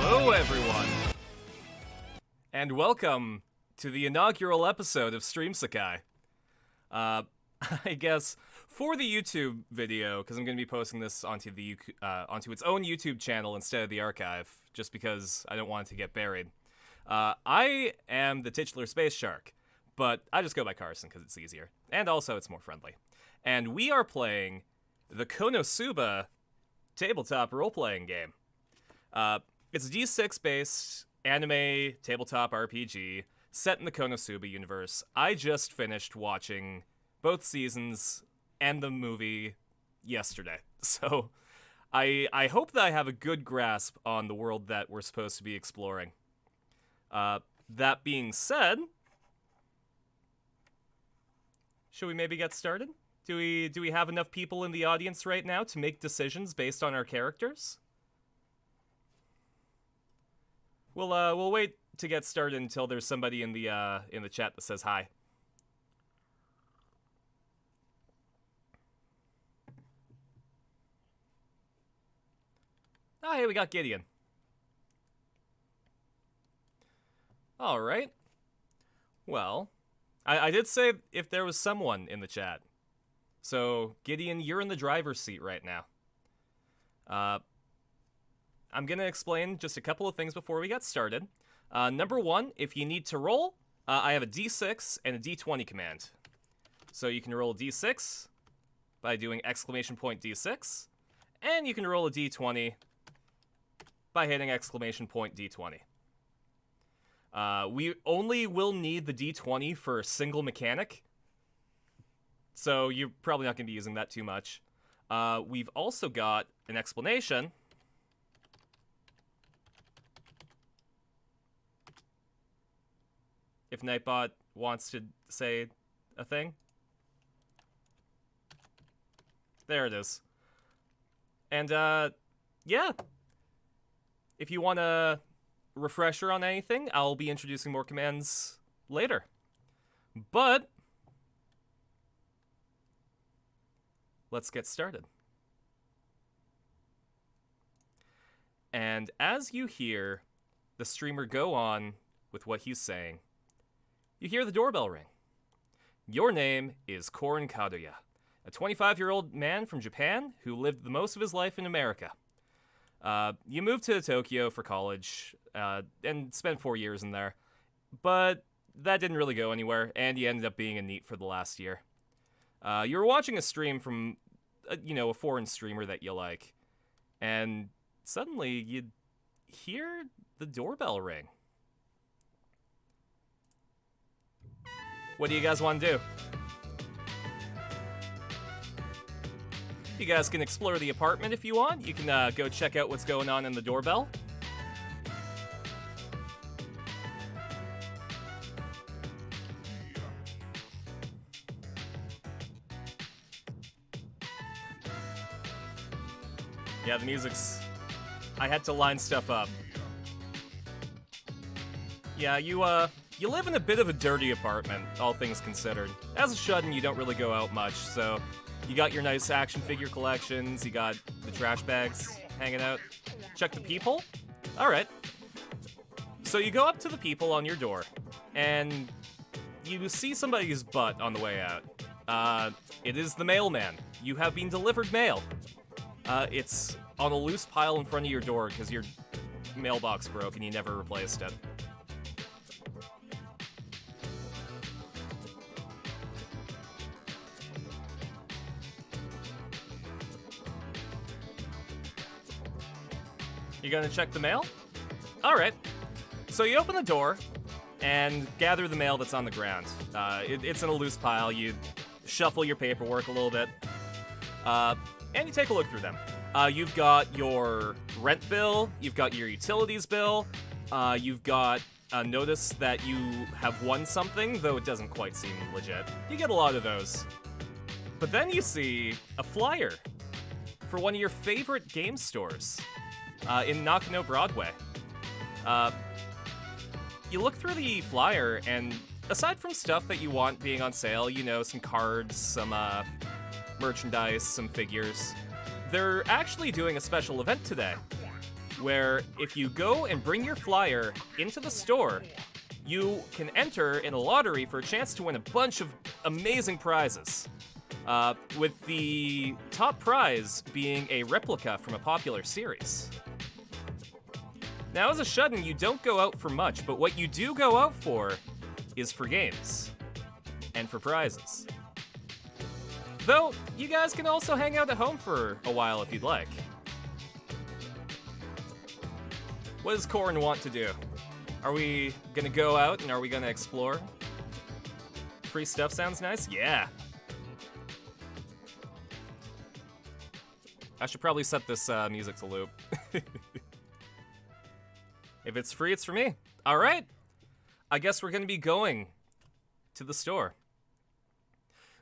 Hello, everyone, and welcome to the inaugural episode of Streamsekai. I guess for the YouTube video, because I'm going to be posting this onto onto its own YouTube channel instead of the archive, just because I don't want it to get buried. I am the titular Space Shark, but I just go by Carson because it's easier, and also it's more friendly. And we are playing the Konosuba tabletop role-playing game. It's a D6-based anime tabletop RPG set in the Konosuba universe. I just finished watching both seasons and the movie yesterday, so I hope that I have a good grasp on the world that we're supposed to be exploring. That being said, should we maybe get started? Do we have enough people in the audience right now to make decisions based on our characters? We'll wait to get started until there's somebody in the chat that says hi. Oh, hey, we got Gideon. All right. Well, I did say if there was someone in the chat. So, Gideon, you're in the driver's seat right now. I'm going to explain just a couple of things before we get started. Number one, if you need to roll, I have a D6 and a D20 command. So you can roll a D6 by doing exclamation point D6, and you can roll a D20 by hitting exclamation point D20. We only will need the D20 for a single mechanic, so you're probably not going to be using that too much. We've also got an explanation. If Nightbot wants to say a thing. There it is. And, yeah. If you want a refresher on anything, I'll be introducing more commands later. But let's get started. And as you hear the streamer go on with what he's saying, you hear the doorbell ring. Your name is Korin Kadoya, a 25-year-old man from Japan who lived the most of his life in America. You moved to Tokyo for college and spent 4 years in there, but that didn't really go anywhere, and you ended up being a NEET for the last year. You were watching a stream from, a foreign streamer that you like, and suddenly you hear the doorbell ring. What do you guys want to do? You guys can explore the apartment if you want. You can go check out what's going on in the doorbell. Yeah, the music's... I had to line stuff up. Yeah, you live in a bit of a dirty apartment, all things considered. As a shut-in, you don't really go out much, so... You got your nice action figure collections, you got the trash bags hanging out. Check the peephole? Alright. So you go up to the peephole on your door, and you see somebody's butt on the way out. It is the mailman. You have been delivered mail. It's on a loose pile in front of your door because your mailbox broke and you never replaced it. You gonna check the mail? Alright. So you open the door and gather the mail that's on the ground. It's in a loose pile. You shuffle your paperwork a little bit. And you take a look through them. You've got your rent bill, you've got your utilities bill, you've got a notice that you have won something, though it doesn't quite seem legit. You get a lot of those. But then you see a flyer for one of your favorite game stores in Nakano Broadway. You look through the flyer, and aside from stuff that you want being on sale, some cards, some merchandise, some figures, they're actually doing a special event today, where if you go and bring your flyer into the store, you can enter in a lottery for a chance to win a bunch of amazing prizes. With the top prize being a replica from a popular series. Now, as a shut-in, you don't go out for much, but what you do go out for is for games. And for prizes. Though, you guys can also hang out at home for a while if you'd like. What does Korin want to do? Are we gonna go out and are we gonna explore? Free stuff sounds nice? Yeah. I should probably set this music to loop. If it's free, it's for me. All right. I guess we're going to be going to the store.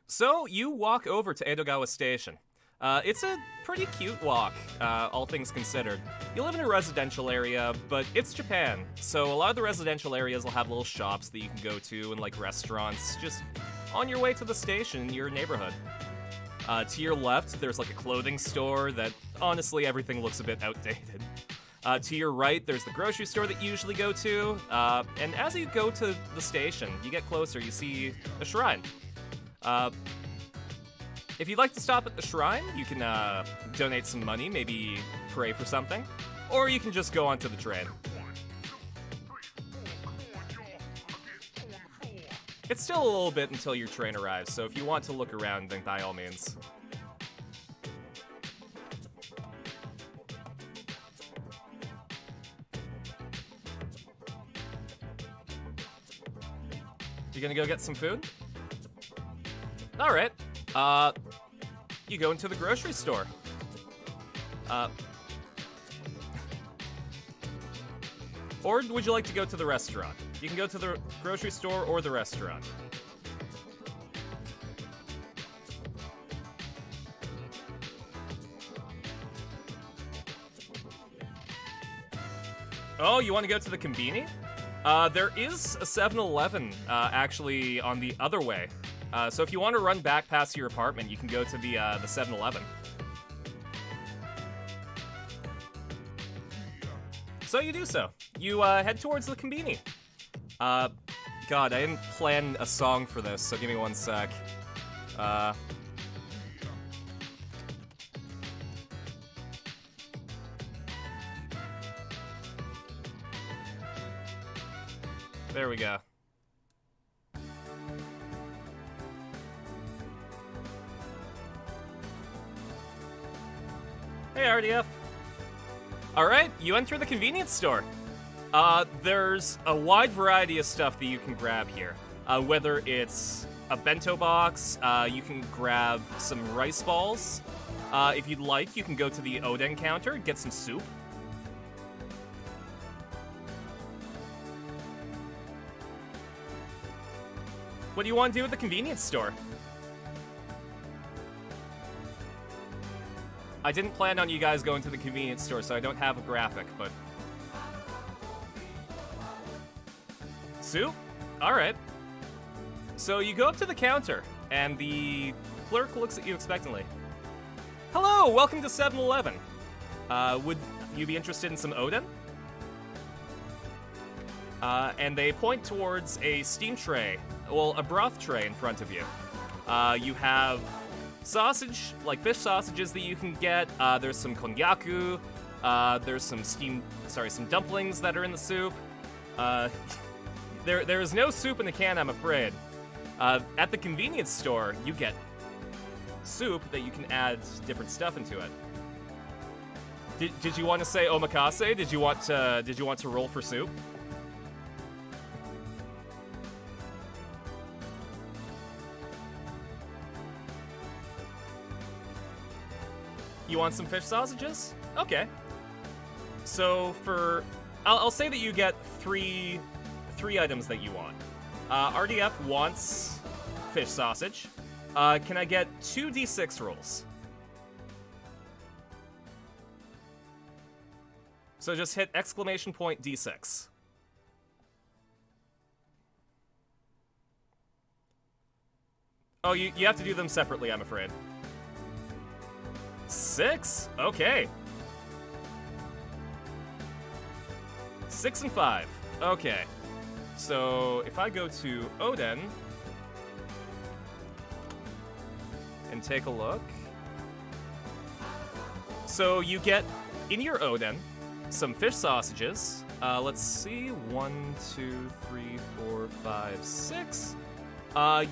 So you walk over to Edogawa Station. It's a pretty cute walk, all things considered. You live in a residential area, but it's Japan, so a lot of the residential areas will have little shops that you can go to and like restaurants just on your way to the station in your neighborhood. To your left, there's like a clothing store that honestly everything looks a bit outdated. To your right, there's the grocery store that you usually go to, and as you go to the station, you get closer, you see a shrine. If you'd like to stop at the shrine, you can donate some money, maybe pray for something, or you can just go onto the train. It's still a little bit until your train arrives, so if you want to look around, then by all means. You gonna go get some food? Alright. You go into the grocery store. Or would you like to go to the restaurant? You can go to the grocery store or the restaurant. Oh, you want to go to the Konbini? There is a 7-Eleven actually on the other way. So if you want to run back past your apartment, you can go to the 7-Eleven. So you do so. you head towards the convenience. God, I didn't plan a song for this, so give me one sec. There we go. Hey, RDF. Alright, you enter the convenience store. There's a wide variety of stuff that you can grab here. Whether it's a bento box, you can grab some rice balls. If you'd like, you can go to the Oden counter and get some soup. What do you want to do at the convenience store? I didn't plan on you guys going to the convenience store, so I don't have a graphic, but... Soup? Alright. So you go up to the counter, and the clerk looks at you expectantly. Hello, welcome to 7-Eleven. Would you be interested in some Oden? And they point towards a steam tray, well, a broth tray in front of you. You have sausage, like fish sausages that you can get. There's some konnyaku. There's some some dumplings that are in the soup. There is no soup in the can, I'm afraid. At the convenience store, you get soup that you can add different stuff into it. Did you want to say omakase? Did you want to roll for soup? You want some fish sausages? Okay. So I'll say that you get three items that you want. RDF wants fish sausage. Can I get 2 D6 rolls? So just hit exclamation point D6. Oh, you have to do them separately, I'm afraid. 6? Okay. 6 and 5. Okay. So if I go to Oden and take a look. So you get in your Oden some fish sausages. Let's see. 1, 2, 3, 4, 5, 6.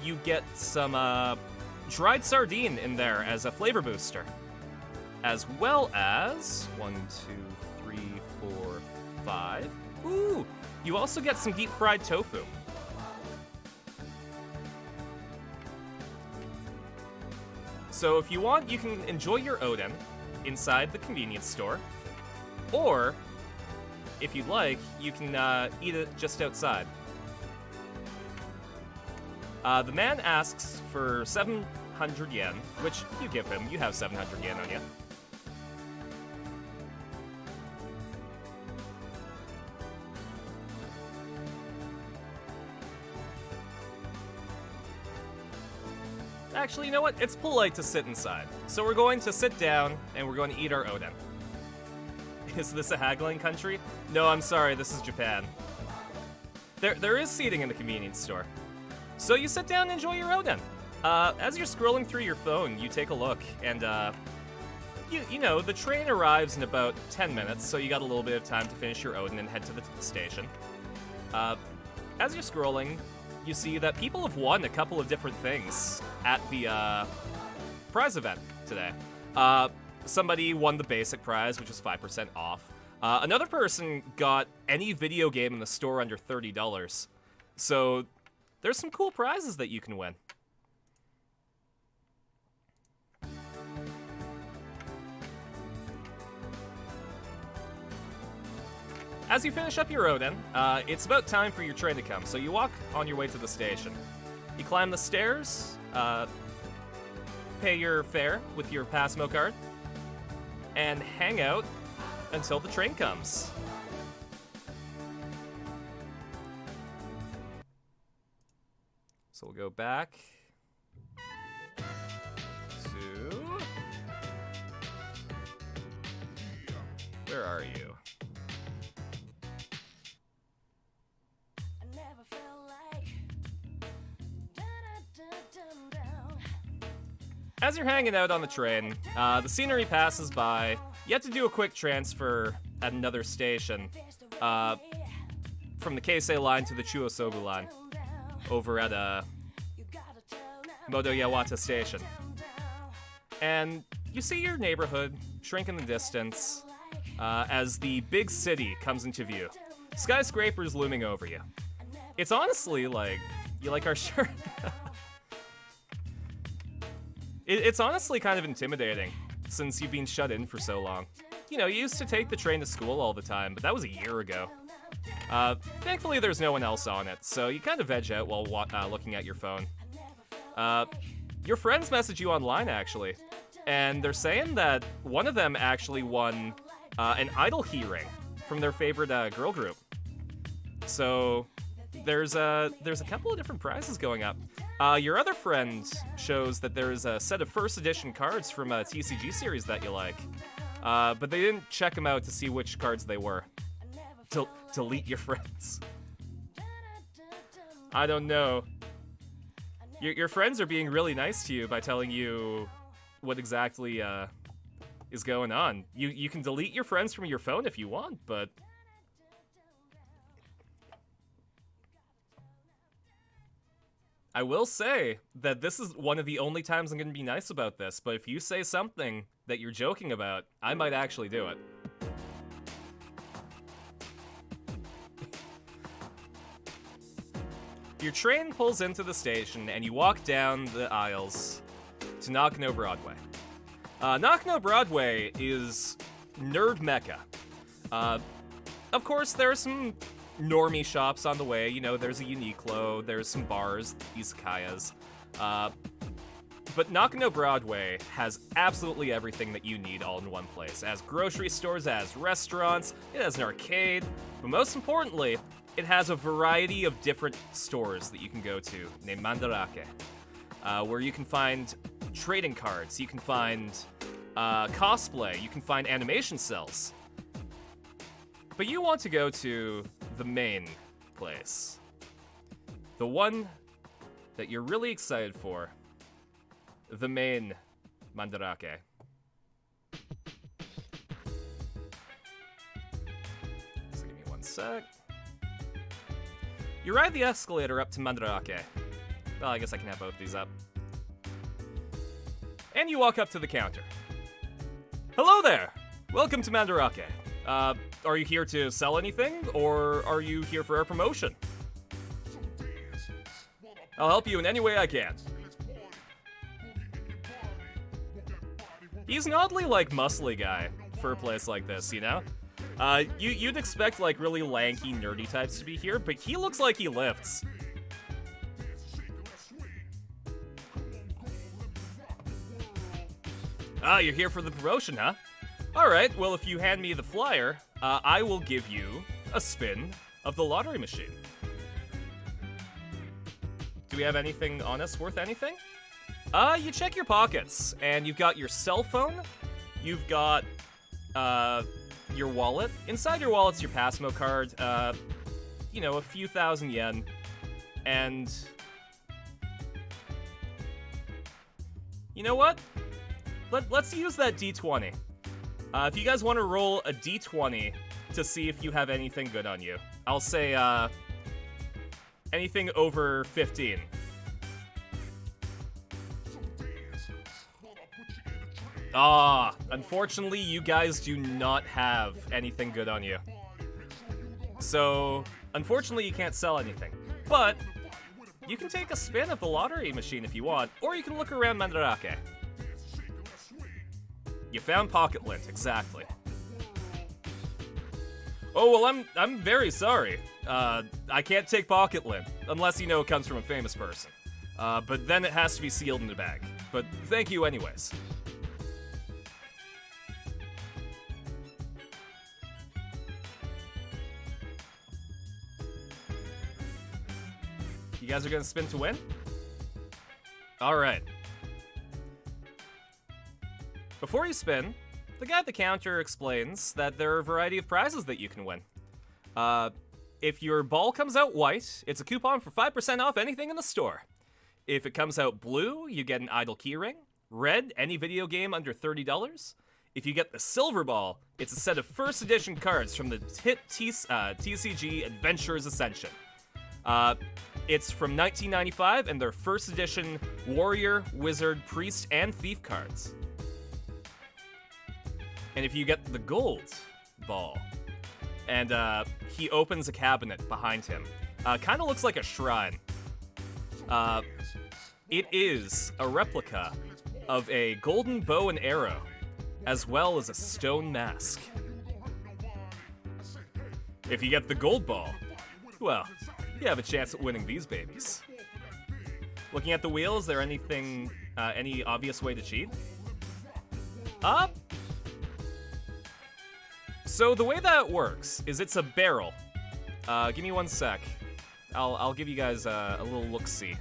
You get some dried sardine in there as a flavor booster. As well as 1, 2, 3, 4, 5. Ooh! You also get some deep fried tofu. So if you want, you can enjoy your Oden inside the convenience store. Or, if you'd like, you can eat it just outside. The man asks for 700 yen, which you give him. You have 700 yen on you. Actually, you know what? It's polite to sit inside. So we're going to sit down, and we're going to eat our Oden. Is this a haggling country? No, I'm sorry, this is Japan. There is seating in the convenience store. So you sit down and enjoy your Oden. As you're scrolling through your phone, you take a look, and you know, the train arrives in about 10 minutes, so you got a little bit of time to finish your Oden and head to the station. As you're scrolling, you see that people have won a couple of different things at the prize event today. Somebody won the basic prize, which is 5% off. Another person got any video game in the store under $30. So there's some cool prizes that you can win. As you finish up your Oden, it's about time for your train to come, so you walk on your way to the station. You climb the stairs, pay your fare with your Passmo card, and hang out until the train comes. So we'll go back to... Where are you? As you're hanging out on the train, the scenery passes by. You have to do a quick transfer at another station from the Keisei line to the Chuosobu line over at Modoyawata Station. And you see your neighborhood shrink in the distance as the big city comes into view. Skyscrapers looming over you. It's honestly like, you like our shirt? It's honestly kind of intimidating, since you've been shut in for so long. You know, you used to take the train to school all the time, but that was a year ago. Thankfully there's no one else on it, so you kind of veg out while looking at your phone. Your friends message you online, actually, and they're saying that one of them actually won an idol key ring from their favorite girl group. So there's a couple of different prizes going up. Your other friend shows that there's a set of first edition cards from a TCG series that you like, but they didn't check them out to see which cards they were. Delete your friends. I don't know. Your friends are being really nice to you by telling you what exactly is going on. You can delete your friends from your phone if you want, but I will say that this is one of the only times I'm going to be nice about this, but if you say something that you're joking about, I might actually do it. Your train pulls into the station, and you walk down the aisles to Nakano Broadway. Nakano Broadway is nerd mecca. Of course, there are some normie shops on the way. You know, there's a Uniqlo, there's some bars, izakayas. But Nakano Broadway has absolutely everything that you need all in one place. It has grocery stores, it has restaurants, it has an arcade, but most importantly, it has a variety of different stores that you can go to, named Mandarake, where you can find trading cards, you can find cosplay, you can find animation cells. But you want to go to the main place. The one that you're really excited for. The main Mandarake. So give me one sec. You ride the escalator up to Mandarake. Well, I guess I can have both these up. And you walk up to the counter. Hello there! Welcome to Mandarake. Are you here to sell anything, or are you here for a promotion? I'll help you in any way I can. He's an oddly, like, muscly guy for a place like this, you know? You'd expect, like, really lanky, nerdy types to be here, but he looks like he lifts. Ah, you're here for the promotion, huh? Alright, well, if you hand me the flyer, I will give you a spin of the lottery machine. Do we have anything on us worth anything? You check your pockets, and you've got your cell phone, you've got, your wallet. Inside your wallet's your Passmo card, you know, a few thousand yen, and you know what? Let's use that D20. If you guys want to roll a D20 to see if you have anything good on you, I'll say, anything over 15. Unfortunately, you guys do not have anything good on you. So, unfortunately, you can't sell anything. But, you can take a spin of the lottery machine if you want, or you can look around Mandarake. You found pocket lint, exactly. Oh, well, I'm very sorry. I can't take pocket lint, unless you know it comes from a famous person. But then it has to be sealed in a bag. But thank you anyways. You guys are gonna spin to win? Alright. Before you spin, the guy at the counter explains that there are a variety of prizes that you can win. If your ball comes out white, it's a coupon for 5% off anything in the store. If it comes out blue, you get an idol keyring. Red, any video game under $30. If you get the silver ball, it's a set of first edition cards from the hit TCG Adventurers Ascension. It's from 1995, and they're first edition warrior, wizard, priest, and thief cards. And if you get the gold ball, and he opens a cabinet behind him, kind of looks like a shrine. It is a replica of a golden bow and arrow, as well as a stone mask. If you get the gold ball, well, you have a chance at winning these babies. Looking at the wheel, is there anything, any obvious way to cheat? So the way that works is it's a barrel. Give me one sec. I'll give you guys a little look-see.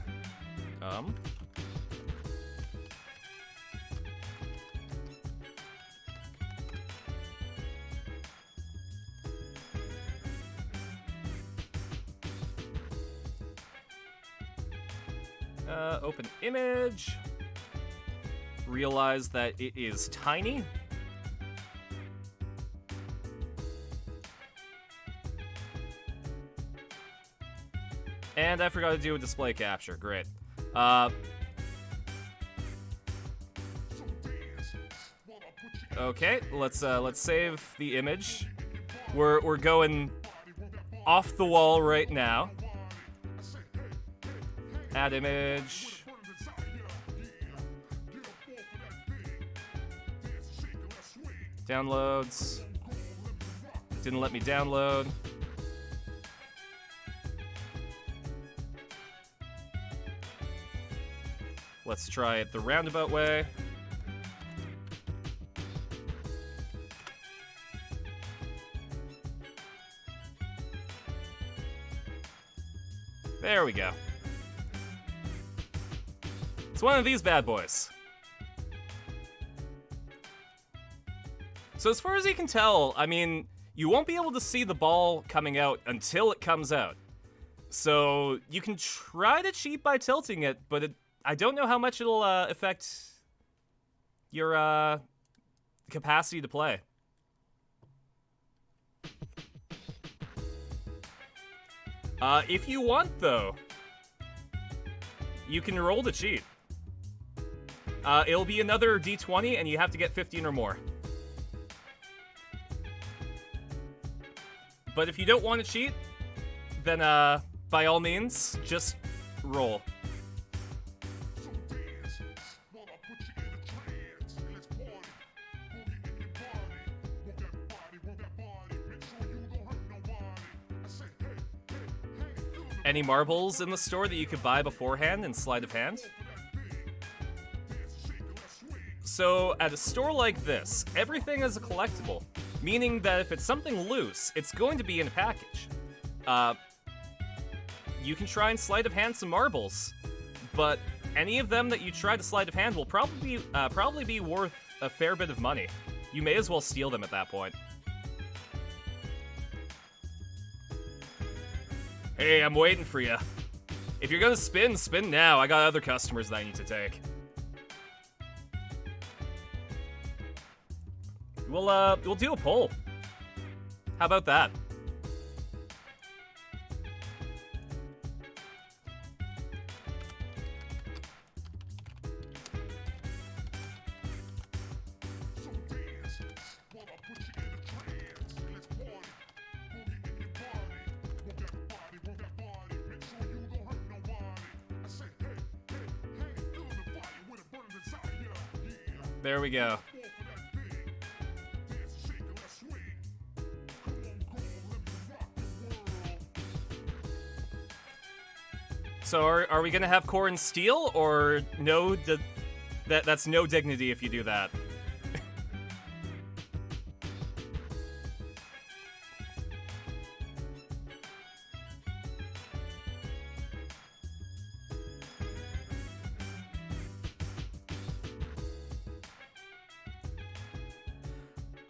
Open image. Realize that it is tiny. And I forgot to do a display capture. Great. Okay, let's save the image. We're going off the wall right now. Add image. Downloads. Didn't let me download. Let's try it the roundabout way. There we go. It's one of these bad boys. So as far as you can tell, I mean, you won't be able to see the ball coming out until it comes out. So you can try to cheat by tilting it, but I don't know how much it'll affect your capacity to play. If you want, though, you can roll the cheat. It'll be another D20, and you have to get 15 or more. But if you don't want to cheat, then by all means, just roll. Any marbles in the store that you could buy beforehand in sleight of hand? So, at a store like this, everything is a collectible, meaning that if it's something loose, it's going to be in a package. You can try and sleight of hand some marbles, but any of them that you try to sleight of hand will probably be worth a fair bit of money. You may as well steal them at that point. Hey, I'm waiting for you. If you're gonna spin, spin now. I got other customers that I need to take. We'll do a poll. How about that? There we go. So are we gonna have core and steel, or no? That's no dignity if you do that.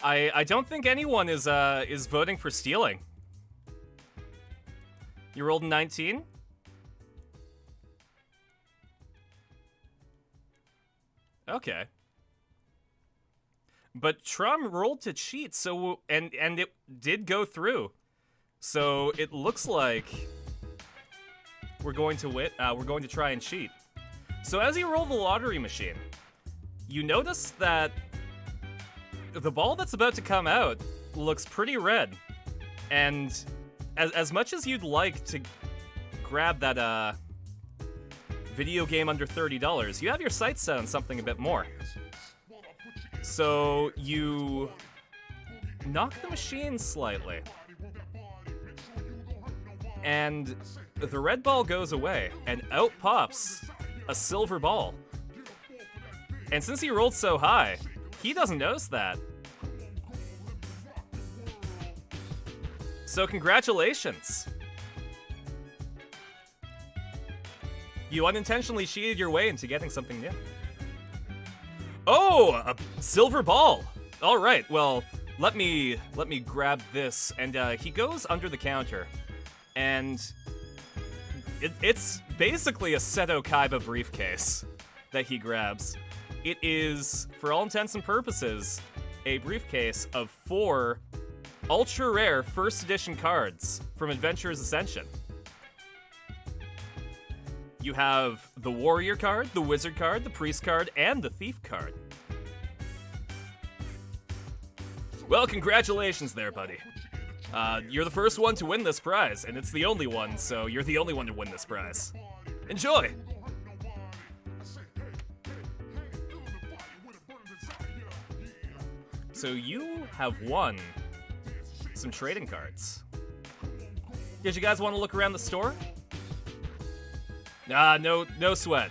I don't think anyone is voting for stealing. You rolled a 19? Okay. But Trum rolled to cheat, so and it did go through. So it looks like we're going to try and cheat. So as you roll the lottery machine, you notice that the ball that's about to come out looks pretty red. And as much as you'd like to grab that video game under $30, you have your sights set on something a bit more. So you knock the machine slightly, and the red ball goes away, and out pops a silver ball. And since he rolled so high, he doesn't notice that. So congratulations. You unintentionally cheated your way into getting something new. Oh, a silver ball. All right, well, let me grab this. And he goes under the counter, and it's basically a Seto Kaiba briefcase that he grabs. It is, for all intents and purposes, a briefcase of 4 ultra rare first edition cards from Adventurer's Ascension. You have the Warrior card, the Wizard card, the Priest card, and the Thief card. Well, congratulations there, buddy. You're the first one to win this prize, and it's the only one, so you're the only one to win this prize. Enjoy! So you have won some trading cards. Did you guys want to look around the store? No sweat.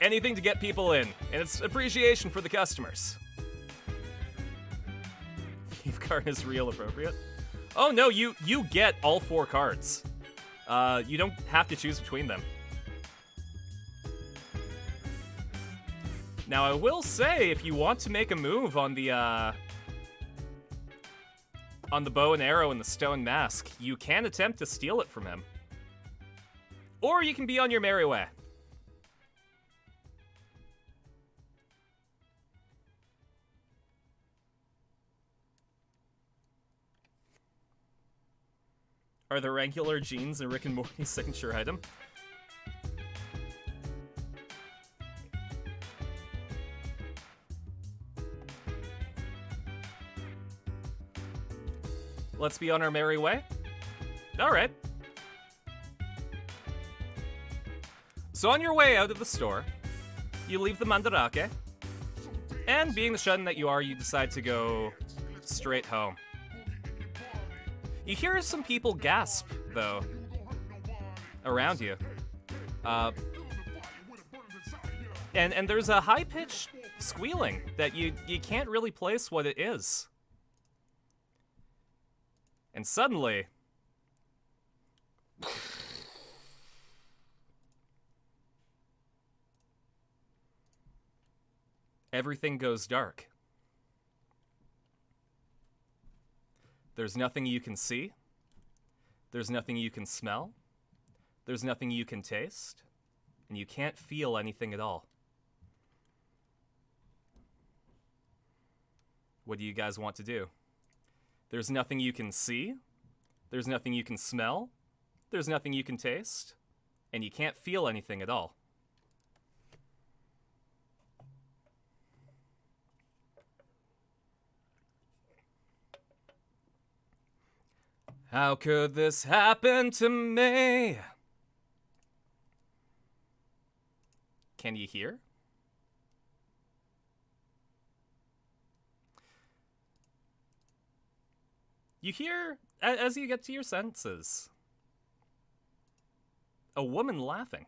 Anything to get people in, and it's appreciation for the customers. Thief card is real appropriate. Oh no, you get all 4 cards. You don't have to choose between them. Now I will say, if you want to make a move on the bow and arrow and the stone mask, you can attempt to steal it from him. Or you can be on your merry way. Are the regular jeans a Rick and Morty signature item? Let's be on our merry way? Alright. So on your way out of the store, you leave the Mandarake, and being the shun that you are, you decide to go straight home. You hear some people gasp, though, around you. And there's a high-pitched squealing that you can't really place what it is. And suddenly, everything goes dark. There's nothing you can see. There's nothing you can smell. There's nothing you can taste. And you can't feel anything at all. What do you guys want to do? There's nothing you can see. There's nothing you can smell. There's nothing you can taste. And you can't feel anything at all. How could this happen to me? Can you hear? You hear, as you get to your senses, a woman laughing.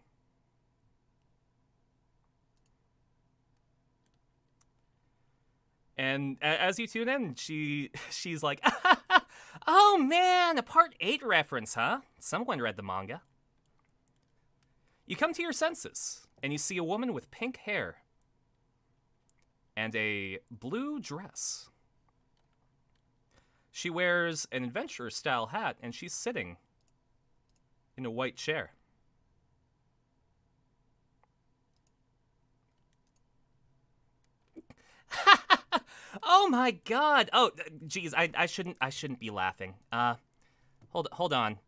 And as you tune in, she's like, oh man, a Part 8 reference, huh? Someone read the manga. You come to your senses, and you see a woman with pink hair and a blue dress. She wears an adventurer-style hat, and she's sitting in a white chair. Oh my god! Oh, geez, I shouldn't be laughing. Hold on.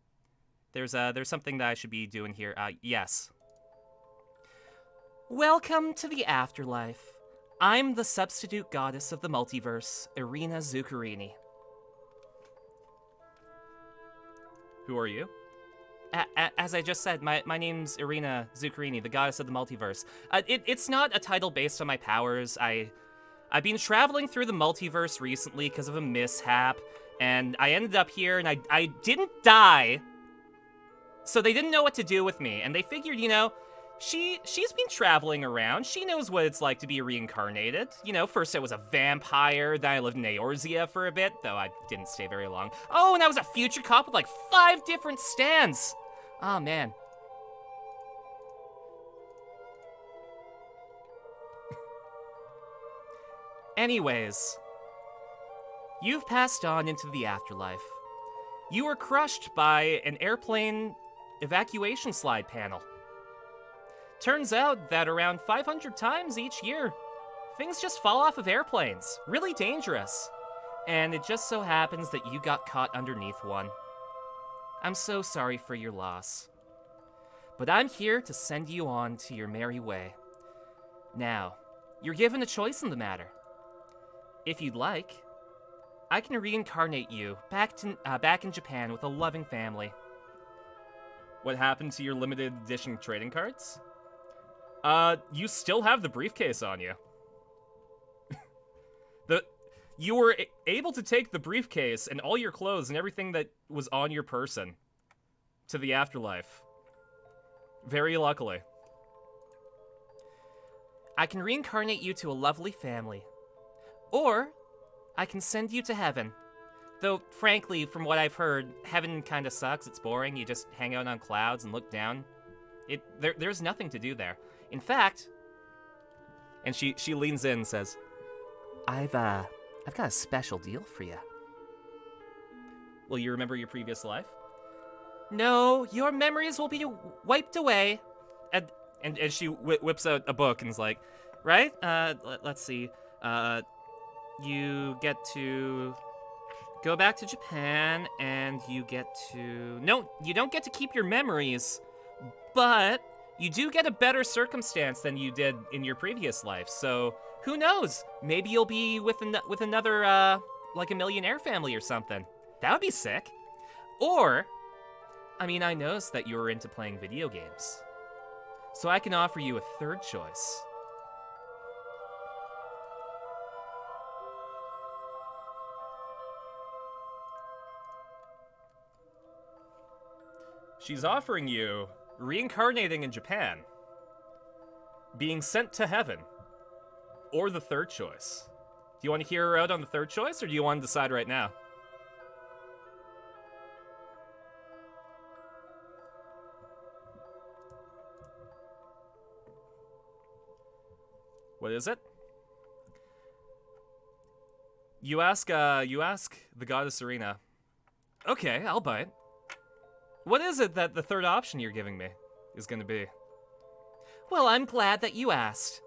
There's something that I should be doing here. Yes. Welcome to the afterlife. I'm the substitute goddess of the multiverse, Irina Zuccherini. Who are you? As I just said, my name's Irina Zuccherini, the goddess of the multiverse. It's not a title based on my powers. I've been traveling through the multiverse recently because of a mishap, and I ended up here, and I didn't die, so they didn't know what to do with me, and they figured, she's been traveling around. She knows what it's like to be reincarnated. First I was a vampire, then I lived in Eorzea for a bit, though I didn't stay very long. Oh, and I was a future cop with like 5 different stands. Oh, man. Anyways, you've passed on into the afterlife. You were crushed by an airplane evacuation slide panel. Turns out that around 500 times each year, things just fall off of airplanes. Really dangerous. And it just so happens that you got caught underneath one. I'm so sorry for your loss. But I'm here to send you on to your merry way. Now, you're given a choice in the matter. If you'd like, I can reincarnate you back in Japan with a loving family. What happened to your limited edition trading cards? You still have the briefcase on you. You were able to take the briefcase and all your clothes and everything that was on your person to the afterlife. Very luckily. I can reincarnate you to a lovely family. Or, I can send you to heaven. Though, frankly, from what I've heard, heaven kinda sucks, it's boring, you just hang out on clouds and look down. There's nothing to do there. In fact, and she leans in and says, I've got a special deal for you. Will you remember your previous life? No, your memories will be wiped away. And she whips out a book and is like, right? Let's see. You get to go back to Japan, and you get to... No, you don't get to keep your memories, but you do get a better circumstance than you did in your previous life, so who knows? Maybe you'll be with another, like a millionaire family or something. That would be sick. Or, I noticed that you were into playing video games, so I can offer you a third choice. She's offering you reincarnating in Japan, being sent to heaven, or the third choice. Do you want to hear her out on the third choice, or do you want to decide right now? What is it? You ask the goddess Irina. Okay, I'll bite. What is it that the third option you're giving me is going to be? Well, I'm glad that you asked.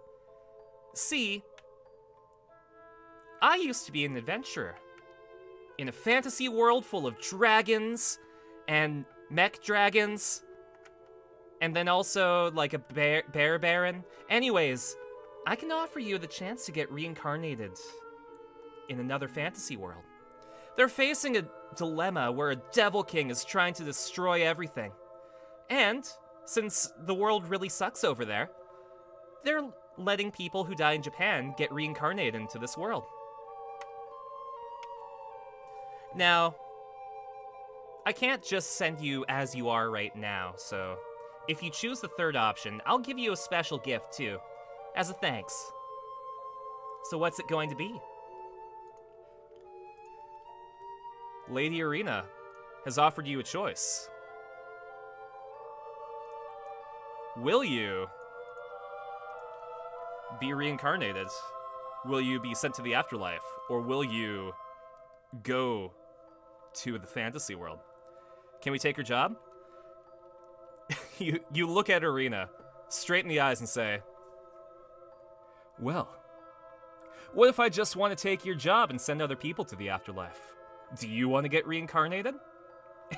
See, I used to be an adventurer in a fantasy world full of dragons and mech dragons, and then also like a bear baron. Anyways, I can offer you the chance to get reincarnated in another fantasy world. They're facing a dilemma where a devil king is trying to destroy everything. And, since the world really sucks over there, they're letting people who die in Japan get reincarnated into this world. Now, I can't just send you as you are right now, so if you choose the third option, I'll give you a special gift too, as a thanks. So what's it going to be? Lady Irina has offered you a choice. Will you be reincarnated? Will you be sent to the afterlife? Or will you go to the fantasy world? Can we take her job? You look at Irina straight in the eyes and say, well, What if I just want to take your job and send other people to the afterlife? Do you want to get reincarnated?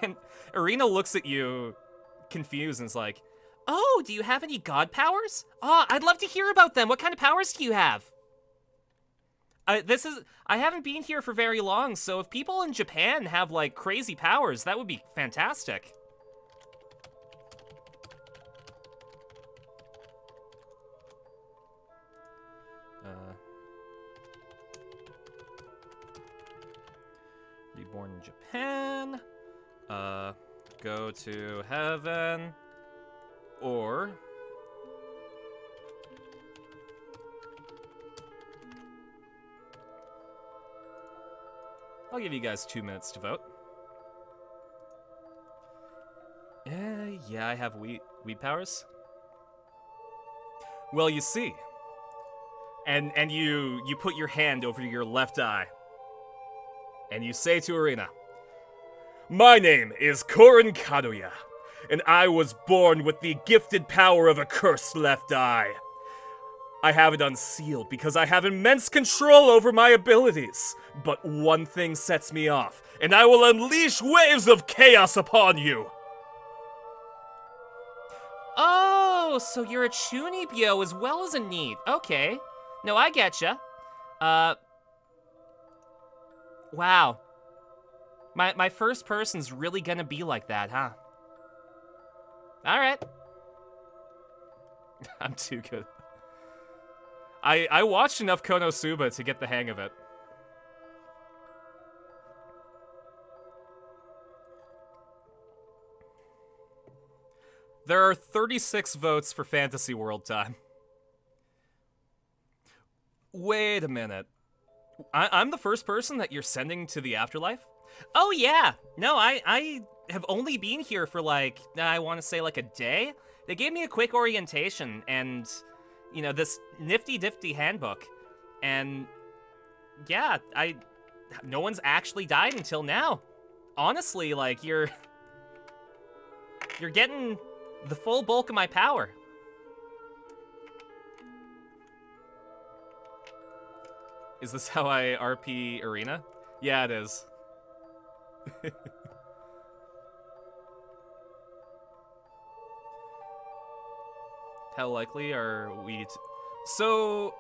And Irina looks at you, confused, and is like, oh, do you have any god powers? Oh, I'd love to hear about them. What kind of powers do you have? I haven't been here for very long, so if people in Japan have, like, crazy powers, that would be fantastic. Reborn in Japan. Go to heaven. Or... I'll give you guys 2 minutes to vote. Yeah, I have weed powers. Well, you see. And you put your hand over your left eye. And you say to Irina, my name is Korin Kadoya, and I was born with the gifted power of a cursed left eye. I have it unsealed because I have immense control over my abilities. But one thing sets me off, and I will unleash waves of chaos upon you. Oh, so you're a Chunibyo as well as a NEET. Okay. No, I getcha. Wow. My first person's really gonna be like that, huh? Alright. I'm too good. I watched enough Konosuba to get the hang of it. There are 36 votes for Fantasy World time. Wait a minute. I'm the first person that you're sending to the afterlife? Oh yeah! No, I have only been here for like, I want to say like a day. They gave me a quick orientation and... you know, this nifty-difty handbook. And, yeah, no one's actually died until now. Honestly, like, you're getting the full bulk of my power. Is this how I RP Irina? Yeah, it is. How likely are we to... So,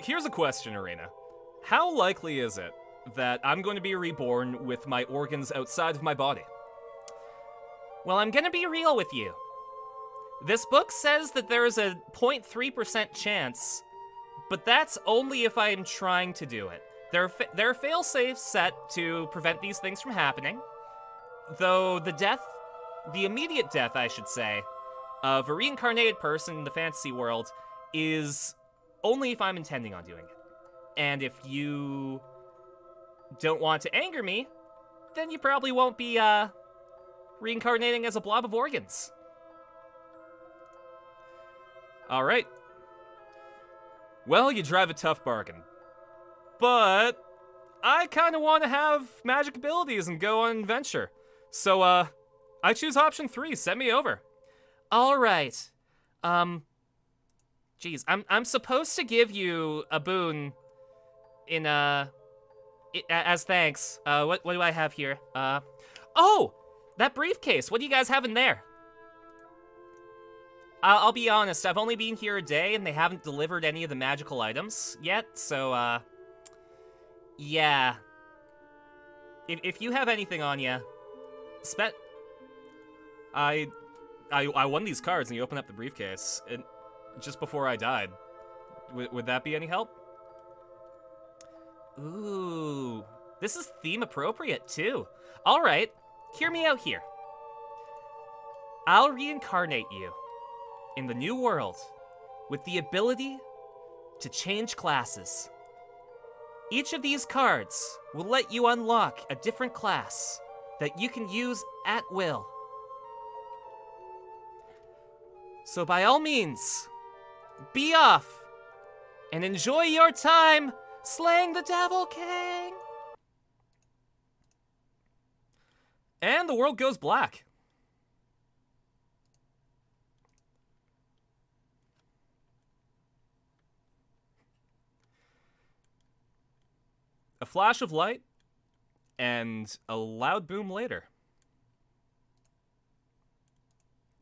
here's a question, Irina. How likely is it that I'm going to be reborn with my organs outside of my body? Well, I'm gonna be real with you. This book says that there is a 0.3% chance, but that's only if I'm trying to do it. There are fail-safes set to prevent these things from happening, though the immediate death, I should say, of a reincarnated person in the fantasy world is only if I'm intending on doing it. And if you don't want to anger me, then you probably won't be reincarnating as a blob of organs. Alright. Well, you drive a tough bargain. But I kind of want to have magic abilities and go on an adventure. So, I choose option 3. Send me over. All right. Geez, I'm supposed to give you a boon in as thanks. What do I have here? Oh, that briefcase. What do you guys have in there? I'll be honest. I've only been here a day, and they haven't delivered any of the magical items yet. So, yeah. If you have anything on you, I won these cards, and you open up the briefcase just before I died. Would that be any help? Ooh, this is theme appropriate too. All right, hear me out here. I'll reincarnate you in the new world with the ability to change classes. Each of these cards will let you unlock a different class that you can use at will. So by all means, be off and enjoy your time slaying the Devil King. And the world goes black. flash of light, and a loud boom later.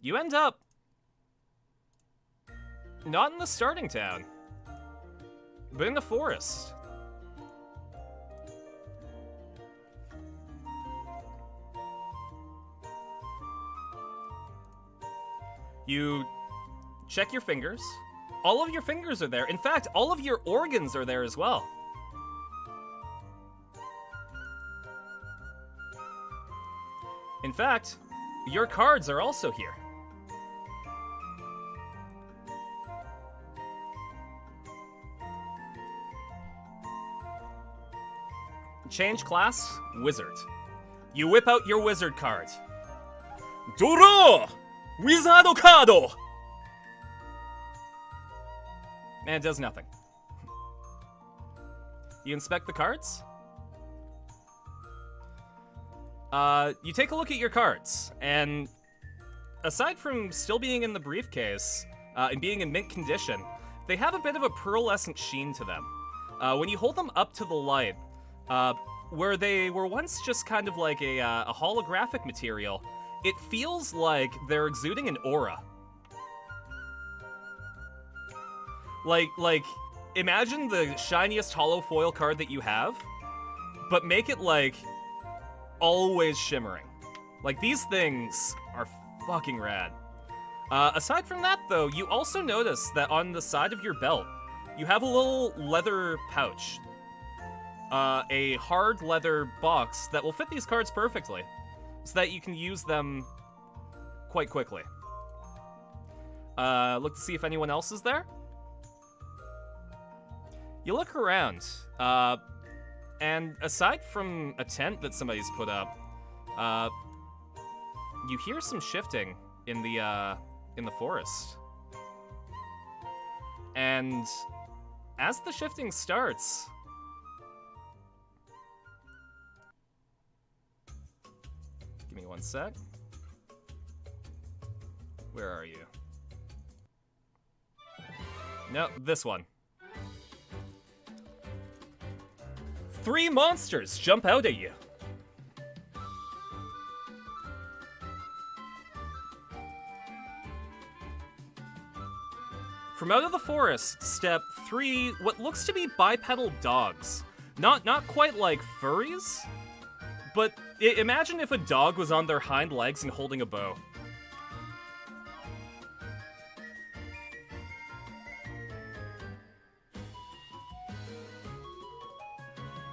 You end up not in the starting town, but in the forest. You check your fingers. All of your fingers are there. In fact, all of your organs are there as well. In fact, your cards are also here. Change class, wizard. You whip out your wizard card. Draw! Wizard card! And it does nothing. You inspect the cards. You take a look at your cards, and aside from still being in the briefcase and being in mint condition, they have a bit of a pearlescent sheen to them. When you hold them up to the light, where they were once just kind of like a holographic material, it feels like they're exuding an aura. Like, imagine the shiniest holo foil card that you have, but make it, like, always shimmering. Like, these things are fucking rad. Aside from that, though, you also notice that on the side of your belt, you have a little leather pouch. A hard leather box that will fit these cards perfectly, so that you can use them quite quickly. Look to see if anyone else is there. You look around, and aside from a tent that somebody's put up, you hear some shifting in the forest. And as the shifting starts, give me one sec. Where are you? No, this one. 3 monsters jump out at you. From out of the forest step 3 what looks to be bipedal dogs. Not quite like furries, but imagine if a dog was on their hind legs and holding a bow.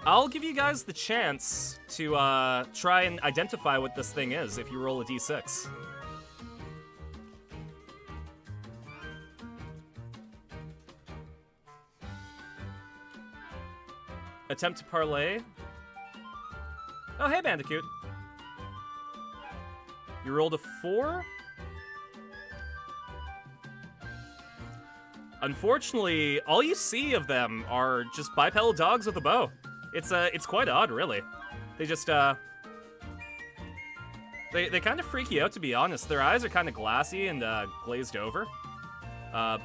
I'll give you guys the chance to try and identify what this thing is if you roll a d6. Attempt to parlay. Oh, hey, Bandicoot. You rolled a 4? Unfortunately, all you see of them are just bipedal dogs with a bow. It's quite odd, really. They just, They kind of freak you out, to be honest. Their eyes are kind of glassy and, glazed over. Oh,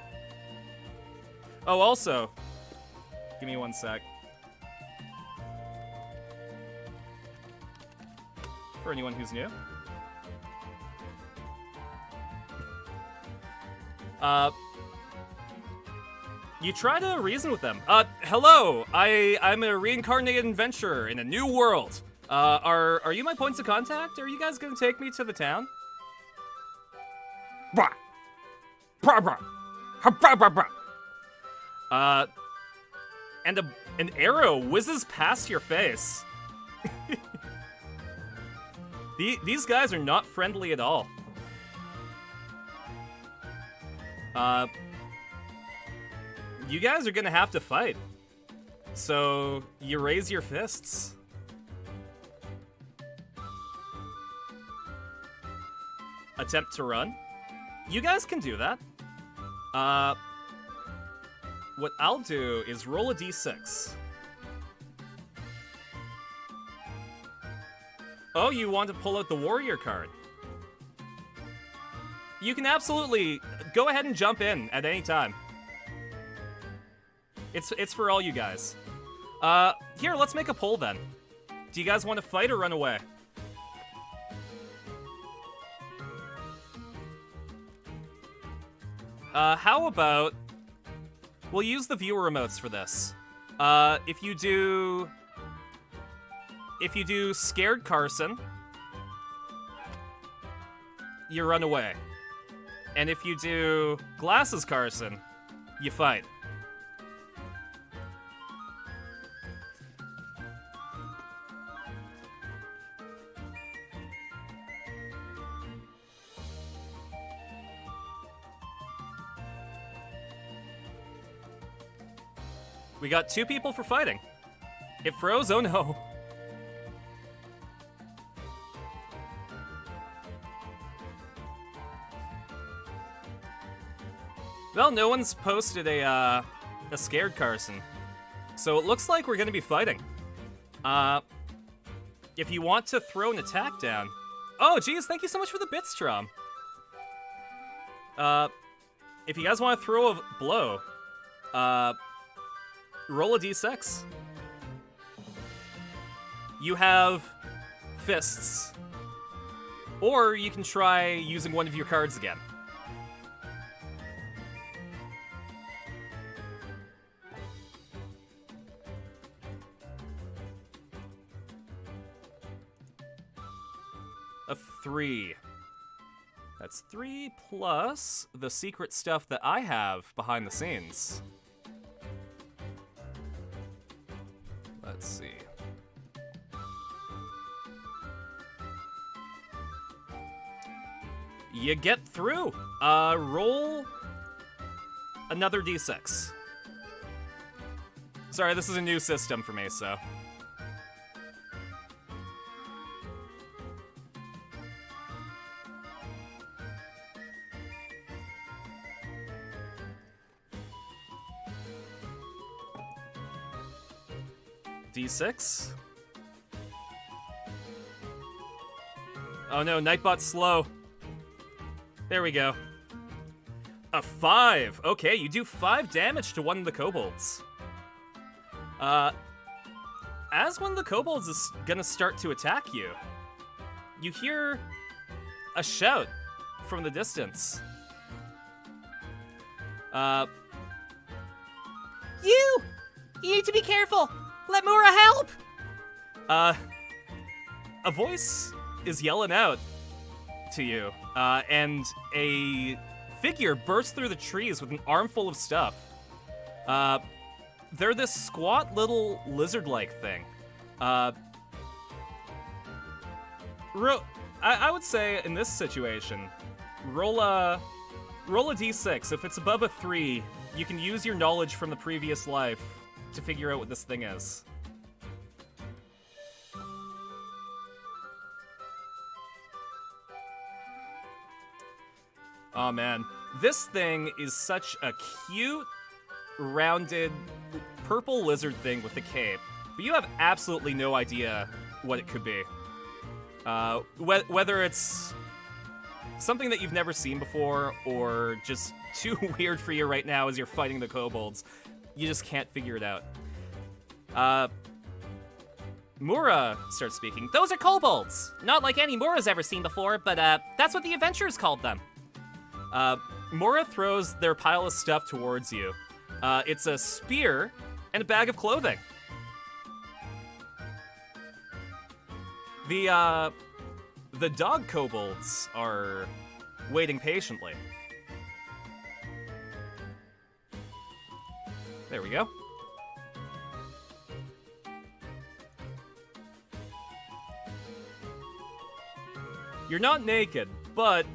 also, give me one sec. For anyone who's new. You try to reason with them. Hello, I'm a reincarnated adventurer in a new world. Are you my points of contact? Are you guys gonna take me to the town? And an arrow whizzes past your face. These guys are not friendly at all. You guys are gonna have to fight. So, you raise your fists. Attempt to run. You guys can do that. What I'll do is roll a d6. Oh, you want to pull out the warrior card. You can absolutely go ahead and jump in at any time. It's for all you guys. Here, let's make a poll then. Do you guys want to fight or run away? How about... We'll use the viewer remotes for this. If you do Scared Carson, you run away. And if you do Glasses Carson, you fight. We got 2 people for fighting. It froze? Oh no. Well, no one's posted a Scared Carson. So it looks like we're gonna be fighting. If you want to throw an attack down... Oh, geez, thank you so much for the bits, Trom. If you guys want to throw a blow, roll a d6. You have fists. Or you can try using one of your cards again. A 3. That's 3 plus the secret stuff that I have behind the scenes. Let's see. You get through. Roll another d6. Sorry, this is a new system for me, so... D6. Oh no, Nightbot's slow. There we go. A 5. Okay, you do 5 damage to one of the kobolds. As one of the kobolds is gonna start to attack you, you hear a shout from the distance. You need to be careful! Let Mura help! A voice is yelling out to you, and a figure bursts through the trees with an armful of stuff. They're this squat little lizard-like thing. I would say in this situation, roll a d6. If it's above a 3, you can use your knowledge from the previous life to figure out what this thing is. Oh man, this thing is such a cute, rounded, purple lizard thing with a cape, but you have absolutely no idea what it could be. Whether it's something that you've never seen before, or just too weird for you right now as you're fighting the kobolds. You just can't figure it out. Mura starts speaking. Those are kobolds! Not like any Mura's ever seen before, but that's what the adventurers called them. Mura throws their pile of stuff towards you. It's a spear and a bag of clothing. The dog kobolds are waiting patiently. There we go. You're not naked, but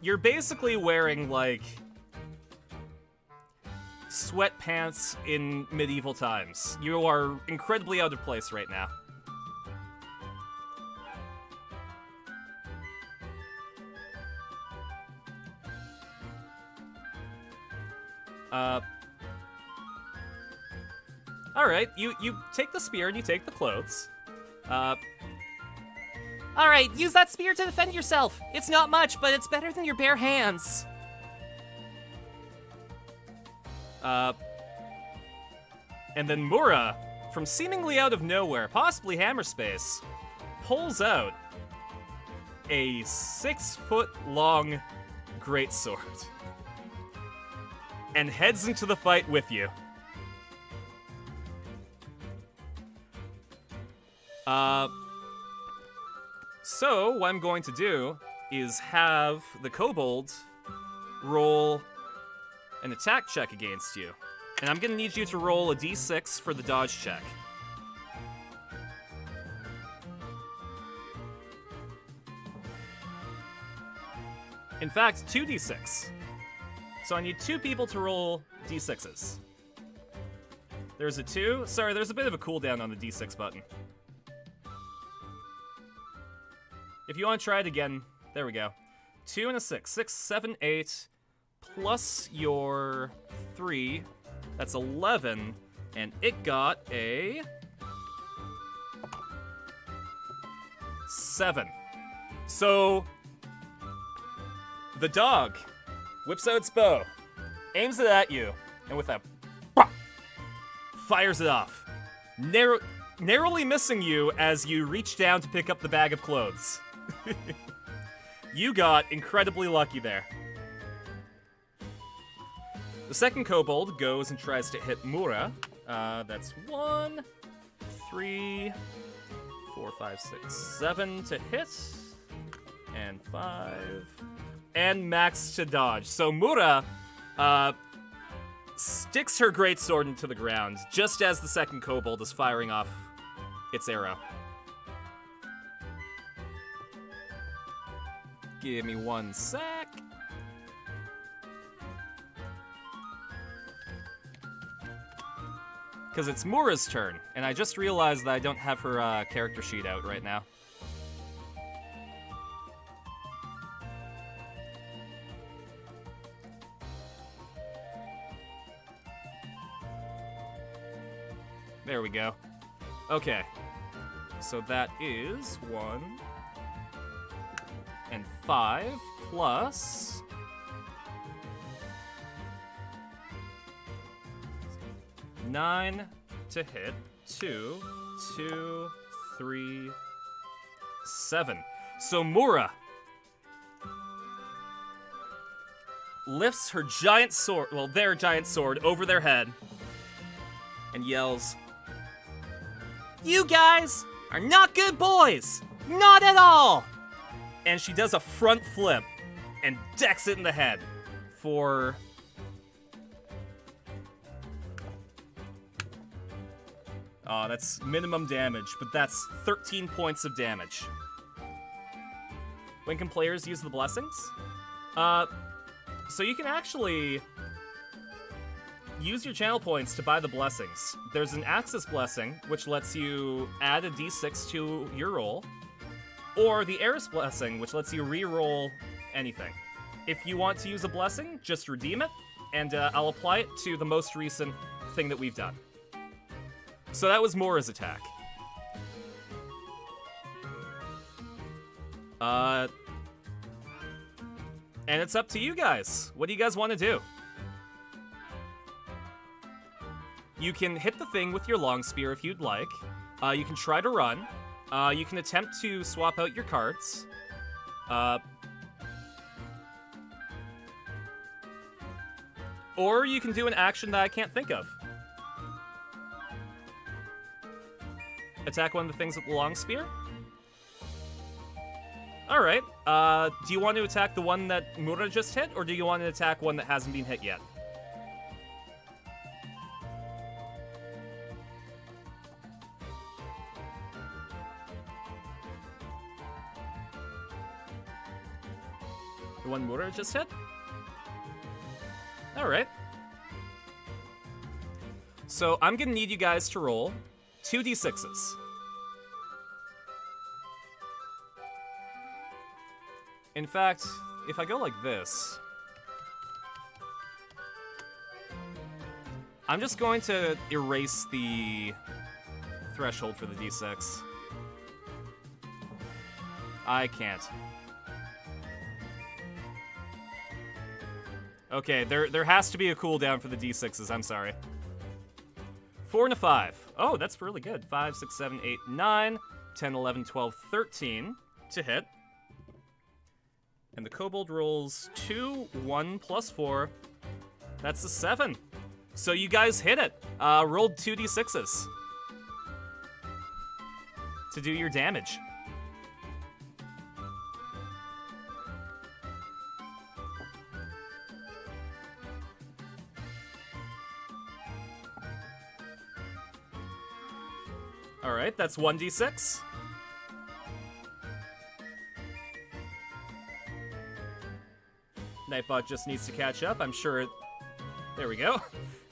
you're basically wearing, like, sweatpants in medieval times. You are incredibly out of place right now. Alright, you take the spear and you take the clothes. Alright, use that spear to defend yourself. It's not much, but it's better than your bare hands. And then Mura from seemingly out of nowhere, possibly Hammerspace, pulls out a 6-foot-long greatsword and heads into the fight with you. So what I'm going to do is have the kobold roll an attack check against you. And I'm gonna need you to roll a d6 for the dodge check. In fact, 2d6. So I need 2 people to roll d6s. There's a 2. Sorry, there's a bit of a cooldown on the d6 button. If you want to try it again, there we go. 2 and a 6. 6, 7, 8, plus your 3. That's 11. And it got a 7. So the dog whips out its bow, aims it at you, and with a fires it off, narrowly missing you as you reach down to pick up the bag of clothes. You got incredibly lucky there. The second kobold goes and tries to hit Mura. That's 1, 3, 4, 5, 6, 7 to hit, and 5, and max to dodge. So Mura sticks her greatsword into the ground just as the second kobold is firing off its arrow. Give me 1 sec. Because it's Mura's turn, and I just realized that I don't have her character sheet out right now. There we go. Okay. So that is 1 and 5 plus 9 to hit. 2, 2, 3, 7. So Mura lifts her giant sword, well, their giant sword, over their head and yells, "You guys are not good boys! Not at all!" And she does a front flip and decks it in the head for... Oh, that's minimum damage, but that's 13 points of damage. When can players use the blessings? So you can actually use your channel points to buy the blessings. There's an Axis blessing, which lets you add a d6 to your roll, or the Eris blessing, which lets you re-roll anything. If you want to use a blessing, just redeem it, and I'll apply it to the most recent thing that we've done. So that was Mora's attack. And it's up to you guys. What do you guys want to do? You can hit the thing with your long spear if you'd like. You can try to run. You can attempt to swap out your cards. Or you can do an action that I can't think of. Attack one of the things with the long spear? Alright. Do you want to attack the one that Mura just hit, or do you want to attack one that hasn't been hit yet? The one Mura just hit? Alright. So I'm gonna need you guys to roll 2d6s. In fact, if I go like this, I'm just going to erase the threshold for the d6. I can't. Okay, there has to be a cooldown for the d6s, I'm sorry. 4 and a 5. Oh, that's really good. 5, 6, 7, 8, 9, 10, 11, 12, 13 to hit. And the kobold rolls 2, 1 plus 4. That's a 7. So you guys hit it. Rolled 2d6s to do your damage. All right, that's 1d6. Nightbot just needs to catch up. I'm sure there we go.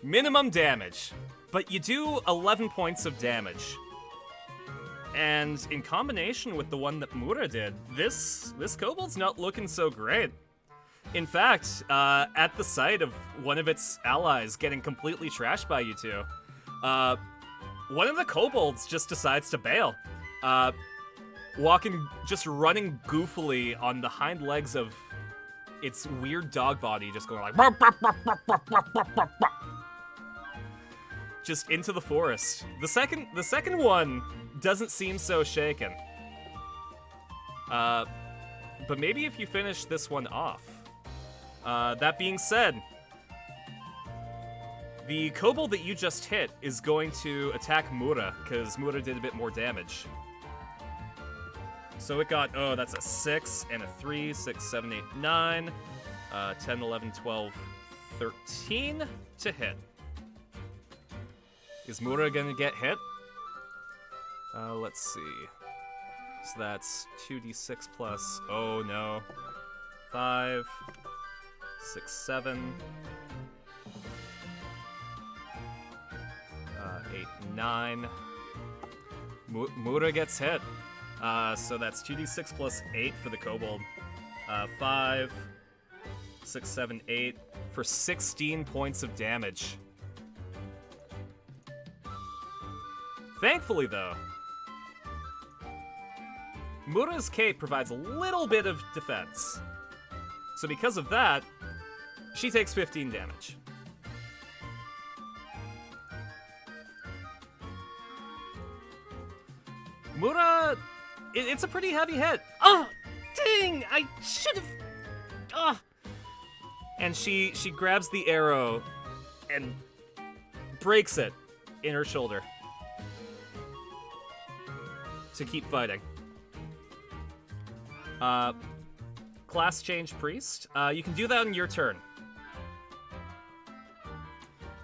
Minimum damage. But you do 11 points of damage. And in combination with the one that Mura did, this kobold's not looking so great. In fact, at the sight of one of its allies getting completely trashed by you two, one of the kobolds just decides to bail. Just running goofily on the hind legs of its weird dog body, just going like just into the forest. The second one doesn't seem so shaken. But maybe if you finish this one off. That being said, the kobold that you just hit is going to attack Mura, because Mura did a bit more damage. So it got, oh, that's a 6 and a 3, 6, 7, 8, 9, 10, 11, 12, 13 to hit. Is Mura gonna get hit? Let's see. So that's 2d6 plus, oh no, 5, 6, 7, 8, 9. Mura gets hit. So that's 2d6 plus 8 for the kobold. 5, 6, 7, 8 for 16 points of damage. Thankfully, though, Mura's cape provides a little bit of defense. So because of that, she takes 15 damage. Mura, it's a pretty heavy hit. Oh, dang! I should have. Oh. And she grabs the arrow and breaks it in her shoulder to keep fighting. Class change priest. You can do that on your turn.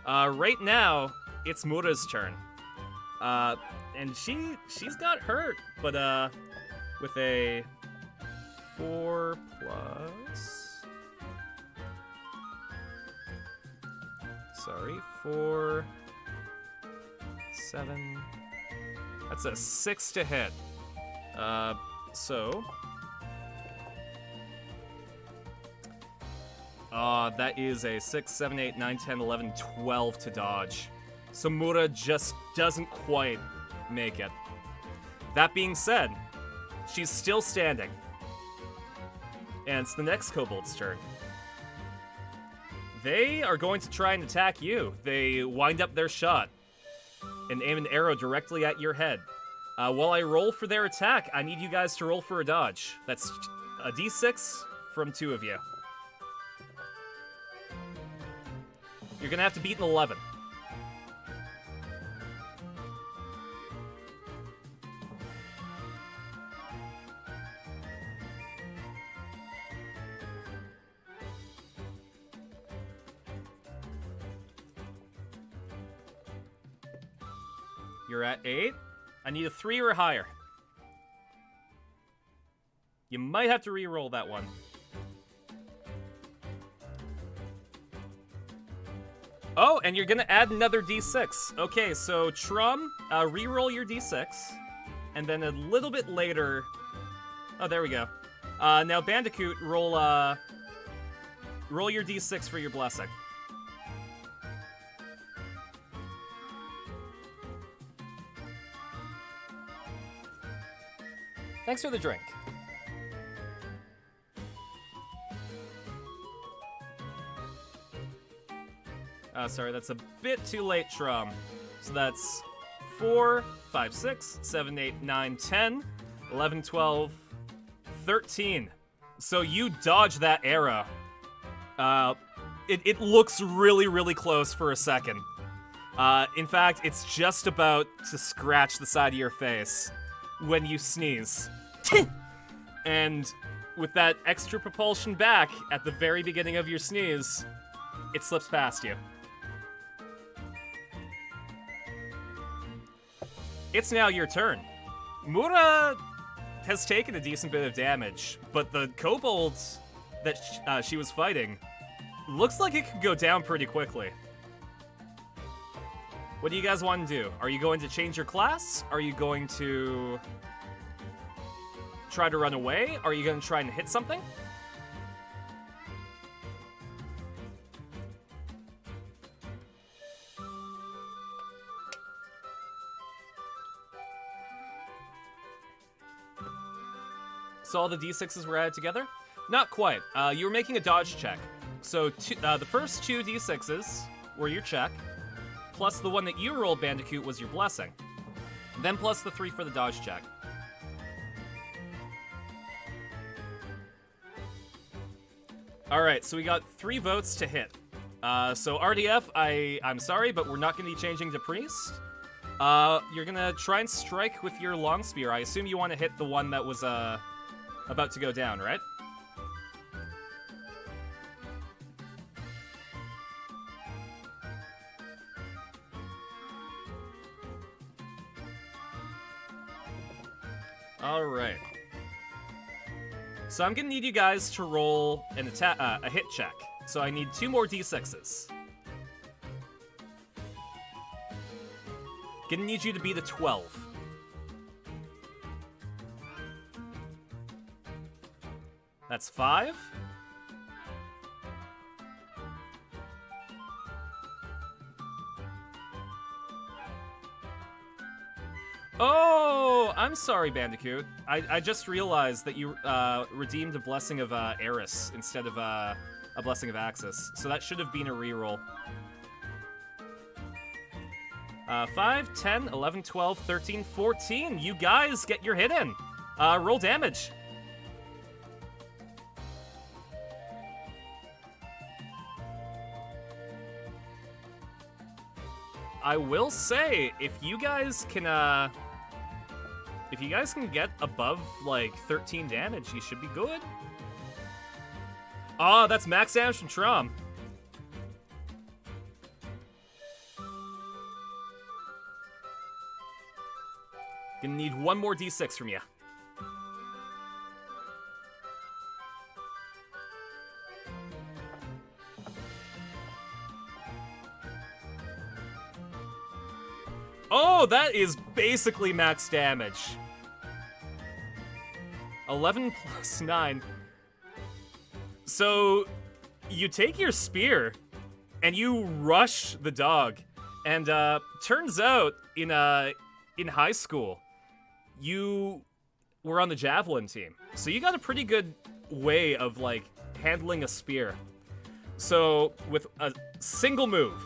Right now, it's Mura's turn. And she's got hurt, but with a 4 plus. Sorry, 4, 7. That's a 6 to hit. So. That is a 6, 7, 8, 9, 10, 11, 12 to dodge. So Mura just doesn't quite make it. That being said, she's still standing. And it's the next kobold's turn. They are going to try and attack you. They wind up their shot and aim an arrow directly at your head. While I roll for their attack, I need you guys to roll for a dodge. That's a d6 from 2 of you. You're gonna have to beat an 11. You're at 8. I need a 3 or higher. You might have to re-roll that one. Oh, and you're gonna add another d6. Okay, so Trum, re-roll your d6, and then a little bit later. Oh, there we go. Now Bandicoot, roll your d6 for your blessing. Thanks for the drink. Sorry, that's a bit too late, Trum. So that's 4, 5, 6, 7, 8, 9, 10, 11, 12, 13. So you dodge that arrow. It looks really, really close for a second. In fact, it's just about to scratch the side of your face when you sneeze. And with that extra propulsion back at the very beginning of your sneeze, it slips past you. It's now your turn. Mura has taken a decent bit of damage, but the kobold that she was fighting looks like it could go down pretty quickly. What do you guys want to do? Are you going to change your class? Are you going to try to run away? Are you going to try and hit something? So all the d6s were added together? Not quite. You were making a dodge check. So the first 2 d6s were your check, plus the one that you rolled, Bandicoot, was your blessing. Then plus the 3 for the dodge check. Alright, so we got 3 votes to hit. So RDF, I'm sorry, but we're not going to be changing to Priest. You're going to try and strike with your long spear. I assume you want to hit the one that was about to go down, right? Alright. So I'm gonna need you guys to roll an attack, a hit check. So I need 2 more d6s. Gonna need you to be the 12. That's 5. Oh, I'm sorry, Bandicoot. I just realized that you redeemed a Blessing of Eris instead of a Blessing of Axis. So that should have been a reroll. 5, 10, 11, 12, 13, 14. You guys get your hit in. Roll damage. I will say, if you guys can get above, like, 13 damage, you should be good. Oh, that's max damage from Trom. Gonna need 1 more d6 from you. Oh, that is basically max damage. 11 plus 9. So, you take your spear, and you rush the dog. And, turns out, in high school, you were on the javelin team. So you got a pretty good way of, like, handling a spear. So, with a single move,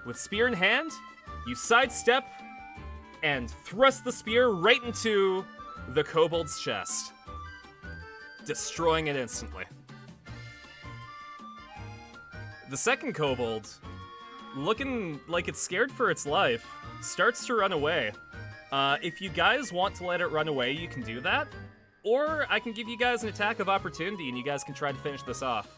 with spear in hand, you sidestep and thrust the spear right into the kobold's chest, destroying it instantly. The second kobold, looking like it's scared for its life, starts to run away. If you guys want to let it run away, you can do that. Or I can give you guys an attack of opportunity and you guys can try to finish this off.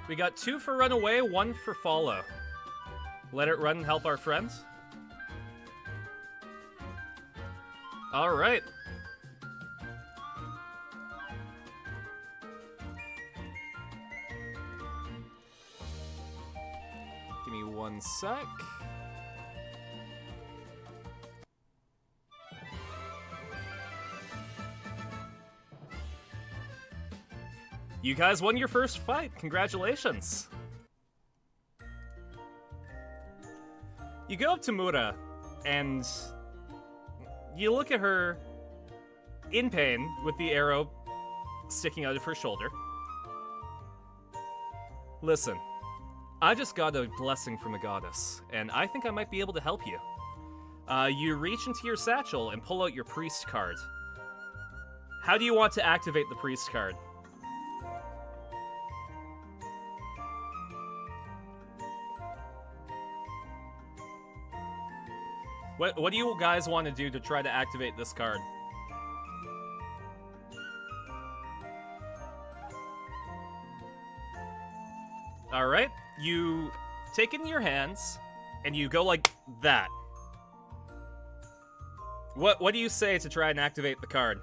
We got 2 for run away, 1 for follow. Let it run and help our friends. All right. Give me 1 sec. You guys won your first fight. Congratulations. You go up to Mura, and you look at her in pain with the arrow sticking out of her shoulder. Listen, I just got a blessing from the goddess, and I think I might be able to help you. You reach into your satchel and pull out your priest card. How do you want to activate the priest card? What do you guys want to do to try to activate this card? Alright, you take it in your hands, and you go like that. What do you say to try and activate the card?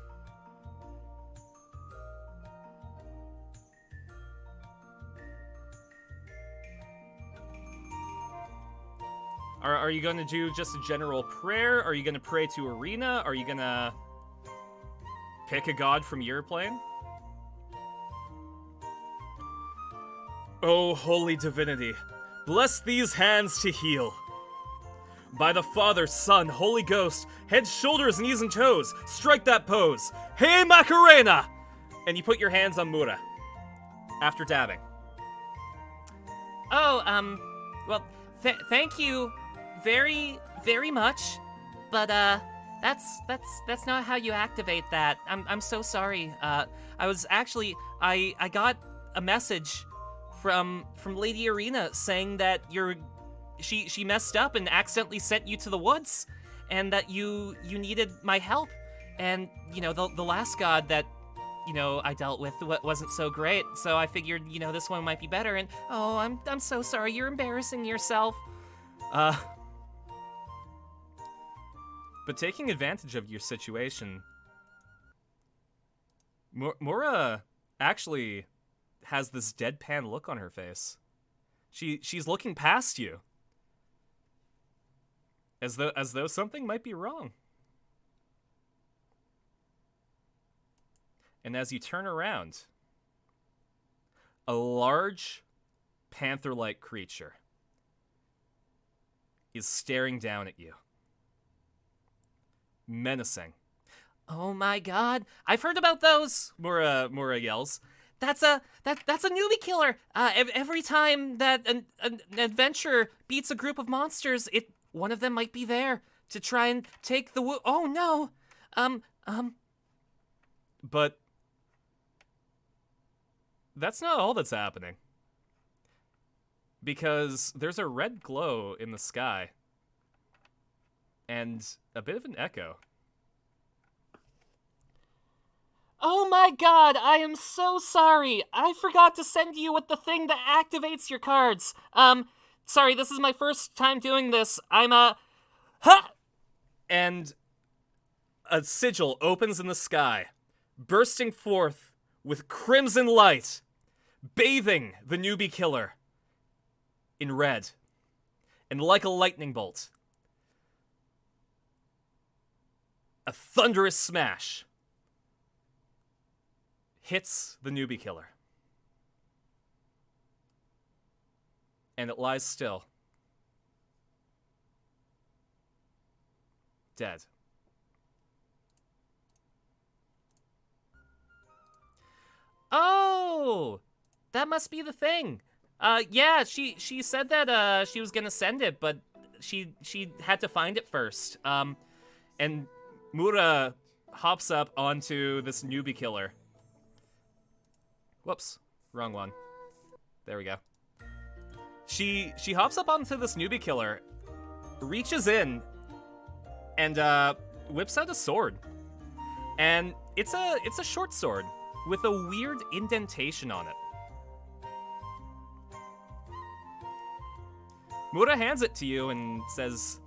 Are you going to do just a general prayer? Are you going to pray to Arena? Are you going to pick a god from your plane? Oh, holy divinity, bless these hands to heal. By the Father, Son, Holy Ghost, head, shoulders, knees, and toes, strike that pose. Hey, Macarena! And you put your hands on Mura after dabbing. Oh, well, thank you very, very much, but, that's not how you activate that. I'm so sorry. I was actually, I got a message from Lady Arena saying that she messed up and accidentally sent you to the woods, and that you needed my help. And, you know, the last god that, you know, I dealt with wasn't so great, so I figured, you know, this one might be better. And, oh, I'm so sorry, you're embarrassing yourself. But taking advantage of your situation, Mura actually has this deadpan look on her face. She's looking past you, as though something might be wrong. And as you turn around, a large panther-like creature is staring down at you, menacing. Oh my god, I've heard about those! Mura yells. That's a newbie killer. Every time that an adventurer beats a group of monsters, one of them might be there to try and take the oh no! But that's not all that's happening. Because there's a red glow in the sky. And a bit of an echo. Oh my god, I am so sorry. I forgot to send you with the thing that activates your cards. Sorry, this is my first time doing this. And a sigil opens in the sky, bursting forth with crimson light, bathing the newbie killer in red. And like a lightning bolt, a thunderous smash hits the newbie killer. And it lies still. Dead. Oh! That must be the thing. Yeah, she said that she was gonna send it, but she had to find it first. And Mura hops up onto this newbie killer. Whoops, wrong one. There we go. She hops up onto this newbie killer, reaches in, and whips out a sword. And it's a short sword with a weird indentation on it. Mura hands it to you and says,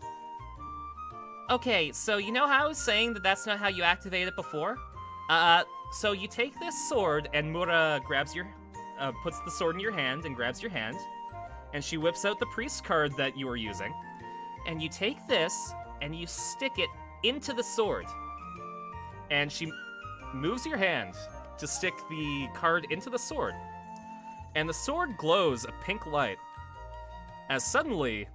okay, so you know how I was saying that that's not how you activate it before? So you take this sword, and Mura grabs puts the sword in your hand and grabs your hand, and she whips out the priest card that you were using, and you take this, and you stick it into the sword. And she moves your hand to stick the card into the sword, and the sword glows a pink light, as suddenly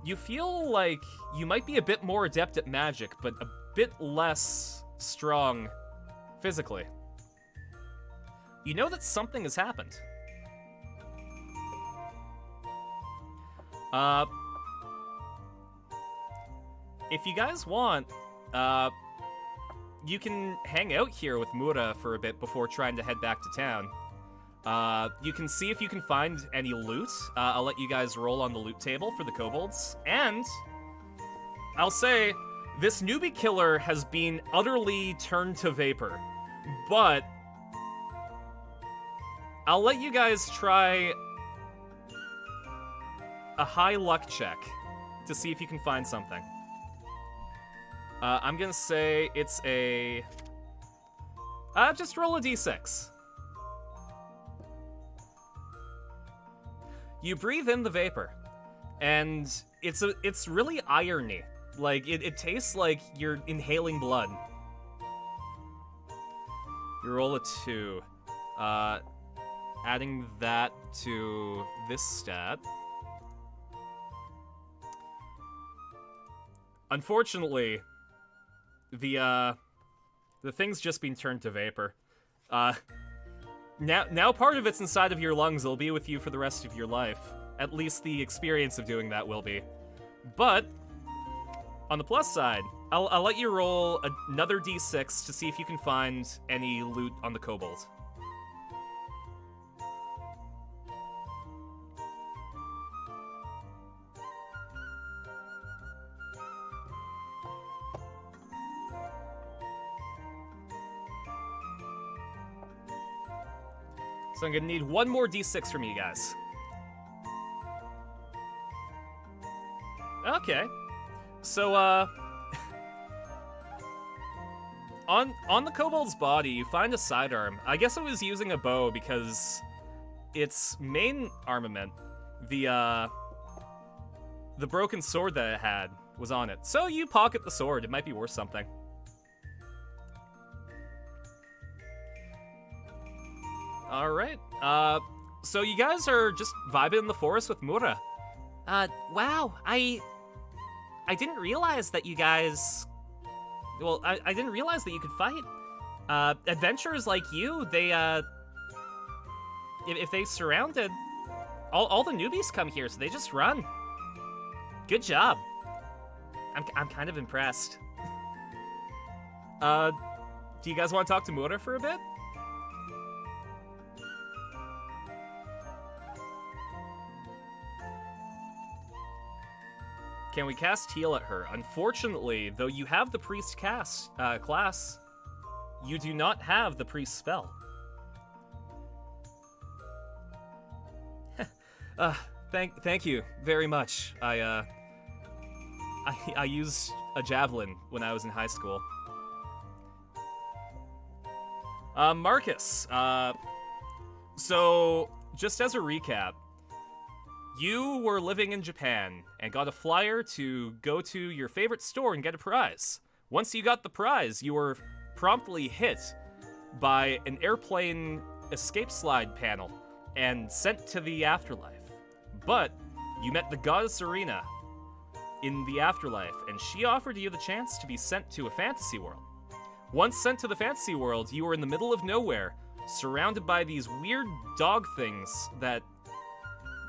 you feel like you might be a bit more adept at magic, but a bit less strong physically. You know that something has happened. If you guys want, you can hang out here with Mura for a bit before trying to head back to town. You can see if you can find any loot. I'll let you guys roll on the loot table for the kobolds. And I'll say, this newbie killer has been utterly turned to vapor. But I'll let you guys try a high luck check to see if you can find something. I'm gonna say it's a... just roll a d6. You breathe in the vapor, and it's really irony. Like, it tastes like you're inhaling blood. You roll a 2. Adding that to this stat. Unfortunately, the thing's just been turned to vapor. Now part of it's inside of your lungs. It'll be with you for the rest of your life. At least the experience of doing that will be. But on the plus side, I'll let you roll another d6 to see if you can find any loot on the kobold. So I'm gonna need one more d6 from you guys. Okay. So, on the kobold's body, you find a sidearm. I guess it was using a bow because its main armament, the broken sword that it had, was on it. So you pocket the sword. It might be worth something. Alright, so you guys are just vibing in the forest with Mura. Wow, I didn't realize that you guys... Well, I didn't realize that you could fight. Adventurers like you, they, if they surrounded, all the newbies come here, so they just run. Good job. I'm kind of impressed. Do you guys want to talk to Mura for a bit? Can we cast heal at her? Unfortunately, though you have the priest class, you do not have the priest spell. Thank you very much. I used a javelin when I was in high school. Marcus, so just as a recap, you were living in Japan and got a flyer to go to your favorite store and get a prize. Once you got the prize, you were promptly hit by an airplane escape slide panel and sent to the afterlife. But you met the goddess Arena in the afterlife, and she offered you the chance to be sent to a fantasy world. Once sent to the fantasy world, you were in the middle of nowhere, surrounded by these weird dog things that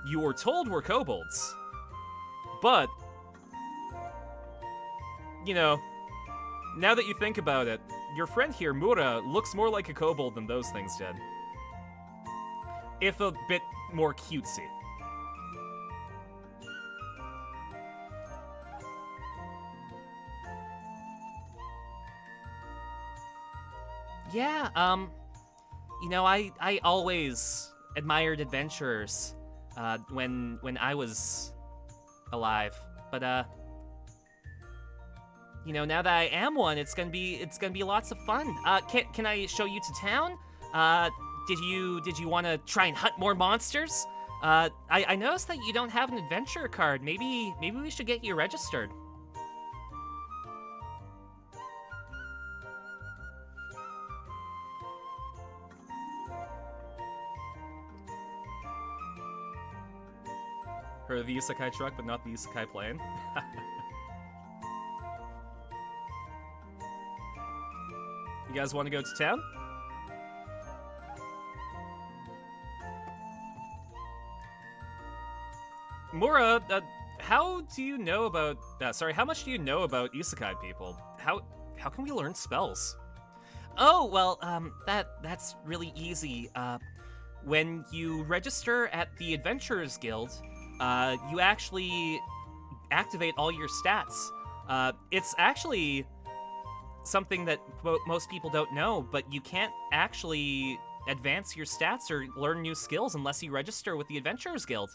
you were told were kobolds. But, you know, now that you think about it, your friend here, Mura, looks more like a kobold than those things did. If a bit more cutesy. Yeah, you know, I always admired adventurers, when I was alive, but, you know, now that I am one, it's gonna be lots of fun. Can I show you to town? Did you want to try and hunt more monsters? I noticed that you don't have an adventure card. Maybe we should get you registered. Heard of the isekai truck, but not the isekai plane. You guys want to go to town? Mura, how do you know about... how much do you know about isekai people? How can we learn spells? Oh, well, that's really easy. When you register at the Adventurers Guild, you actually activate all your stats. It's actually something that most people don't know, but you can't actually advance your stats or learn new skills unless you register with the Adventurers Guild.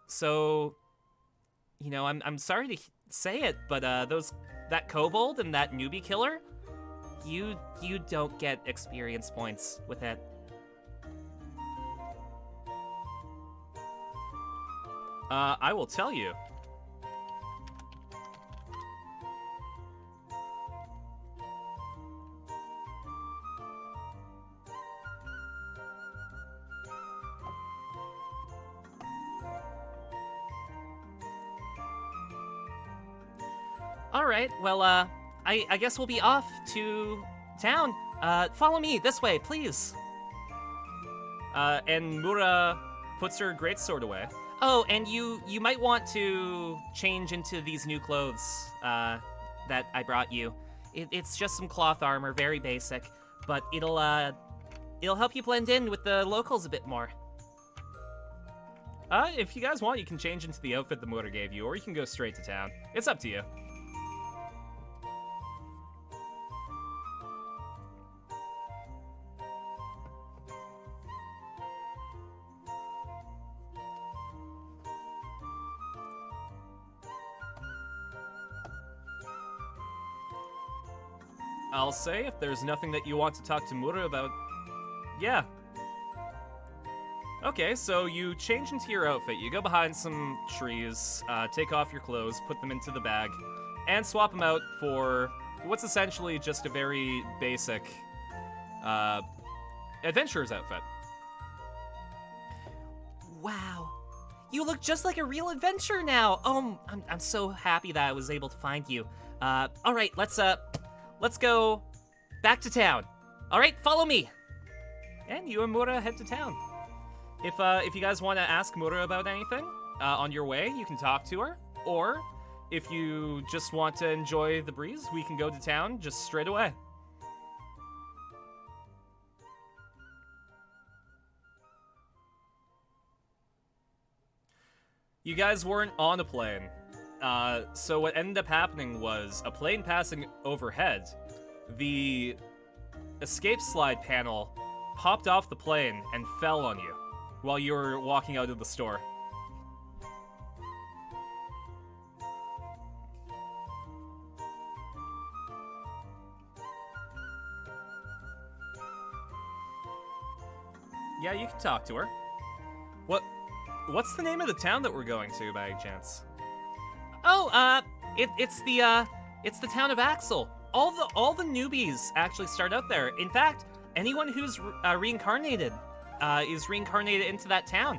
So, you know, I'm sorry to say it, but that kobold and that newbie killer, you don't get experience points with it. I will tell you. All right, well, I guess we'll be off to town. Follow me this way, please. And Mura puts her greatsword away. Oh, and you might want to change into these new clothes that I brought you. It's just some cloth armor, very basic, but it'll help you blend in with the locals a bit more. If you guys want, you can change into the outfit the Mura gave you, or you can go straight to town. It's up to you. I'll say, if there's nothing that you want to talk to Mura about, yeah. Okay, so you change into your outfit, you go behind some trees, take off your clothes, put them into the bag, and swap them out for what's essentially just a very basic adventurer's outfit. Wow, you look just like a real adventurer now. Oh, I'm so happy that I was able to find you. All right, let's go back to town. All right, follow me. And you and Mura head to town. If you guys want to ask Mura about anything on your way, you can talk to her. Or if you just want to enjoy the breeze, we can go to town just straight away. You guys weren't on a plane. So what ended up happening was a plane passing overhead, the escape slide panel popped off the plane and fell on you while you were walking out of the store. Yeah, you can talk to her. What's the name of the town that we're going to, by any chance? Oh, it's the town of Axel. All the newbies actually start out there. In fact, anyone who's reincarnated is reincarnated into that town.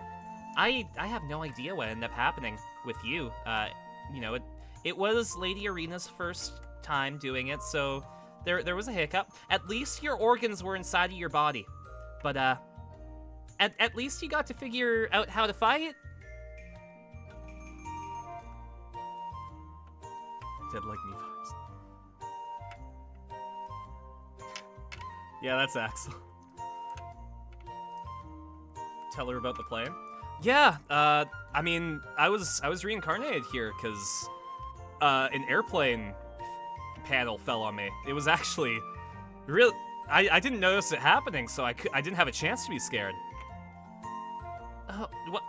I have no idea what ended up happening with you. You know, it was Lady Arena's first time doing it, so there was a hiccup. At least your organs were inside of your body, but at least you got to figure out how to fight. Dead like me vibes. Yeah, that's Axel. Tell her about the plane. Yeah, I mean, I was reincarnated here because an airplane panel fell on me. It was actually real. I didn't notice it happening, so I didn't have a chance to be scared.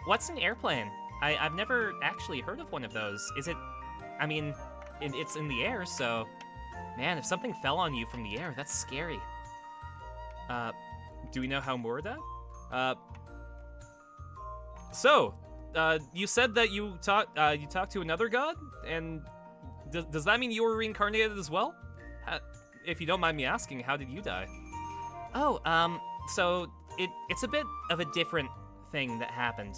What's an airplane? I've never actually heard of one of those. Is it? I mean, it's in the air, so man, if something fell on you from the air, that's scary. Do we know how Mura died? So, you said that you talked to another god, and does that mean you were reincarnated as well? If you don't mind me asking, how did you die? Oh, so it's a bit of a different thing that happened.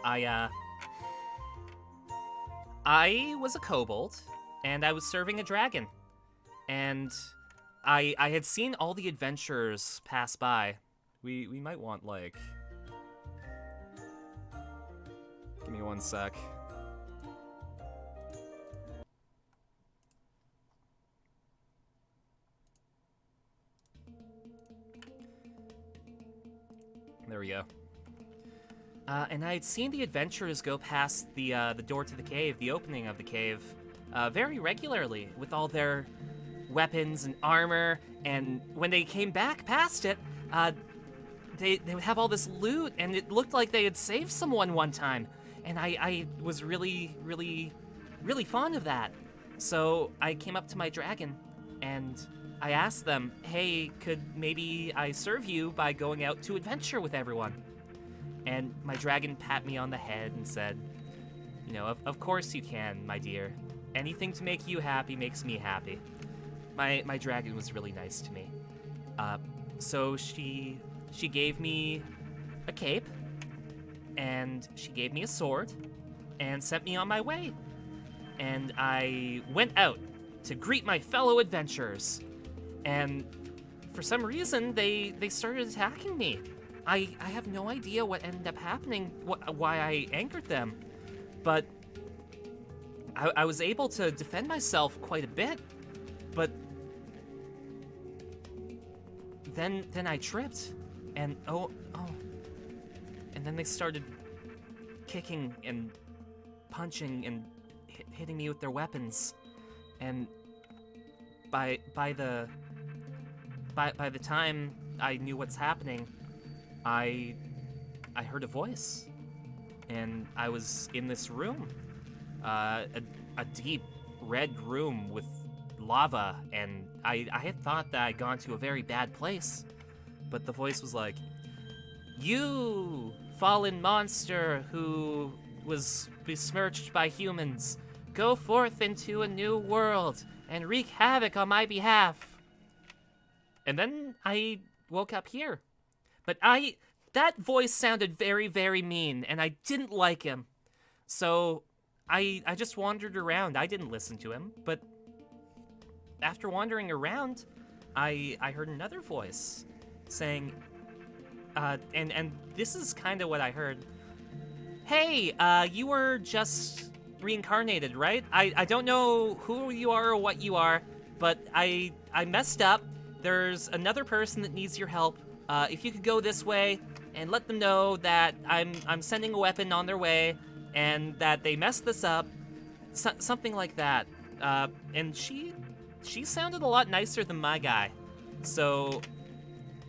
I was a kobold, and I was serving a dragon, and I had seen all the adventurers pass by. We might want, like... Give me one sec. There we go. And I had seen the adventurers go past the door to the cave, the opening of the cave, very regularly with all their weapons and armor. And when they came back past it, they would have all this loot, and it looked like they had saved someone one time. And I was really, really, really fond of that. So I came up to my dragon, and I asked them, hey, could maybe I serve you by going out to adventure with everyone? And my dragon pat me on the head and said, you know, of course you can, my dear. Anything to make you happy makes me happy. My dragon was really nice to me. So she gave me a cape, and she gave me a sword, and sent me on my way. And I went out to greet my fellow adventurers. And for some reason, they started attacking me. I have no idea what ended up happening, why I angered them. But I was able to defend myself quite a bit. But then I tripped. And oh. And then they started kicking and punching and hitting me with their weapons. And by the time I knew what's happening, I heard a voice, and I was in this room, a deep red room with lava, and I had thought that I'd gone to a very bad place, but the voice was like, "You, fallen monster who was besmirched by humans, go forth into a new world and wreak havoc on my behalf." And then I woke up here. But that voice sounded very, very mean, and I didn't like him. So I just wandered around. I didn't listen to him, but after wandering around, I heard another voice saying, and this is kind of what I heard. Hey, you were just reincarnated, right? I don't know who you are or what you are, but I messed up. There's another person that needs your help. If you could go this way and let them know that I'm sending a weapon on their way and that they messed this up, something like that. And she sounded a lot nicer than my guy, so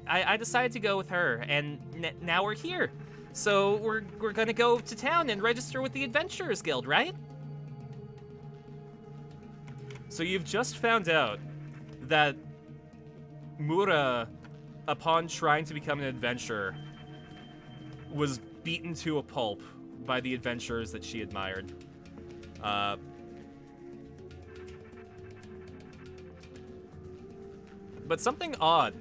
I decided to go with her, and now we're here. So we're gonna go to town and register with the Adventurers Guild, right? So you've just found out that Mura, upon trying to become an adventurer, was beaten to a pulp by the adventurers that she admired. But something odd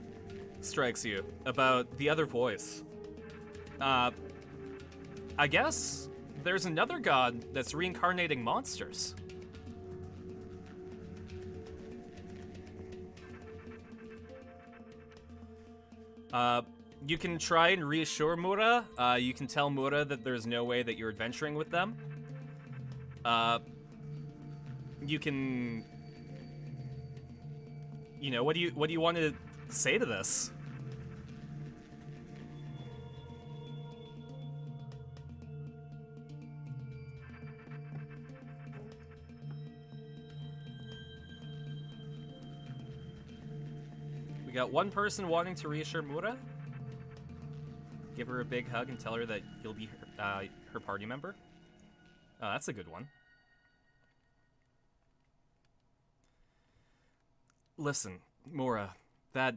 strikes you about the other voice. I guess there's another god that's reincarnating monsters. You can try and reassure Mura. You can tell Mura that there's no way that you're adventuring with them. You can... You know, what do you want to say to this? We got one person wanting to reassure Mura. Give her a big hug and tell her that you'll be her party member. Oh, that's a good one. Listen, Mura, that...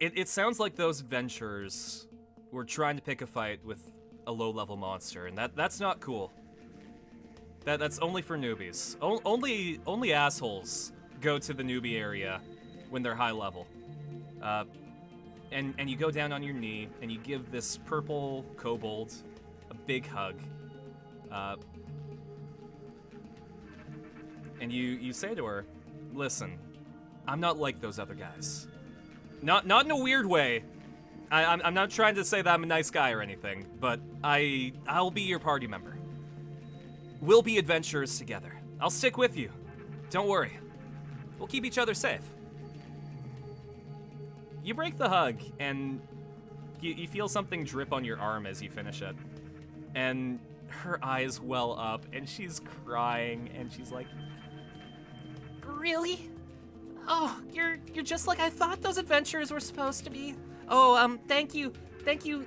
It sounds like those adventurers were trying to pick a fight with a low-level monster, and that's not cool. That's only for newbies. Only assholes go to the newbie area when they're high level. And you go down on your knee, and you give this purple kobold a big hug. And you say to her, listen, I'm not like those other guys. Not in a weird way. I'm not trying to say that I'm a nice guy or anything, but I'll be your party member. We'll be adventurers together. I'll stick with you. Don't worry. We'll keep each other safe. You break the hug, and you feel something drip on your arm as you finish it. And her eyes well up, and she's crying, and she's like, Really? Oh, you're just like I thought those adventures were supposed to be. Oh, thank you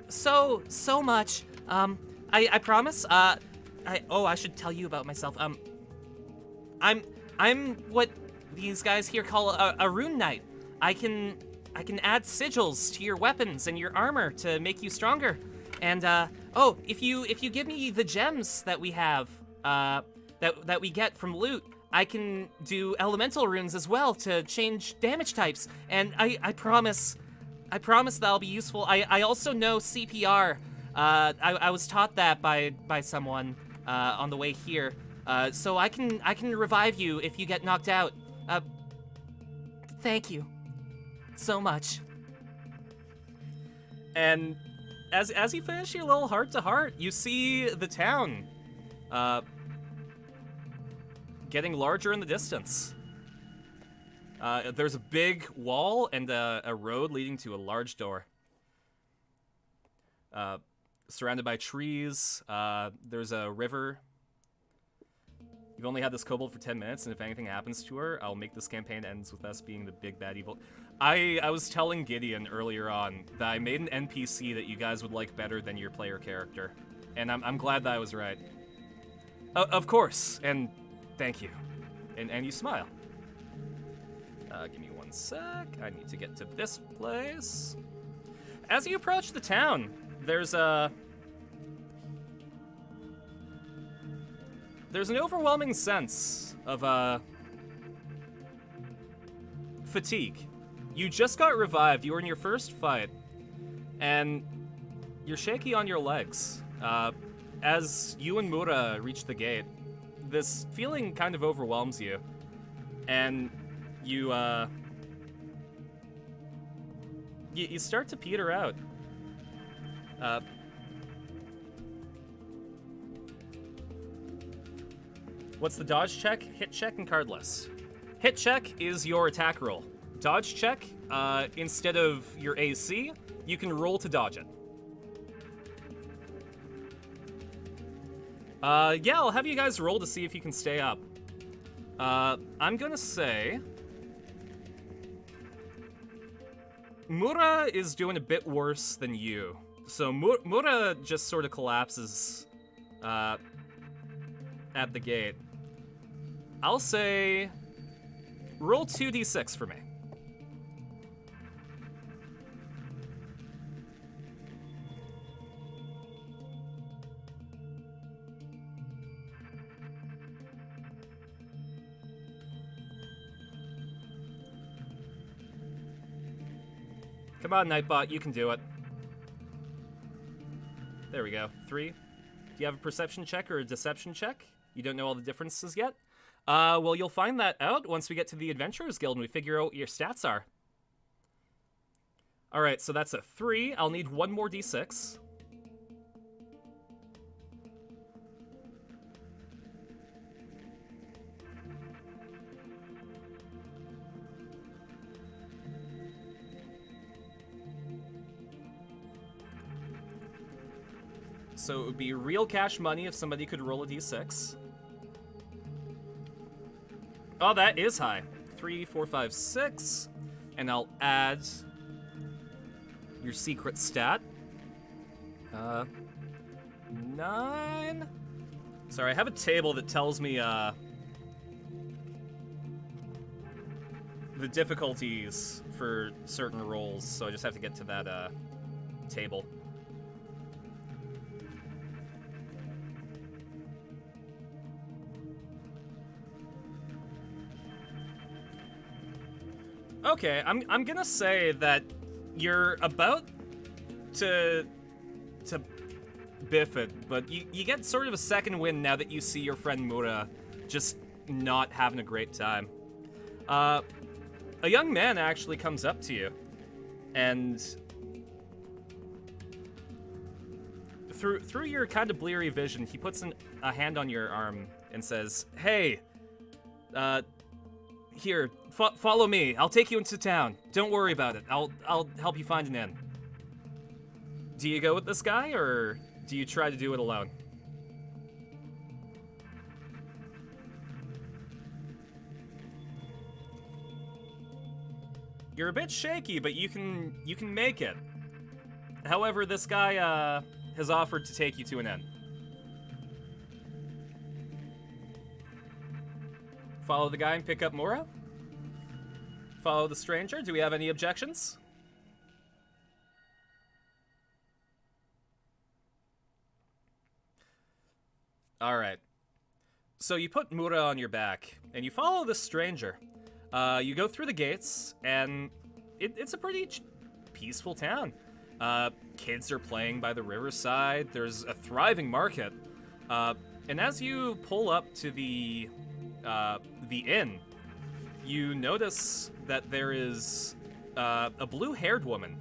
so much. I promise. I should tell you about myself. I'm what these guys here call a rune knight. I can add sigils to your weapons and your armor to make you stronger. And if you give me the gems that we have, that we get from loot, I can do elemental runes as well to change damage types. And I promise that'll be useful. I also know CPR. I was taught that by someone on the way here. So I can revive you if you get knocked out. Thank you so much. And as you finish your little heart-to-heart, you see the town getting larger in the distance. There's a big wall and a road leading to a large door. Surrounded by trees, there's a river. You've only had this kobold for 10 minutes, and if anything happens to her, I'll make this campaign ends with us being the big bad evil. I was telling Gideon earlier on that I made an NPC that you guys would like better than your player character. And I'm glad that I was right. Of course, and thank you. And you smile. Give me one sec. I need to get to this place. As you approach the town, there's an overwhelming sense of fatigue. You just got revived. You were in your first fight, and you're shaky on your legs. As you and Mura reach the gate, this feeling kind of overwhelms you, and you start to peter out. What's the dodge check, hit check, and card list? Hit check is your attack roll. Dodge check, instead of your AC, you can roll to dodge it. Yeah, I'll have you guys roll to see if you can stay up. I'm gonna say Mura is doing a bit worse than you. So Mura just sort of collapses at the gate. I'll say roll 2d6 for me. Come on, Nightbot, you can do it. There we go. 3. Do you have a perception check or a deception check? You don't know all the differences yet? Well, you'll find that out once we get to the Adventurers Guild and we figure out what your stats are. Alright, so that's a 3. I'll need one more d6. So it would be real cash money if somebody could roll a d6. Oh, that is high. 3, 4, 5, 6. And I'll add your secret stat. 9. Sorry, I have a table that tells me the difficulties for certain rolls, so I just have to get to that table. Okay, I'm gonna say that you're about to biff it, but you get sort of a second wind now that you see your friend Mura just not having a great time. A young man actually comes up to you, and through your kind of bleary vision, he puts a hand on your arm and says, "Hey, here, follow me. I'll take you into town. Don't worry about it. I'll help you find an inn." Do you go with this guy, or do you try to do it alone? You're a bit shaky, but you can make it. However, this guy has offered to take you to an inn. Follow the guy and pick up Mura? Follow the stranger? Do we have any objections? Alright. So you put Mura on your back, and you follow this stranger. You go through the gates, and it's a pretty peaceful town. Kids are playing by the riverside. There's a thriving market. And as you pull up to the inn, you notice that there is a blue-haired woman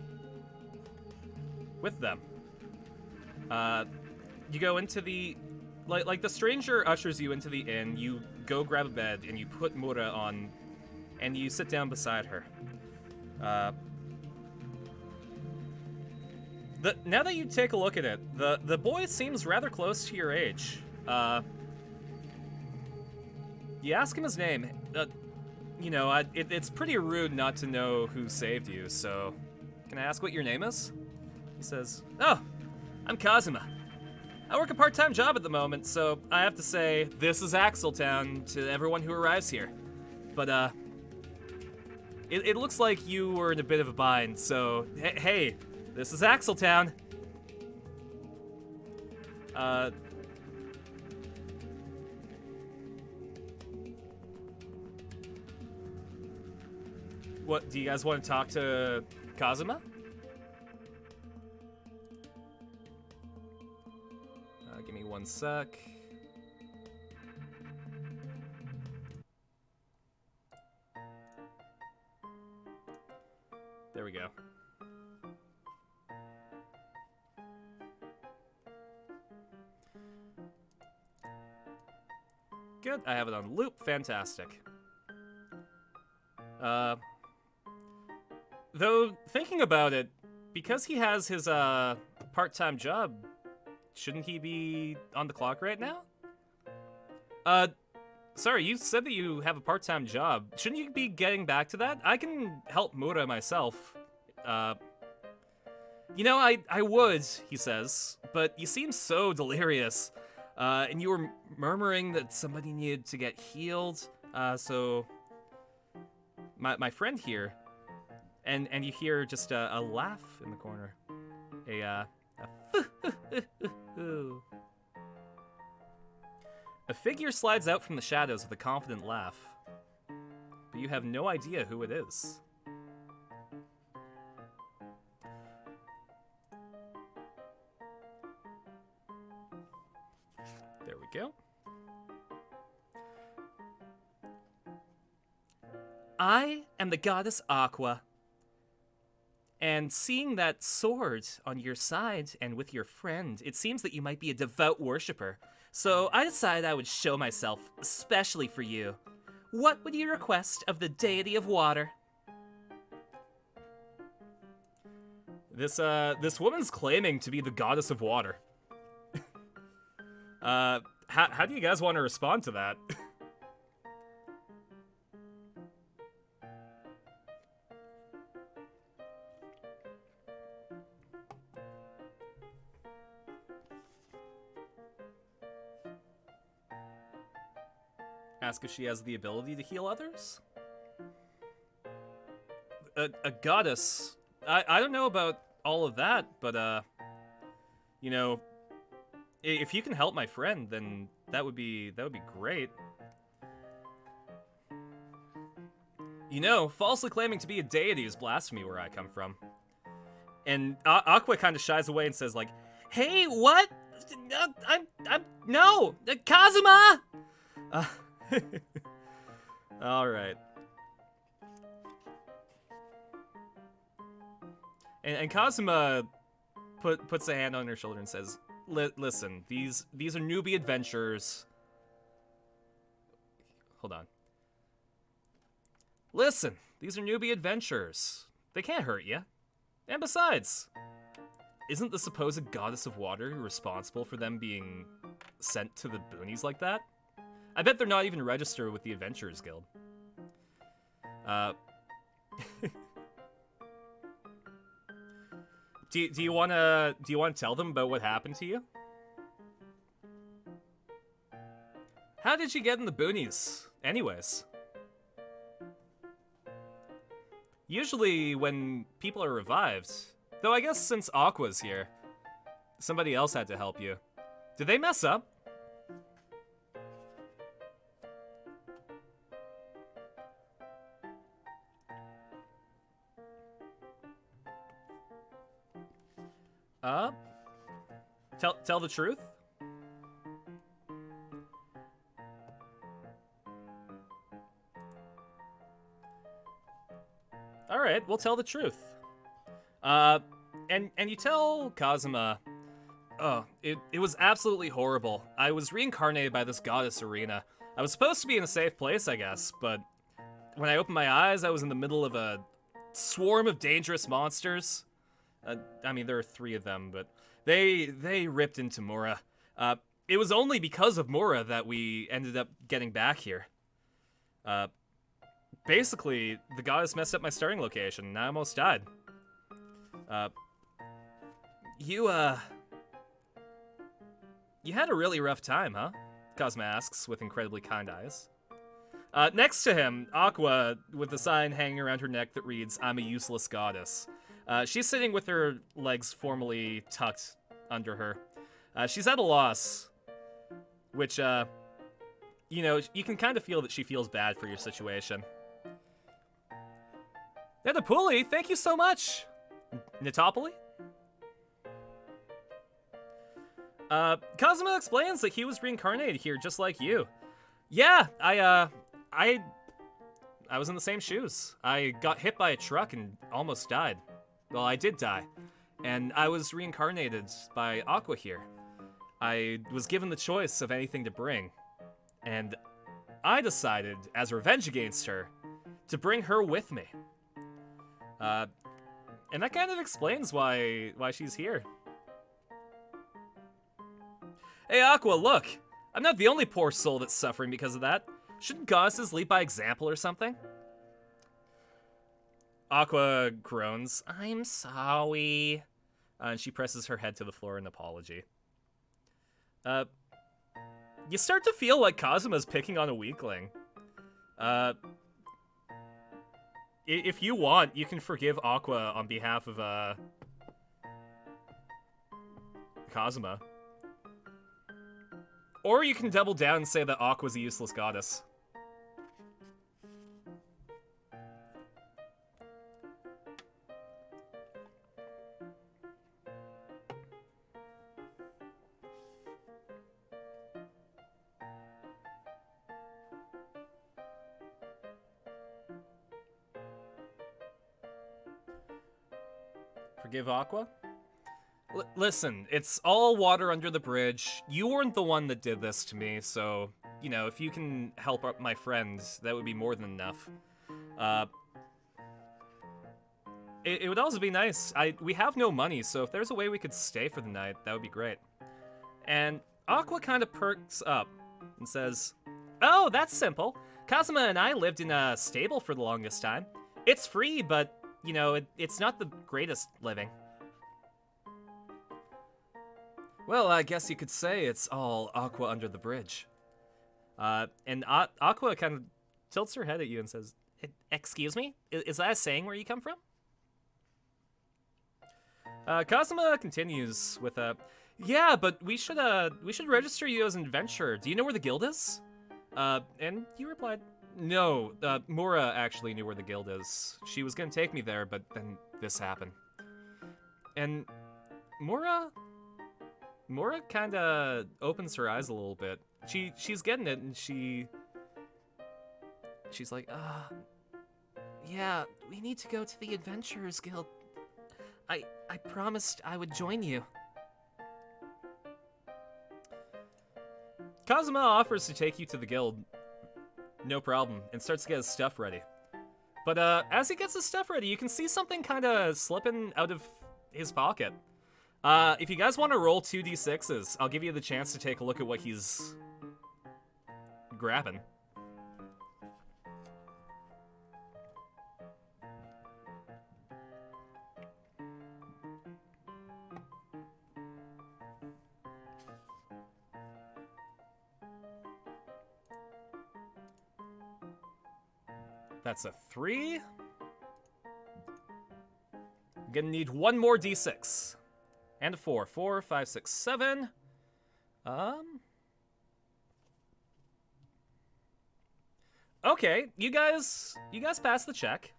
with them. You go into the... Like the stranger ushers you into the inn, you go grab a bed, and you put Mura on, and you sit down beside her. Now that you take a look at it, the boy seems rather close to your age. You ask him his name. You know, it's pretty rude not to know who saved you, so can I ask what your name is? He says, "Oh, I'm Kazuma. I work a part-time job at the moment, so I have to say, this is Axeltown to everyone who arrives here. But, it looks like you were in a bit of a bind, so, hey, this is Axeltown." What, do you guys want to talk to Kazuma? Give me one sec. There we go. Good, I have it on loop, fantastic. Though, thinking about it, because he has his, part-time job, shouldn't he be on the clock right now? Sorry, you said that you have a part-time job. Shouldn't you be getting back to that? I can help Mura myself. You know, I would, he says, but you seem so delirious. And you were murmuring that somebody needed to get healed, so... My friend here, and you hear just a laugh in the corner. A figure slides out from the shadows with a confident laugh, but you have no idea who it is. There we go. I am the goddess Aqua, and seeing that sword on your side and with your friend, it seems that you might be a devout worshiper. So I decided I would show myself, especially for you. What would you request of the deity of water? This woman's claiming to be the goddess of water. How do you guys want to respond to that? Ask if she has the ability to heal others? A goddess? I don't know about all of that, but, you know, if you can help my friend, then that would be great. You know, falsely claiming to be a deity is blasphemy where I come from. And Aqua kind of shies away and says, like, "Hey, what? no, Kazuma! All right. And Kazuma puts a hand on her shoulder and says, "Listen, these are newbie adventures. Hold on. Listen, these are newbie adventures. They can't hurt you. And besides, isn't the supposed goddess of water responsible for them being sent to the boonies like that? I bet they're not even registered with the Adventurers Guild." Do you wanna tell them about what happened to you? How did you get in the boonies, anyways? Usually when people are revived, though I guess since Aqua's here, somebody else had to help you. Did they mess up? Tell the truth? Alright, we'll tell the truth. And you tell Kazuma, oh, it was absolutely horrible. I was reincarnated by this goddess Arena. I was supposed to be in a safe place, I guess, but when I opened my eyes, I was in the middle of a swarm of dangerous monsters. I mean, there are 3 of them, but they ripped into Mora. It was only because of Mora that we ended up getting back here. Basically, the goddess messed up my starting location, and I almost died. You had a really rough time, huh? Cosma asks with incredibly kind eyes. Next to him, Aqua, with a sign hanging around her neck that reads, "I'm a useless goddess." She's sitting with her legs formally tucked under her. She's at a loss, which, you know, you can kind of feel that she feels bad for your situation. Netapuli, thank you so much! Natopoli? Kazuma explains that he was reincarnated here just like you. Yeah, I was in the same shoes. I got hit by a truck and almost died. Well, I did die. And I was reincarnated by Aqua here. I was given the choice of anything to bring. And I decided, as revenge against her, to bring her with me. And that kind of explains why she's here. Hey Aqua, look! I'm not the only poor soul that's suffering because of that. Shouldn't goddesses lead by example or something? Aqua groans, "I'm sorry." And she presses her head to the floor in apology. You start to feel like Kazuma's picking on a weakling. If you want, you can forgive Aqua on behalf of, Kazuma. Or you can double down and say that Aqua's a useless goddess. Forgive Aqua? Listen, it's all water under the bridge. You weren't the one that did this to me, so, you know, if you can help out my friends, that would be more than enough. It would also be nice. We have no money, so if there's a way we could stay for the night, that would be great. And Aqua kind of perks up and says, "Oh, that's simple. Kazuma and I lived in a stable for the longest time. It's free, but, you know, it's not the greatest living." Well, I guess you could say it's all Aqua under the bridge. And Aqua kind of tilts her head at you and says, "Excuse me? Is that a saying where you come from?" Kazuma continues with "Yeah, but we should register you as an adventurer. Do you know where the guild is?" And you replied, "No, Mora actually knew where the guild is. She was gonna take me there, but then this happened." And Mora Mora kind of opens her eyes a little bit. She's getting it, and she's like, Yeah, we need to go to the Adventurers Guild. I promised I would join you. Kazuma offers to take you to the guild, no problem, and starts to get his stuff ready. But as he gets his stuff ready, you can see something kind of slipping out of his pocket. If you guys want to roll 2d6s, I'll give you the chance to take a look at what he's grabbing. That's a 3. I'm gonna need one more d6. And a 4. 4, 5, 6, 7. Okay, you guys pass the check.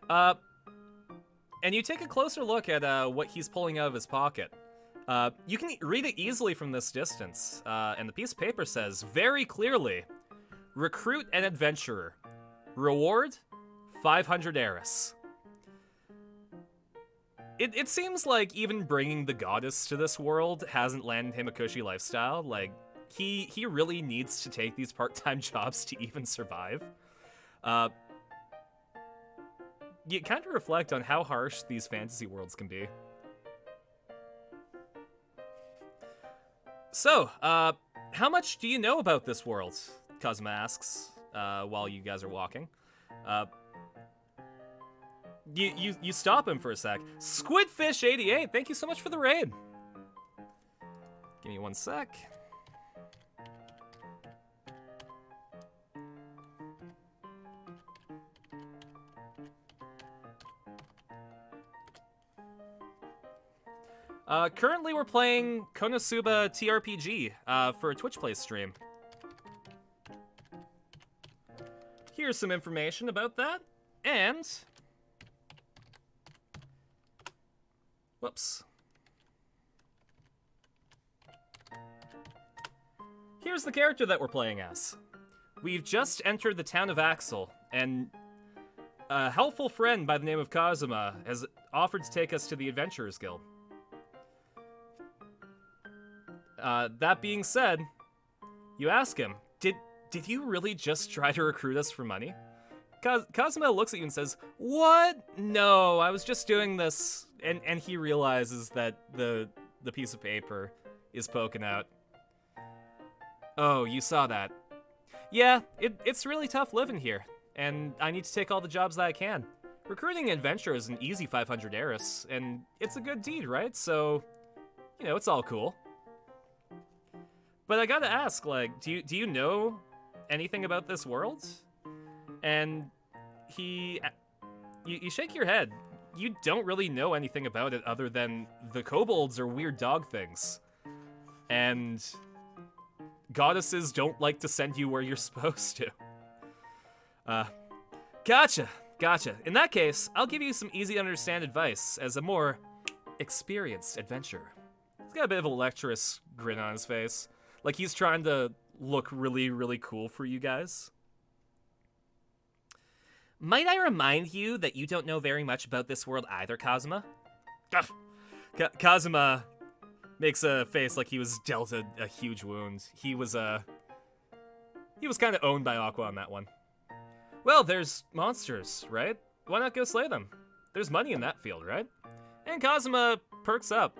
And you take a closer look at what he's pulling out of his pocket. You can read it easily from this distance. And the piece of paper says very clearly, recruit an adventurer. Reward, 500 Eris. It seems like even bringing the goddess to this world hasn't landed him a cushy lifestyle. Like, he really needs to take these part-time jobs to even survive. You kind of reflect on how harsh these fantasy worlds can be. So, how much do you know about this world? Kazuma asks, while you guys are walking. You stop him for a sec. Squidfish88, thank you so much for the raid. Give me one sec. Currently we're playing Konosuba TRPG for a Twitch Play stream. Here's some information about that, and... Whoops. Here's the character that we're playing as. We've just entered the town of Axel, and a helpful friend by the name of Kazuma has offered to take us to the Adventurers Guild. That being said, you ask him, Did you really just try to recruit us for money? Kazuma looks at you and says, what? No, I was just doing this. And he realizes that the piece of paper is poking out. Oh, you saw that. Yeah, it's really tough living here, and I need to take all the jobs that I can. Recruiting an adventurer is an easy 500 Eris, and it's a good deed, right? So, you know, it's all cool. But I gotta ask, like, do you know anything about this world? And you shake your head. You don't really know anything about it other than the kobolds are weird dog things. And goddesses don't like to send you where you're supposed to. Gotcha. In that case, I'll give you some easy to understand advice as a more experienced adventurer. He's got a bit of a lecherous grin on his face. Like he's trying to look really, really cool for you guys. Might I remind you that you don't know very much about this world either, Kazuma? Kazuma makes a face like he was dealt a huge wound. He was kind of owned by Aqua on that one. Well, there's monsters, right? Why not go slay them? There's money in that field, right? And Kazuma perks up,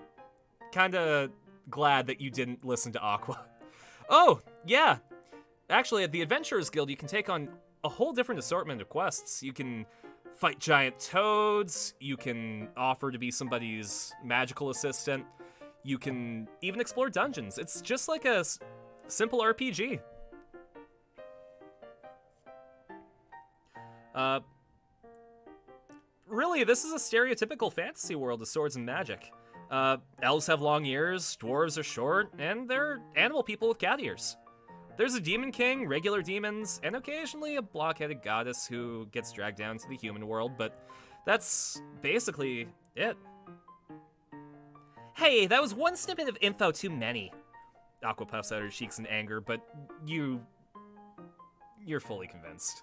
kind of glad that you didn't listen to Aqua. Oh, yeah. Actually, at the Adventurers Guild, you can take on a whole different assortment of quests. You can fight giant toads, you can offer to be somebody's magical assistant, you can even explore dungeons. It's just like a simple RPG. Really, this is a stereotypical fantasy world of swords and magic. Elves have long ears, dwarves are short, and they're animal people with cat ears. There's a demon king, regular demons, and occasionally a block-headed goddess who gets dragged down to the human world, but that's basically it. Hey, that was one snippet of info too many. Aqua puffs out her cheeks in anger, but you're fully convinced.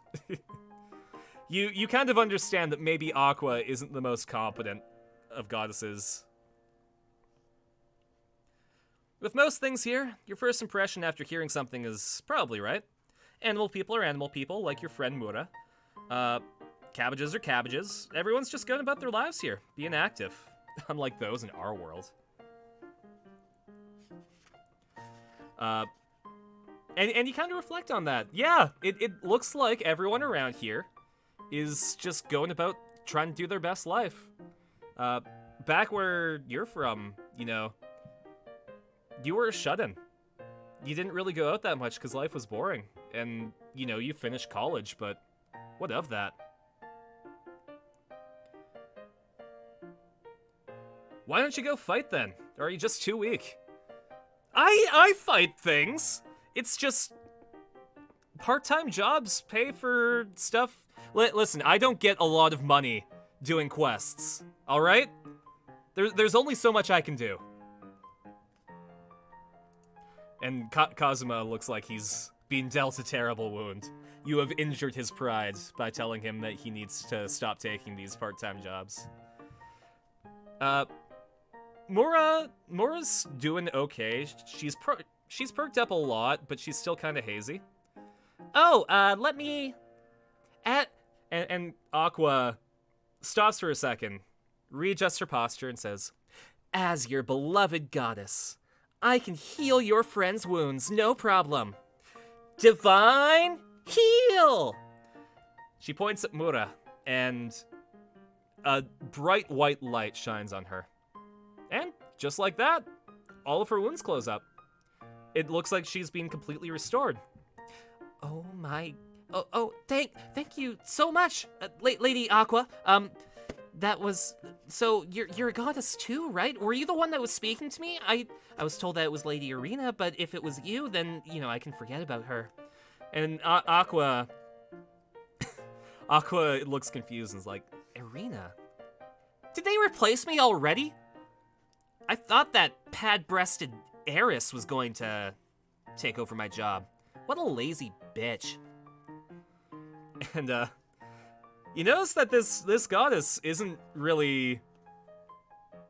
You kind of understand that maybe Aqua isn't the most competent of goddesses. With most things here, your first impression after hearing something is probably right. Animal people are animal people, like your friend Mura. Cabbages are cabbages. Everyone's just going about their lives here, being active. Unlike those in our world. And you kind of reflect on that. Yeah, it looks like everyone around here is just going about trying to do their best life. Back where you're from, you know, you were a shut-in. You didn't really go out that much because life was boring. And, you know, you finished college, but what of that? Why don't you go fight then? Or are you just too weak? I fight things. It's just part-time jobs pay for stuff. Listen, I don't get a lot of money doing quests, all right? There's only so much I can do. And Kazuma looks like he's been dealt a terrible wound. You have injured his pride by telling him that he needs to stop taking these part-time jobs. Mora's doing okay. She's perked up a lot, but she's still kind of hazy. Oh, let me... And Aqua stops for a second, readjusts her posture, and says, As your beloved goddess, I can heal your friend's wounds, no problem. Divine heal! She points at Mura, and a bright white light shines on her. And just like that, all of her wounds close up. It looks like she's been completely restored. Oh my... Oh, thank you so much, Lady Aqua. That was... So, you're a goddess too, right? Were you the one that was speaking to me? I was told that it was Lady Arena, but if it was you, then, you know, I can forget about her. And Aqua... Aqua looks confused and is like, Arena? Did they replace me already? I thought that pad-breasted heiress was going to take over my job. What a lazy bitch. And, you notice that this goddess isn't really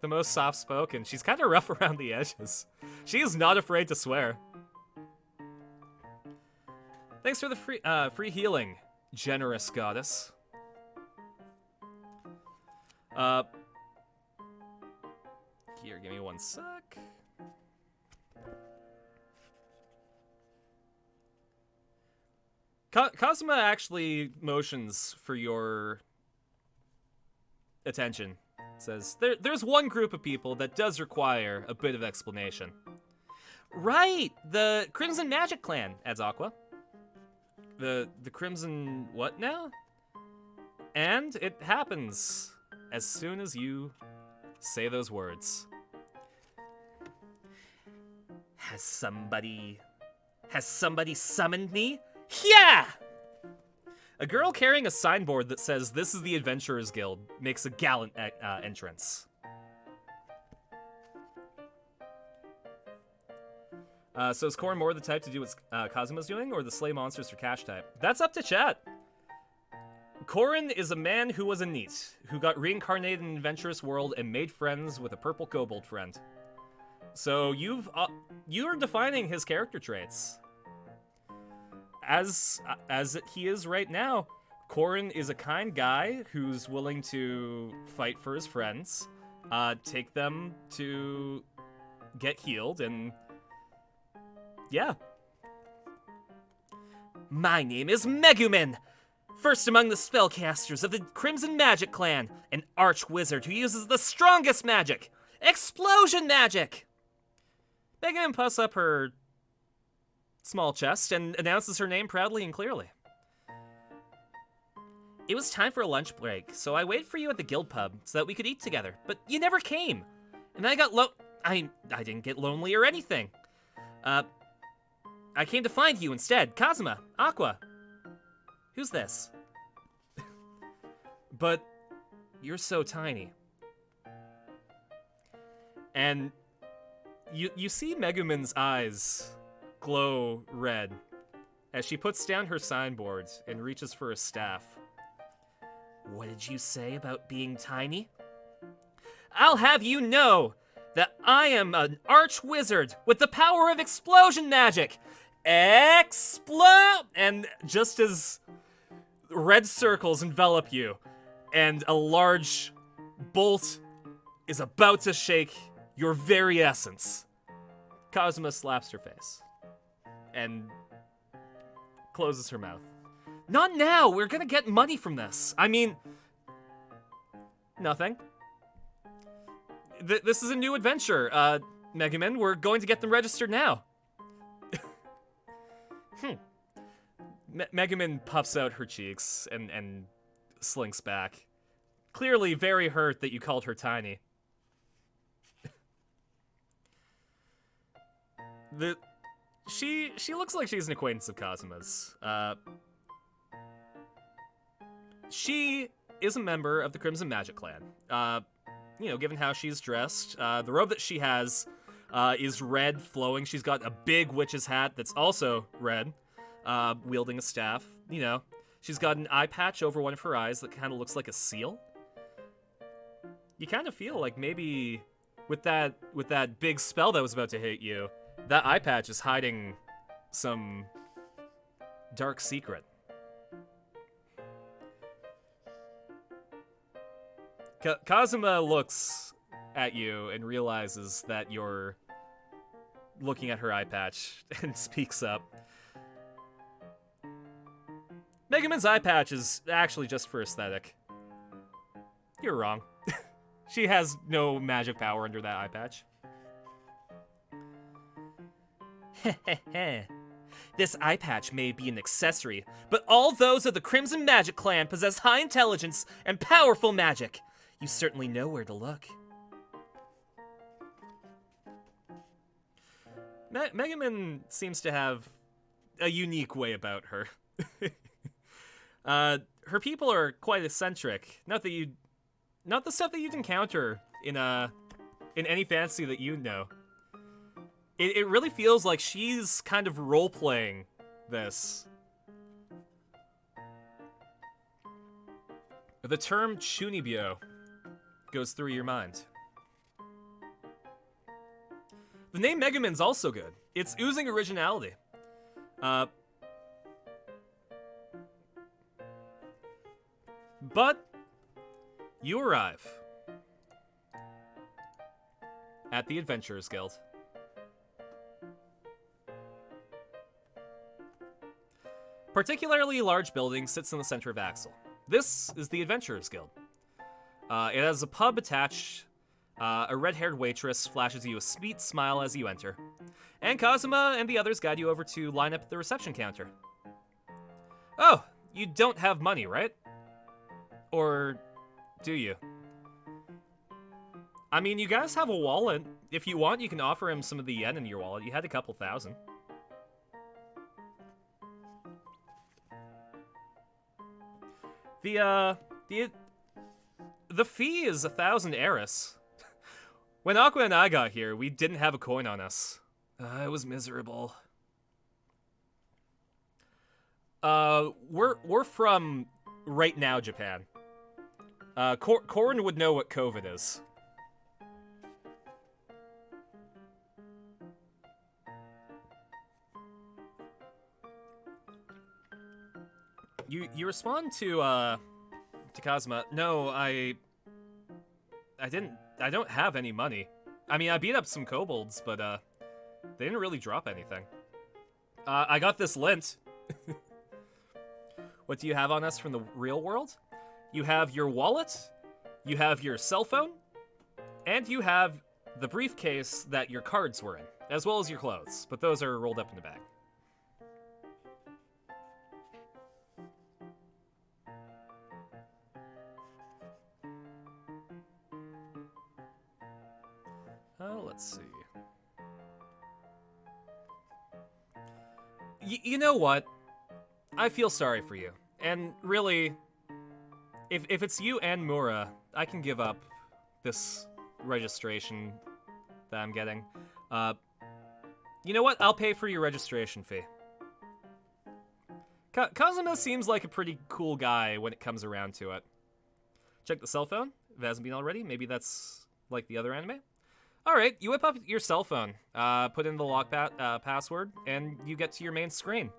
the most soft-spoken. She's kind of rough around the edges. She is not afraid to swear. Thanks for the free healing, generous goddess. Here, give me one sec. Kazuma actually motions for your attention. Says, there's one group of people that does require a bit of explanation. Right! The Crimson Magic Clan, adds Aqua. The Crimson what now? And it happens as soon as you say those words. Has somebody summoned me? Yeah! A girl carrying a signboard that says, "This is the Adventurers Guild," makes a gallant entrance. So is Korin more the type to do what Kazuma's doing, or the slay monsters for cash type? That's up to chat. Korin is a man who was a NEET, who got reincarnated in an adventurous world and made friends with a purple kobold friend. So you're defining his character traits. As he is right now, Korin is a kind guy who's willing to fight for his friends, take them to get healed, and yeah. My name is Megumin, first among the spellcasters of the Crimson Magic Clan, an arch-wizard who uses the strongest magic, explosion magic! Megumin puffs up her small chest and announces her name proudly and clearly. It was time for a lunch break, so I waited for you at the guild pub so that we could eat together, but you never came. And I got I didn't get lonely or anything. I came to find you instead. Kazuma, Aqua. Who's this? But you're so tiny. And You see Megumin's eyes glow red as she puts down her signboard and reaches for a staff. What did you say about being tiny? I'll have you know that I am an arch wizard with the power of explosion magic. Explode! And just as red circles envelop you and a large bolt is about to shake your very essence, Kazuma slaps her face and closes her mouth. Not now! We're gonna get money from this. I mean, nothing. This is a new adventure, Megumin. We're going to get them registered now. Megumin puffs out her cheeks and slinks back. Clearly very hurt that you called her tiny. She looks like she's an acquaintance of Kazuma's. She is a member of the Crimson Magic Clan. Given how she's dressed, the robe that she has is red, flowing. She's got a big witch's hat that's also red, wielding a staff. She's got an eye patch over one of her eyes that kind of looks like a seal. You kind of feel like maybe with that big spell that was about to hit you, that eye patch is hiding some dark secret. Kazuma looks at you and realizes that you're looking at her eye patch and speaks up. Megumin's eye patch is actually just for aesthetic. You're wrong. She has no magic power under that eye patch. This eye patch may be an accessory, but all those of the Crimson Magic Clan possess high intelligence and powerful magic. You certainly know where to look. Megumin seems to have a unique way about her. Her people are quite eccentric. Not the stuff that you'd encounter in any fantasy that you know. It really feels like she's kind of role-playing this. The term chunibyo goes through your mind. The name Megumin's also good. It's oozing originality. But you arrive at the Adventurers Guild. Particularly large building sits in the center of Axel. This is the Adventurers Guild. It has a pub attached. A red-haired waitress flashes you a sweet smile as you enter. And Kazuma and the others guide you over to line up at the reception counter. Oh, you don't have money, right? Or do you? I mean, you guys have a wallet. If you want, you can offer him some of the yen in your wallet. You had a couple thousand. The fee is 1,000 eris. When Aqua and I got here, we didn't have a coin on us. It was miserable. We're from right now, Japan. Corin would know what COVID is. You respond to Kazuma. No, I don't have any money. I mean, I beat up some kobolds, but they didn't really drop anything. I got this lint. What do you have on us from the real world? You have your wallet, you have your cell phone, and you have the briefcase that your cards were in, as well as your clothes, but those are rolled up in a bag. Let's see. You know what? I feel sorry for you. And really, if it's you and Mura, I can give up this registration that I'm getting. You know what? I'll pay for your registration fee. Kazuma seems like a pretty cool guy when it comes around to it. Check the cell phone. If it hasn't been already, maybe that's like the other anime. Alright, you whip up your cell phone, put in the lock password, and you get to your main screen.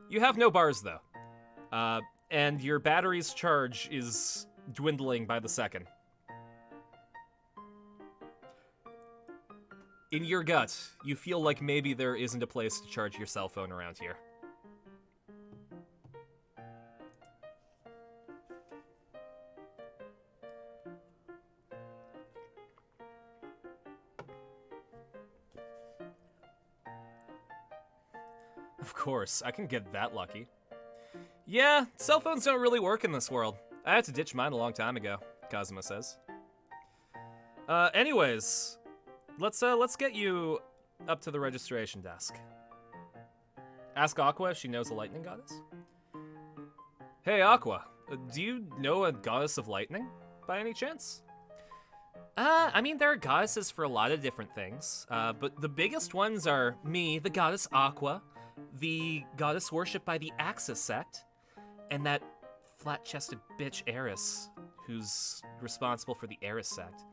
You have no bars, though. And your battery's charge is dwindling by the second. In your gut, you feel like maybe there isn't a place to charge your cell phone around here. Of course, I can get that lucky. Yeah, cell phones don't really work in this world. I had to ditch mine a long time ago, Kazuma says. Anyways, let's get you up to the registration desk. Ask Aqua if she knows a lightning goddess. Hey, Aqua, do you know a goddess of lightning, by any chance? I mean, there are goddesses for a lot of different things, but the biggest ones are me, the goddess Aqua, the goddess worshipped by the Axis sect, and that flat-chested bitch Eris, who's responsible for the Eris sect.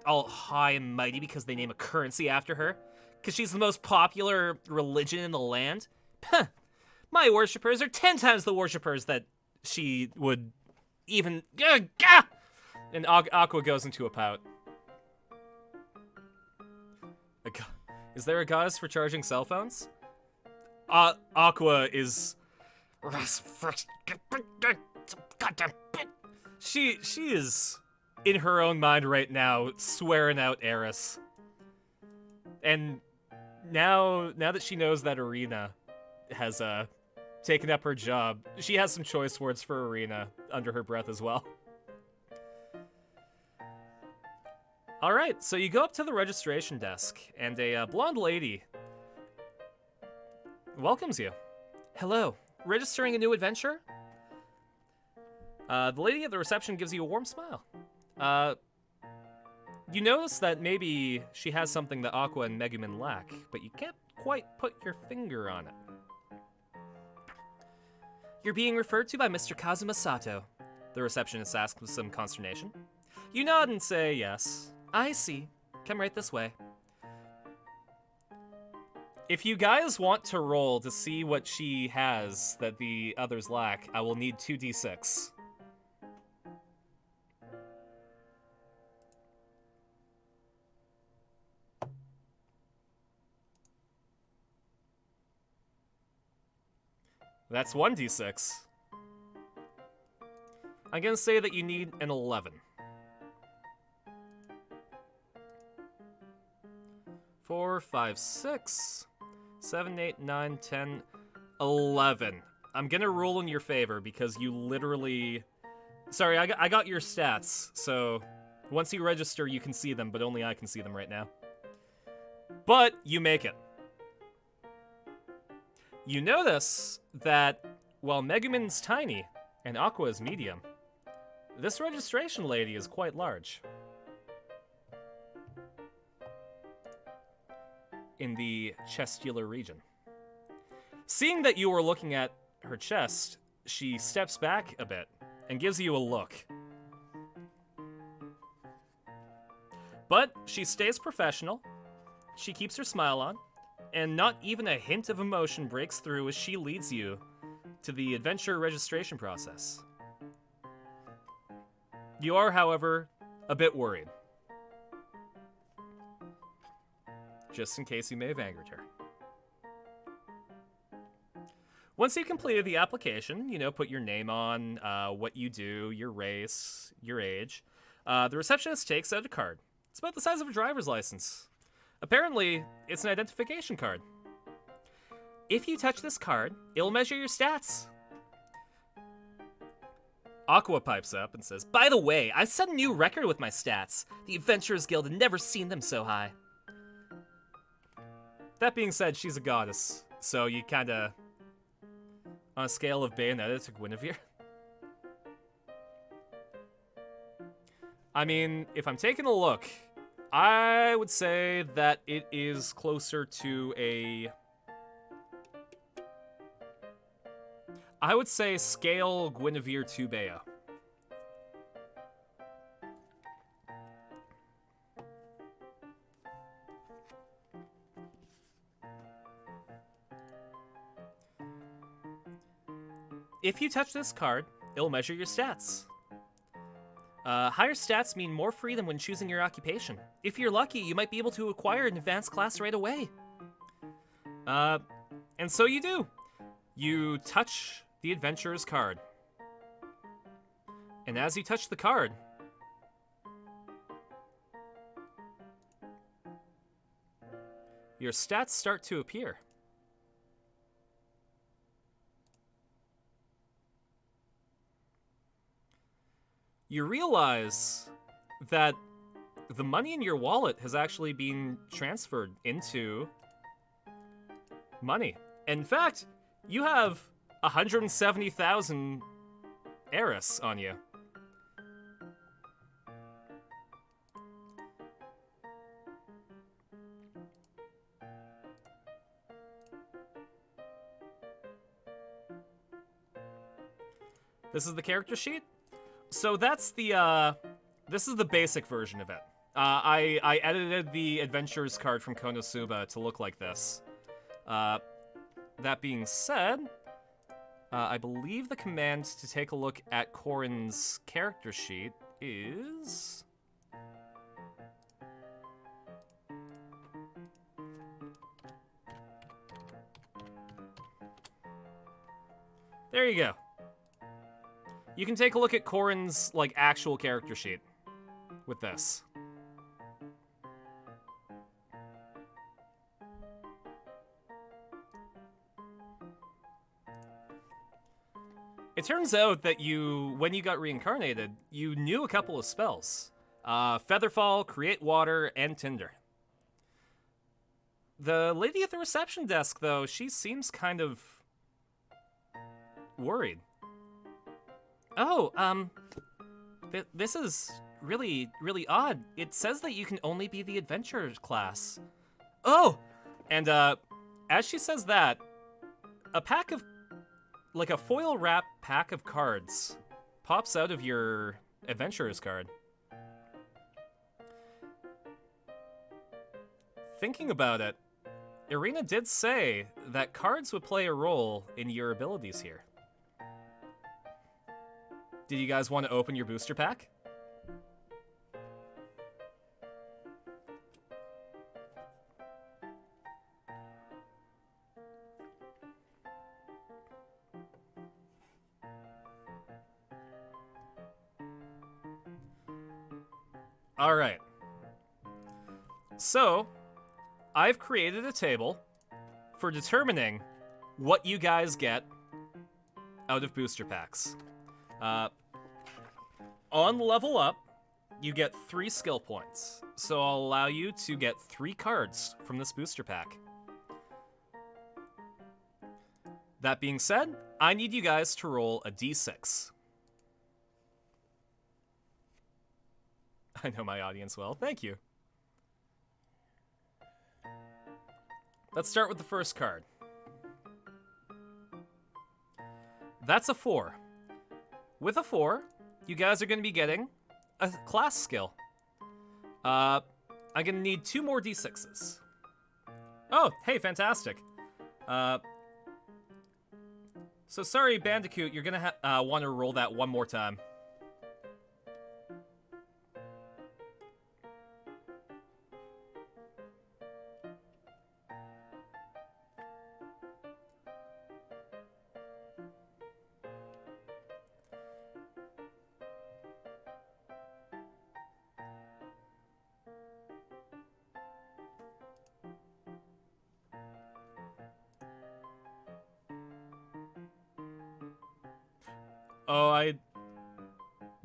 All high and mighty because they name a currency after her? Because she's the most popular religion in the land? Huh. My worshippers are 10 times the worshippers that she would even... And Aqua goes into a pout. Is there a goddess for charging cell phones? Aqua is... She is in her own mind right now, swearing out Eris. And now that she knows that Arena has taken up her job, she has some choice words for Arena under her breath as well. Alright, so you go up to the registration desk, and a blonde lady welcomes you. Hello, registering a new adventure? The lady at the reception gives you a warm smile. You notice that maybe she has something that Aqua and Megumin lack, but you can't quite put your finger on it. You're being referred to by Mr. Kazuma Sato, the receptionist asks with some consternation. You nod and say yes. I see. Come right this way. If you guys want to roll to see what she has that the others lack, I will need 2d6. That's 1d6. I'm gonna say that you need an 11. 4, 5, 6, 7, 8, 9, 10, 11. I'm gonna rule in your favor because you literally... Sorry, I got your stats, so once you register, you can see them, but only I can see them right now. But you make it. You notice that while Megumin's tiny and Aqua is medium, this registration lady is quite large. In the chestular region. Seeing that you are looking at her chest, she steps back a bit and gives you a look. But she stays professional, she keeps her smile on, and not even a hint of emotion breaks through as she leads you to the adventure registration process. You are, however, a bit worried. Just in case you may have angered her. Once you've completed the application, put your name on, what you do, your race, your age, the receptionist takes out a card. It's about the size of a driver's license. Apparently, it's an identification card. If you touch this card, it'll measure your stats. Aqua pipes up and says, by the way, I set a new record with my stats. The Adventurers Guild had never seen them so high. That being said, she's a goddess, so you kinda... On a scale of Bayonetta to Guinevere. I mean, if I'm taking a look, I would say that it is closer to a... I would say scale Guinevere to Bea. If you touch this card, it'll measure your stats. Higher stats mean more freedom when choosing your occupation. If you're lucky, you might be able to acquire an advanced class right away. And so you do. You touch the adventurer's card. And as you touch the card, your stats start to appear. You realize that the money in your wallet has actually been transferred into money. In fact, you have 170,000 Eris on you. This is the character sheet. So that's the, this is the basic version of it. I edited the Adventurers card from Konosuba to look like this. That being said, I believe the command to take a look at Corin's character sheet is... There you go. You can take a look at Corin's, like, actual character sheet with this. It turns out that you, when you got reincarnated, you knew a couple of spells. Featherfall, Create Water, and Tinder. The lady at the reception desk, though, she seems kind of worried. Oh, this is really, really odd. It says that you can only be the adventurer's class. Oh! And, as she says that, a pack of, like a foil wrap pack of cards pops out of your adventurer's card. Thinking about it, Irina did say that cards would play a role in your abilities here. Did you guys want to open your booster pack? All right. So, I've created a table for determining what you guys get out of booster packs. On level up, you get 3 skill points. So I'll allow you to get 3 cards from this booster pack. That being said, I need you guys to roll a d6. I know my audience well. Thank you. Let's start with the first card. That's a 4. With a 4, you guys are going to be getting a class skill. I'm going to need 2 more d6s. Oh, hey, fantastic. So sorry, Bandicoot, you're going to want to roll that one more time. Oh, I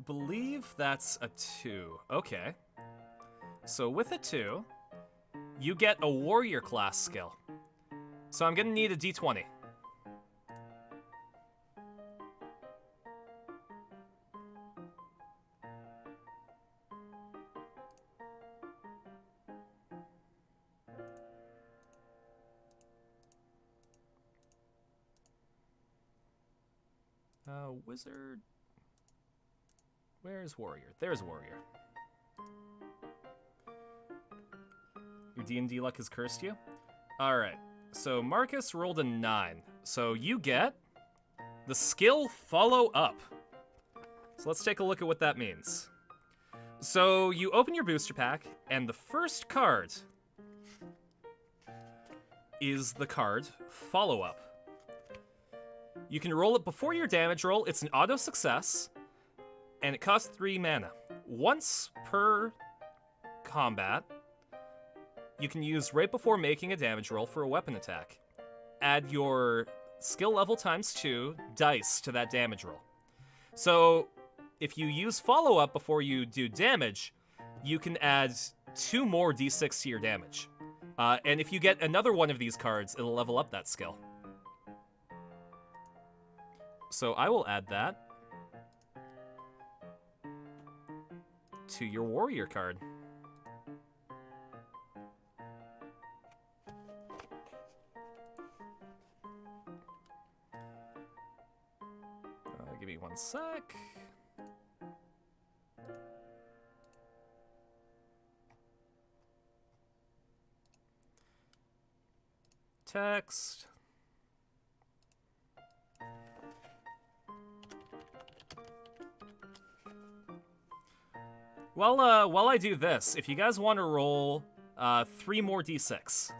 believe that's a 2. Okay. So with a 2, you get a warrior class skill. So I'm gonna need a d20. Wizard. Where's warrior? There's warrior. Your D&D luck has cursed you? Alright, so Marcus rolled a 9. So you get the skill Follow Up. So let's take a look at what that means. So you open your booster pack, and the first card is the card Follow Up. You can roll it before your damage roll. It's an auto success, and it costs 3 mana. Once per combat, you can use right before making a damage roll for a weapon attack. Add your skill level times 2 dice to that damage roll. So if you use Follow Up before you do damage, you can add 2 more d6 to your damage. And if you get another one of these cards, it'll level up that skill. So I will add that to your warrior card. Give me 1 sec. Text. While I do this, if you guys want to roll 3 more d6.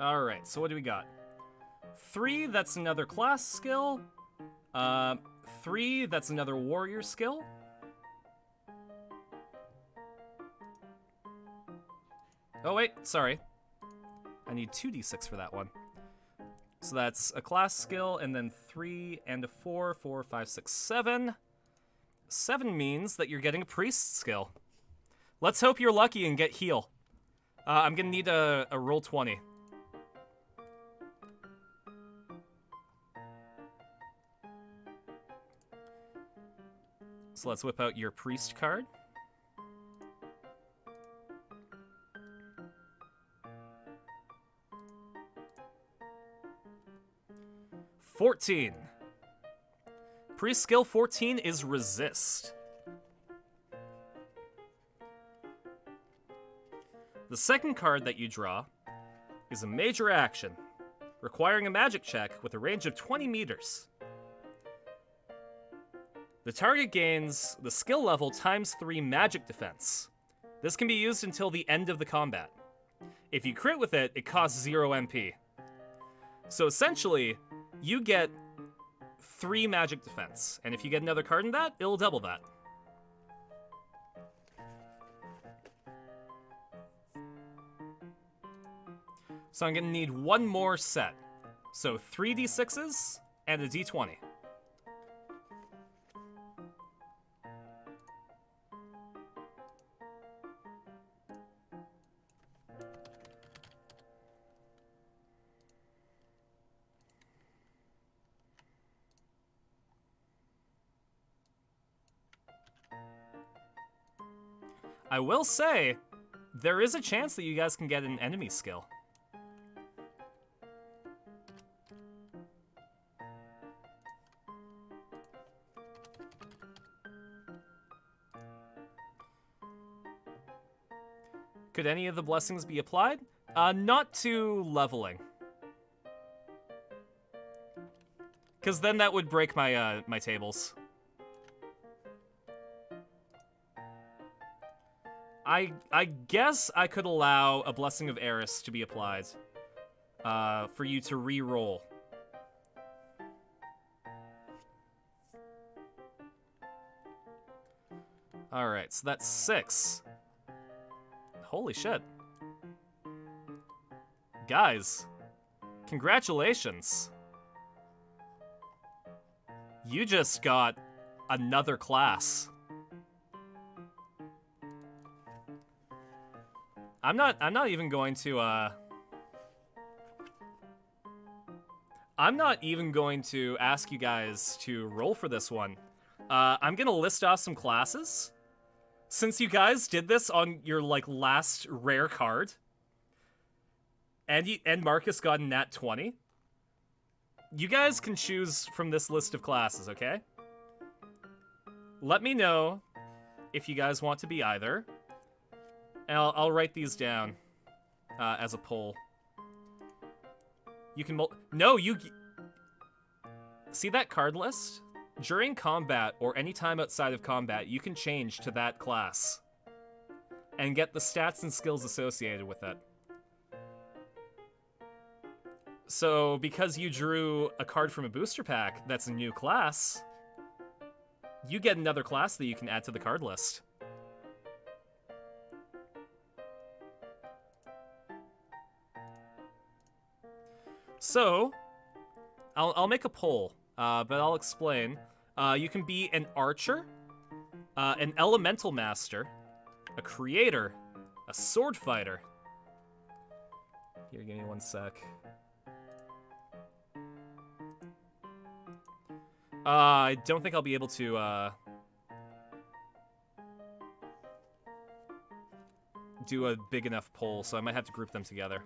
Alright, so what do we got? 3, that's another class skill. 3, that's another warrior skill. Oh wait, sorry. I need 2d6 for that one. So that's a class skill, and then 3 and a 4, 4, 5, 6, 7. 7 means that you're getting a priest skill. Let's hope you're lucky and get heal. I'm gonna need a roll 20. So let's whip out your priest card. $14. Priest skill 14 is resist. The second card that you draw is a major action, requiring a magic check with a range of 20 meters. The target gains the skill level times 3 magic defense. This can be used until the end of the combat. If you crit with it, it costs 0 MP. So essentially, you get 3 magic defense, and if you get another card in that, it'll double that. So I'm gonna need 1 more set. So 3 d6s and a d20. I will say, there is a chance that you guys can get an enemy skill. Could any of the blessings be applied? Not to leveling. Because then that would break my my tables. I guess I could allow a Blessing of Eris to be applied for you to re-roll. Alright, so that's 6. Holy shit. Guys, congratulations. You just got another class. I'm not even going to I'm not even going to ask you guys to roll for this one. I'm gonna list off some classes. Since you guys did this on your like last rare card, and Marcus got a nat 20, you guys can choose from this list of classes, okay? Let me know if you guys want to be either. And I'll write these down as a poll. You can see that card list? During combat or any time outside of combat, you can change to that class and get the stats and skills associated with it. So, because you drew a card from a booster pack that's a new class, you get another class that you can add to the card list. So, I'll make a poll, but I'll explain. You can be an archer, an elemental master, a creator, a sword fighter. Here, give me one sec. I don't think I'll be able to do a big enough poll, so I might have to group them together.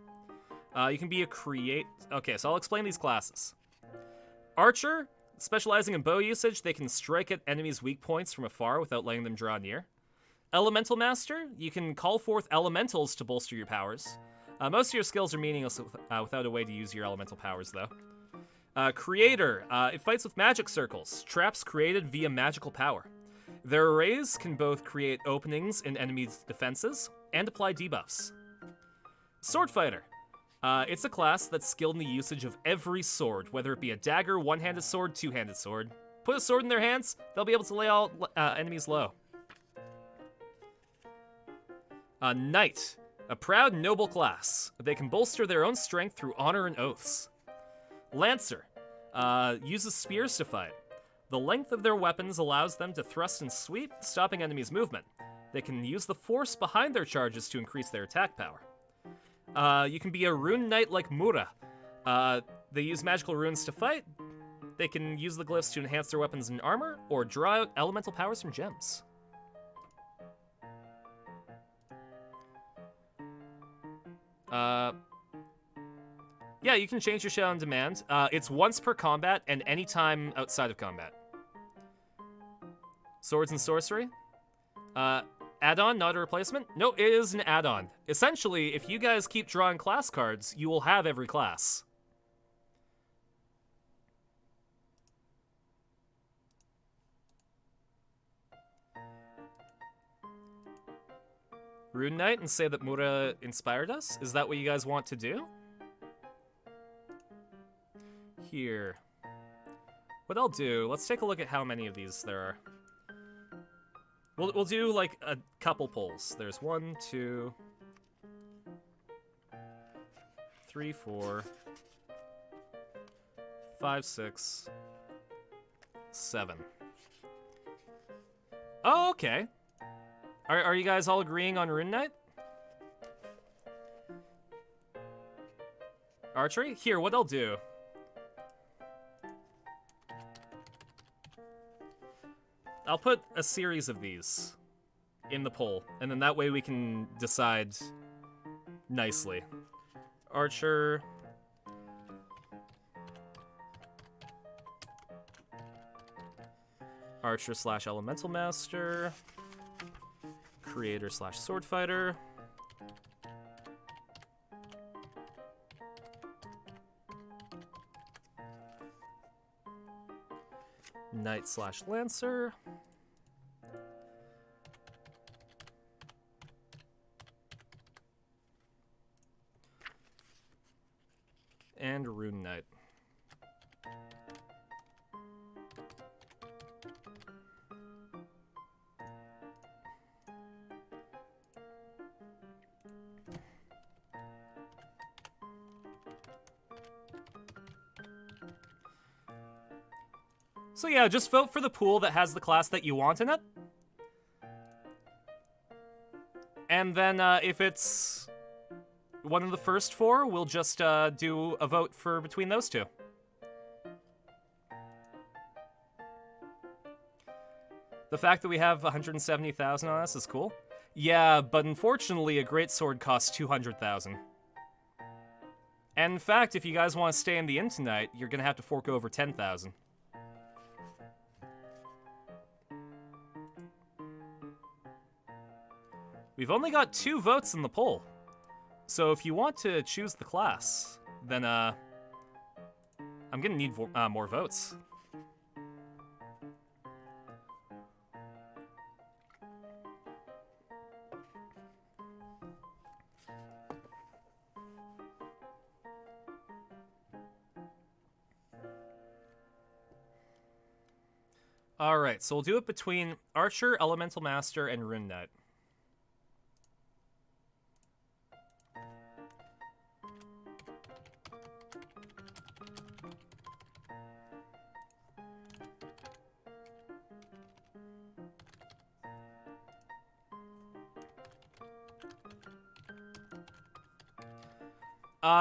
You can be a Okay, so I'll explain these classes. Archer, specializing in bow usage, they can strike at enemies' weak points from afar without letting them draw near. Elemental Master, you can call forth elementals to bolster your powers. Most of your skills are meaningless without a way to use your elemental powers, though. Creator, it fights with magic circles, traps created via magical power. Their arrays can both create openings in enemies' defenses and apply debuffs. Sword Fighter, it's a class that's skilled in the usage of every sword, whether it be a dagger, one-handed sword, two-handed sword. Put a sword in their hands, they'll be able to lay all enemies low. Knight, a proud, noble class. They can bolster their own strength through honor and oaths. Lancer, uses spears to fight. The length of their weapons allows them to thrust and sweep, stopping enemies' movement. They can use the force behind their charges to increase their attack power. You can be a rune knight like Mura. They use magical runes to fight. They can use the glyphs to enhance their weapons and armor, or draw out elemental powers from gems. Yeah, you can change your shell on demand. It's once per combat and any time outside of combat. Swords and sorcery. Add-on, not a replacement? No, it is an add-on. Essentially, if you guys keep drawing class cards, you will have every class. Rune Knight and say that Mura inspired us? Is that what you guys want to do? Here. What I'll do, let's take a look at how many of these there are. We'll do like a couple polls. There's 1, 2, 3, 4, 5, 6, 7. Oh, okay. Are you guys all agreeing on Rune Knight? Archery? Here, what I'll do. I'll put a series of these in the poll, and then that way we can decide nicely. Archer. Archer / Elemental Master. Creator / Sword Fighter. Knight / Lancer. And Rune Knight. So yeah, just vote for the pool that has the class that you want in it. And then if it's one of the first 4, we'll just do a vote for between those 2. The fact that we have 170,000 on us is cool. Yeah, but unfortunately, a greatsword costs 200,000. And in fact, if you guys want to stay in the inn tonight, you're gonna have to fork over 10,000. We've only got 2 votes in the poll. So if you want to choose the class, then I'm gonna need more votes. Alright, so we'll do it between Archer, Elemental Master, and Rune Knight.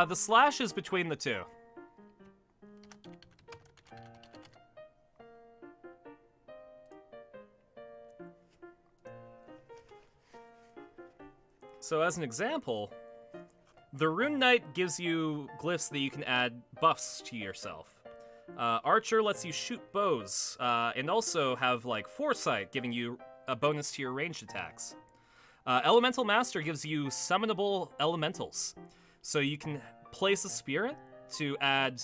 The slash is between the 2. So as an example, the Rune Knight gives you glyphs that you can add buffs to yourself. Archer lets you shoot bows, and also have, like, Foresight, giving you a bonus to your ranged attacks. Elemental Master gives you summonable elementals. So you can place a spirit to add,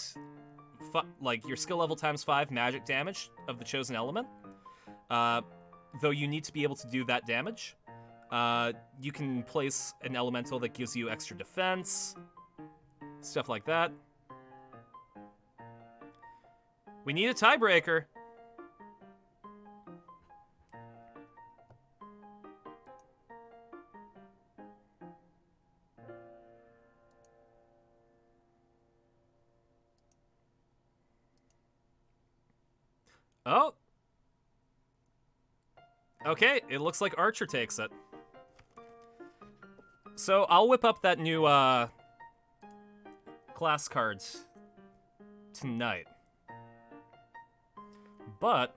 like, your skill level times 5 magic damage of the chosen element. Though you need to be able to do that damage. You can place an elemental that gives you extra defense, stuff like that. We need a tiebreaker. Oh. Okay, it looks like Archer takes it. So I'll whip up that new class card tonight. But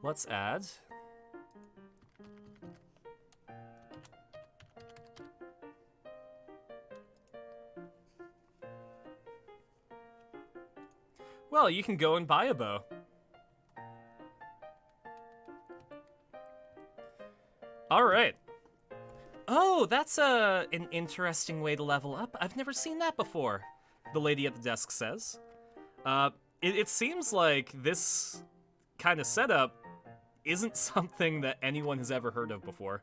let's add well, you can go and buy a bow. All right. Oh, that's an interesting way to level up. I've never seen that before, the lady at the desk says. It seems like this kind of setup isn't something that anyone has ever heard of before.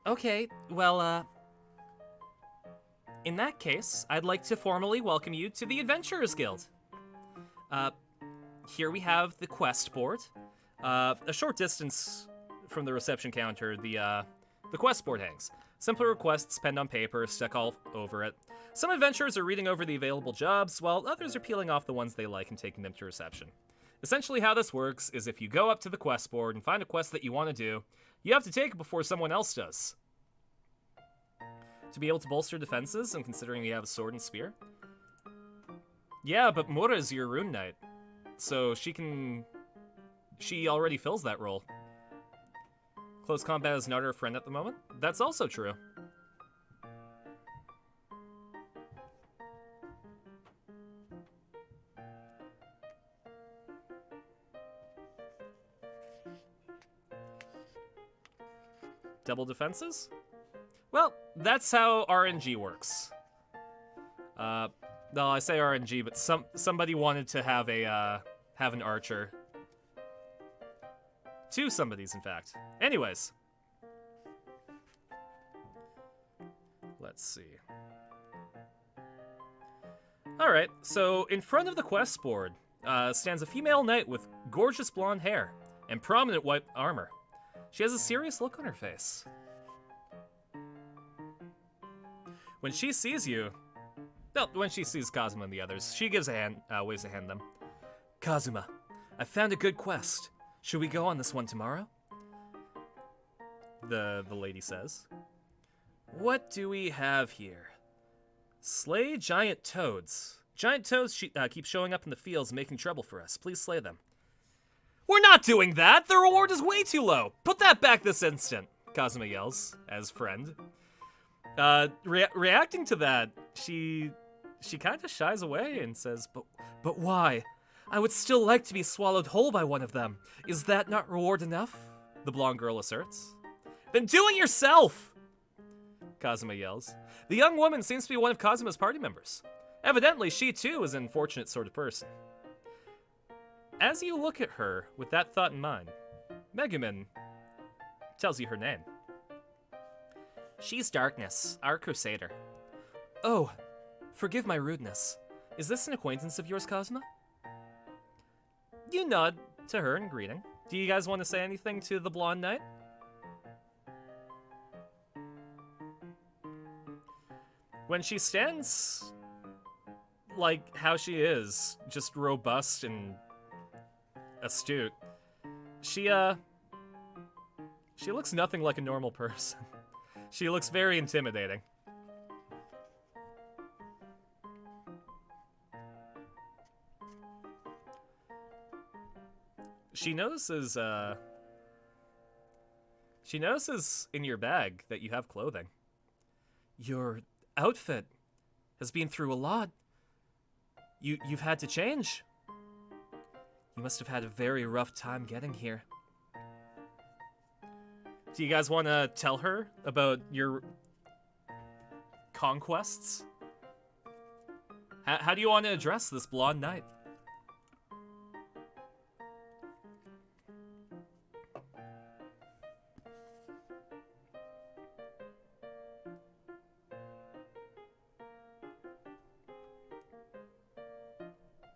Okay, well, in that case, I'd like to formally welcome you to the Adventurers Guild. Here we have the quest board. A short distance from the reception counter, the quest board hangs. Simpler requests penned on paper, stuck all over it. Some adventurers are reading over the available jobs, while others are peeling off the ones they like and taking them to reception. Essentially how this works is if you go up to the quest board and find a quest that you want to do, you have to take it before someone else does. To be able to bolster defenses, and considering you have a sword and spear. Yeah, but Mura is your Rune Knight, so she already fills that role. Close combat is not her friend at the moment. That's also true. Double defenses? Well, that's how RNG works. No, I say RNG, but somebody wanted to have an archer. 2 somebodies, in fact. Anyways. Let's see. Alright, so in front of the quest board stands a female knight with gorgeous blonde hair and prominent white armor. She has a serious look on her face. When she sees you, well, when she sees Kazuma and the others, she gives a hand, waves a hand them. Kazuma, I found a good quest. Should we go on this one tomorrow? The lady says. What do we have here? Slay giant toads. Giant toads keep showing up in the fields and making trouble for us. Please slay them. We're not doing that! The reward is way too low! Put that back this instant! Kazuma yells, as friend. Reacting to that, she kind of shies away and says, But why? I would still like to be swallowed whole by one of them. Is that not reward enough? The blonde girl asserts. Then do it yourself! Kazuma yells. The young woman seems to be one of Kazuma's party members. Evidently, she too is an unfortunate sort of person. As you look at her with that thought in mind, Megumin tells you her name. She's Darkness, our crusader. Oh, forgive my rudeness. Is this an acquaintance of yours, Kazuma? You nod to her in greeting. Do you guys want to say anything to the blonde knight? When she stands like how she is, just robust and astute, she looks nothing like a normal person. She looks very intimidating. She notices in your bag that you have clothing. Your outfit has been through a lot. You've had to change. You must have had a very rough time getting here. Do you guys want to tell her about your conquests? How do you want to address this blonde knight?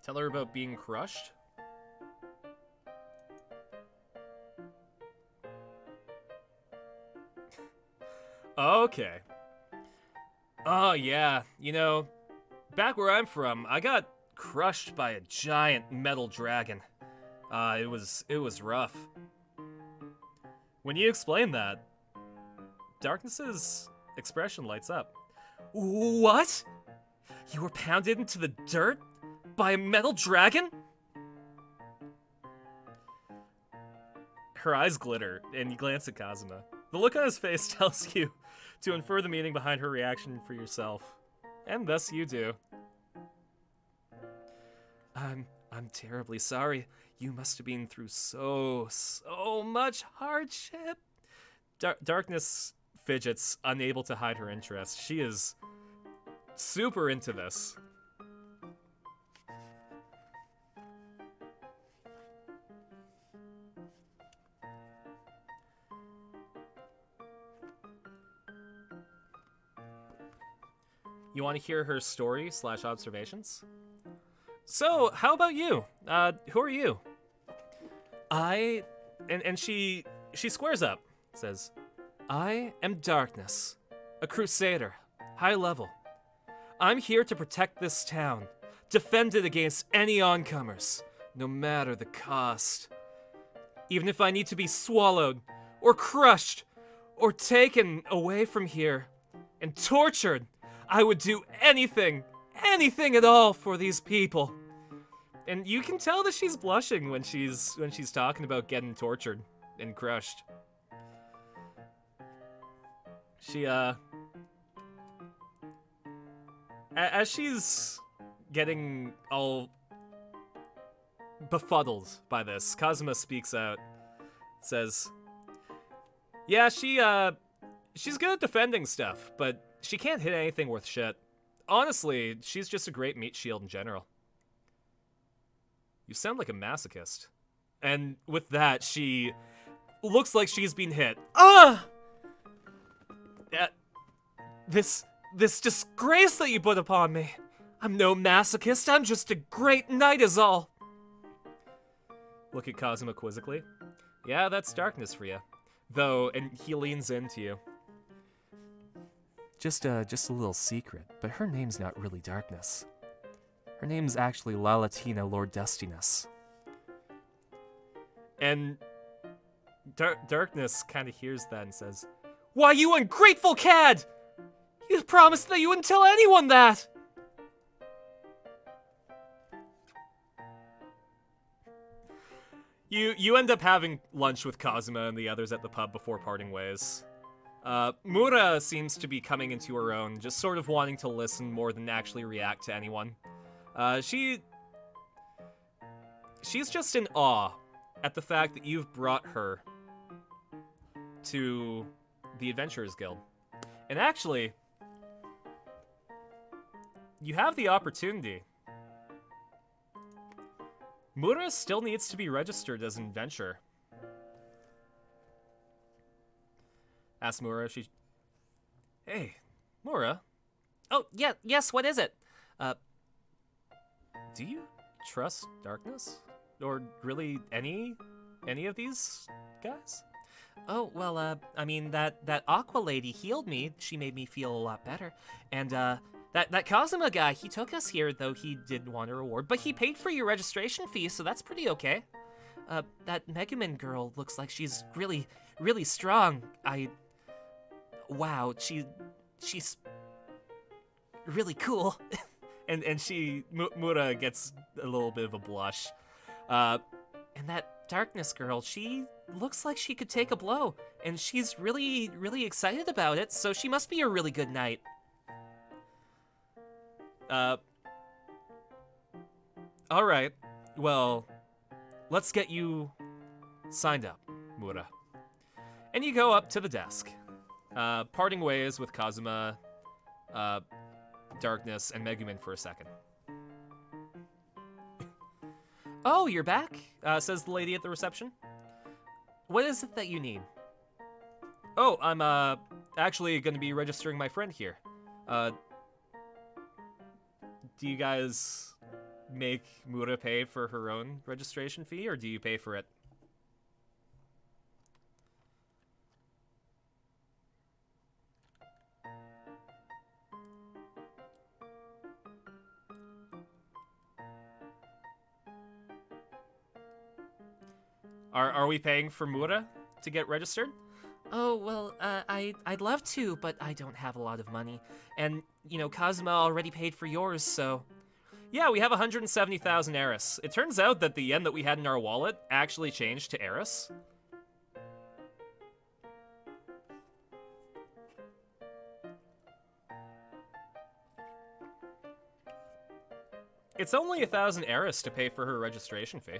Tell her about being crushed? Okay. Oh, yeah. You know, back where I'm from, I got crushed by a giant metal dragon. It was rough. When you explain that, Darkness's expression lights up. What? You were pounded into the dirt by a metal dragon? Her eyes glitter, and you glance at Kazuma. The look on his face tells you to infer the meaning behind her reaction for yourself. And thus you do. I'm terribly sorry. You must have been through so much hardship. Darkness fidgets, unable to hide her interest. She is super into this. You want to hear her story / observations? So, how about you? Who are you? And she squares up, says, I am Darkness, a crusader, high level. I'm here to protect this town, defend it against any oncomers, no matter the cost. Even if I need to be swallowed, or crushed, or taken away from here, and tortured, I would do anything at all for these people. And you can tell that she's blushing when she's talking about getting tortured and crushed. She as she's getting all befuddled by this, Kazuma speaks out, says, yeah, she's good at defending stuff, but she can't hit anything worth shit. Honestly, she's just a great meat shield in general. You sound like a masochist. And with that, she looks like she's been hit. This disgrace that you put upon me. I'm no masochist, I'm just a great knight is all. Look at Kazuma quizzically. Yeah, that's Darkness for you. Though, and he leans into you. Just a little secret, but her name's not really Darkness. Her name's actually Lalatina Lord Dustiness. And Darkness kind of hears that and says, "Why, you ungrateful cad! You promised that you wouldn't tell anyone that!" You end up having lunch with Kazuma and the others at the pub before parting ways. Mura seems to be coming into her own, just sort of wanting to listen more than actually react to anyone. She's just in awe at the fact that you've brought her to the Adventurers Guild. And actually, you have the opportunity. Mura still needs to be registered as an adventurer. Ask Mura if she... Hey, Mura. Oh, yeah, yes, what is it? Do you trust Darkness? Or really any of these guys? Oh, well, I mean, that Aqua lady healed me. She made me feel a lot better. And, that Kazuma guy, he took us here, though he did want a reward, but he paid for your registration fee, so that's pretty okay. That Megumin girl looks like she's really, really strong. Wow, she's really cool. and Mura gets a little bit of a blush. And that Darkness girl, she looks like she could take a blow, and she's really, really excited about it, so she must be a really good knight. Alright, well, let's get you signed up, Mura. And you go up to the desk, parting ways with Kazuma, Darkness, and Megumin for a second. Oh, you're back? Says the lady at the reception. What is it that you need? Oh, I'm, actually gonna be registering my friend here. Do you guys make Mura pay for her own registration fee, or do you pay for it? Are we paying for Mura to get registered? Oh, well, I'd love to, but I don't have a lot of money. And, you know, Kazuma already paid for yours, so... Yeah, we have 170,000 Eris. It turns out that the yen that we had in our wallet actually changed to Eris. It's only 1,000 Eris to pay for her registration fee.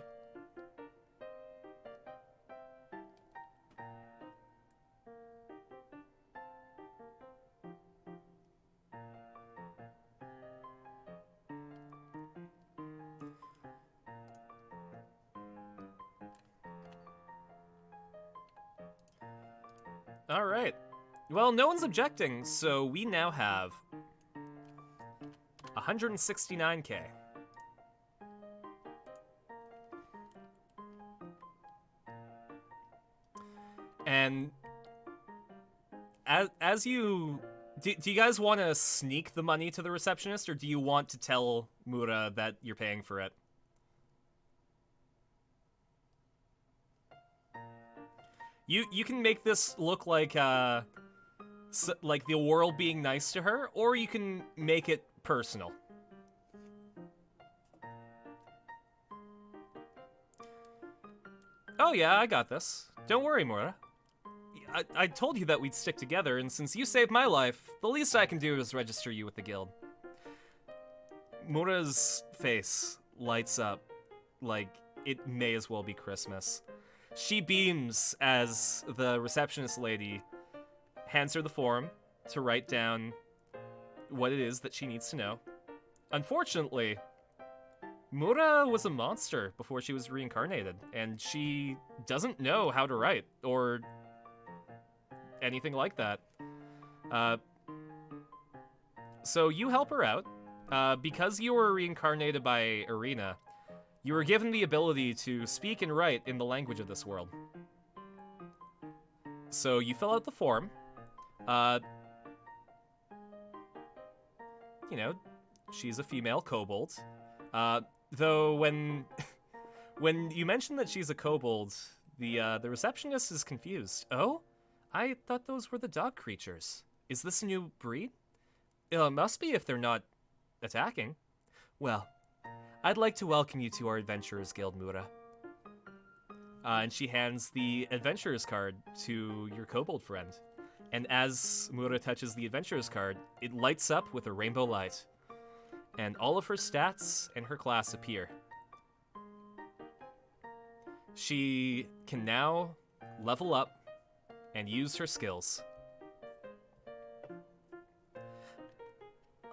All right. Well, no one's objecting, so we now have 169k. And as you... Do you guys want to sneak the money to the receptionist, or do you want to tell Mura that you're paying for it? You can make this look like the world being nice to her, or you can make it personal. Oh yeah, I got this. Don't worry, Mura. I told you that we'd stick together, and since you saved my life, the least I can do is register you with the guild. Mura's face lights up like it may as well be Christmas. She beams as the receptionist lady hands her the form to write down what it is that she needs to know. Unfortunately, Mura was a monster before she was reincarnated, and she doesn't know how to write, or anything like that. So you help her out. Because you were reincarnated by Irina, you were given the ability to speak and write in the language of this world. So you fill out the form. you know, she's a female kobold. Though when when you mention that she's a kobold, the receptionist is confused. Oh, I thought those were the dog creatures. Is this a new breed? It must be if they're not attacking. Well, I'd like to welcome you to our Adventurers Guild, Mura. And she hands the Adventurers card to your kobold friend. And as Mura touches the Adventurers card, it lights up with a rainbow light. And all of her stats and her class appear. She can now level up and use her skills.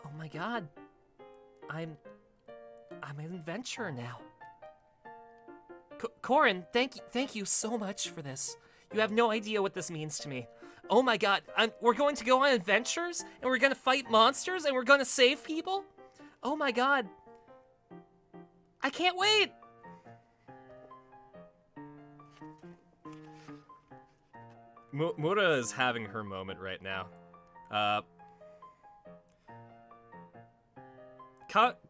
Oh my god. I'm an adventurer now. Corin, thank you so much for this. You have no idea what this means to me. Oh my god, we're going to go on adventures, and we're gonna fight monsters, and we're gonna save people? Oh my god. I can't wait! Mura is having her moment right now.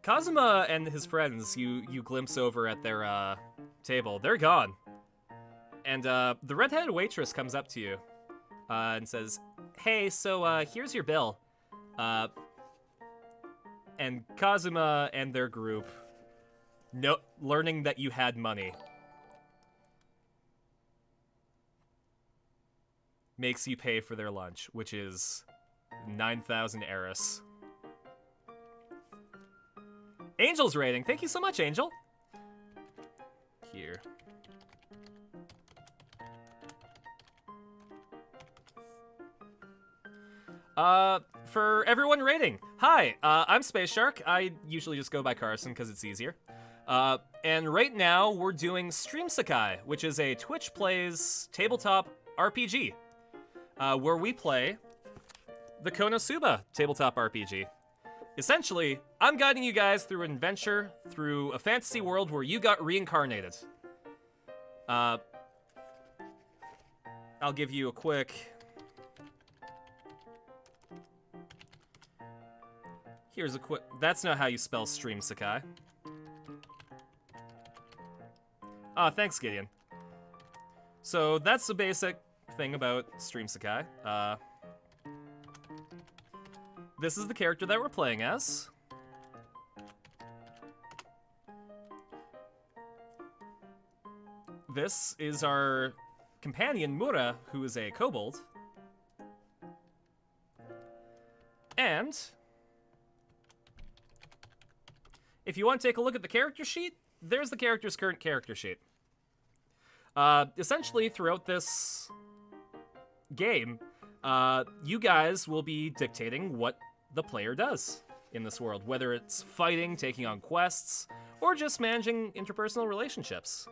Kazuma and his friends, you glimpse over at their table. They're gone. And the redheaded waitress comes up to you and says, "Hey, so here's your bill." And Kazuma and their group, learning that you had money, makes you pay for their lunch, which is 9,000 Eris. Angel's rating. Thank you so much, Angel. Here. For everyone rating. Hi, I'm Space Shark. I usually just go by Carson because it's easier. And right now we're doing Streamsekai, which is a Twitch Plays tabletop RPG, where we play the Konosuba tabletop RPG. Essentially, I'm guiding you guys through an adventure, through a fantasy world where you got reincarnated. I'll give you a quick... Here's a quick... That's not how you spell Streamsekai. Thanks, Gideon. So that's the basic thing about Streamsekai. This is the character that we're playing as. This is our companion, Mura, who is a kobold. And if you want to take a look at the character sheet, there's the character's current character sheet. Essentially, throughout this game, you guys will be dictating what the player does in this world, whether it's fighting, taking on quests, or just managing interpersonal relationships.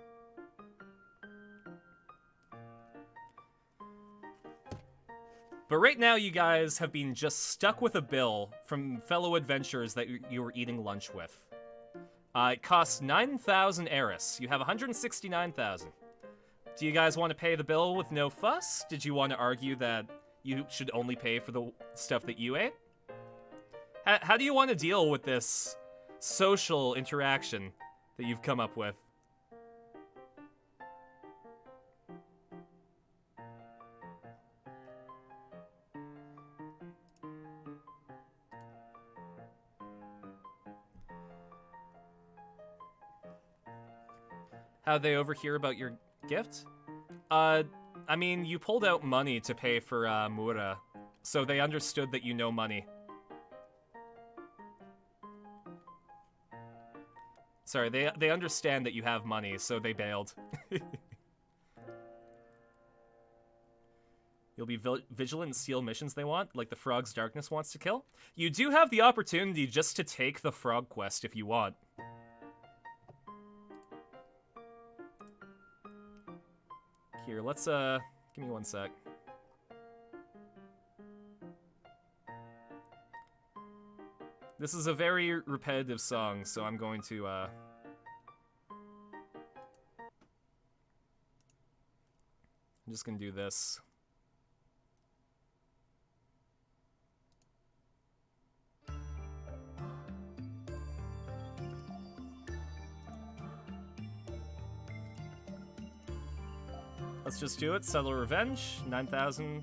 But right now, you guys have been just stuck with a bill from fellow adventurers that you were eating lunch with. It costs 9,000 Eris. You have 169,000. Do you guys want to pay the bill with no fuss? Did you want to argue that you should only pay for the stuff that you ate? How do you want to deal with this social interaction that you've come up with? How'd they overhear about your gift? I mean, you pulled out money to pay for Mura, so they understood that you know money. Sorry, they understand that you have money, so they bailed. You'll be vigilant and steal missions they want, like the Frog's Darkness wants to kill. You do have the opportunity just to take the Frog quest if you want. Here, let's, give me one sec. This is a very repetitive song, so I'm going to, I'm just gonna do this. let's just do it. Settle revenge, 9,000.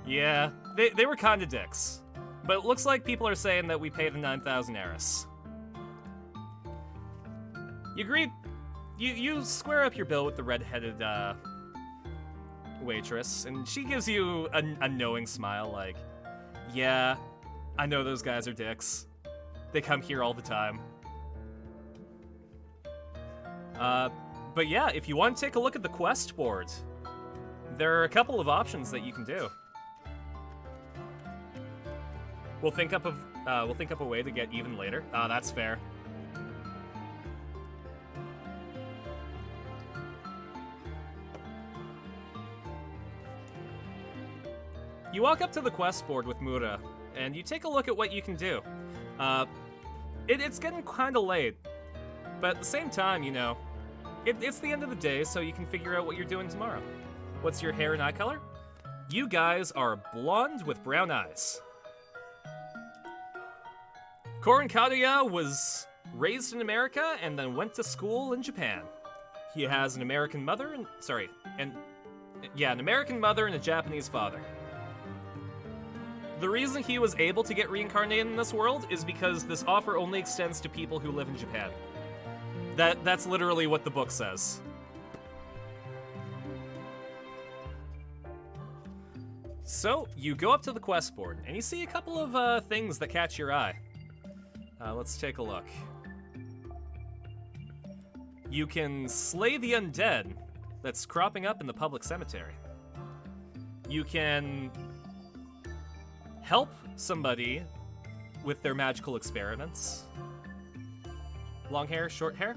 Yeah, they were kind of dicks. But it looks like people are saying that we pay the 9,000 heiress. You agree? You square up your bill with the red-headed waitress, and she gives you a knowing smile like, yeah, I know those guys are dicks. They come here all the time. But yeah, if you want to take a look at the quest board, there are a couple of options that you can do. We'll think up a way to get even later. That's fair. You walk up to the quest board with Mura, and you take a look at what you can do. It's getting kind of late, but at the same time, you know, it's the end of the day, so you can figure out what you're doing tomorrow. What's your hair and eye color? You guys are blonde with brown eyes. Korin Kadoya was raised in America and then went to school in Japan. He has an American mother and an American mother and a Japanese father. The reason he was able to get reincarnated in this world is because this offer only extends to people who live in Japan. That's literally what the book says. So, you go up to the quest board, and you see a couple of things that catch your eye. Let's take a look. You can slay the undead that's cropping up in the public cemetery. You can help somebody with their magical experiments. Long hair, short hair?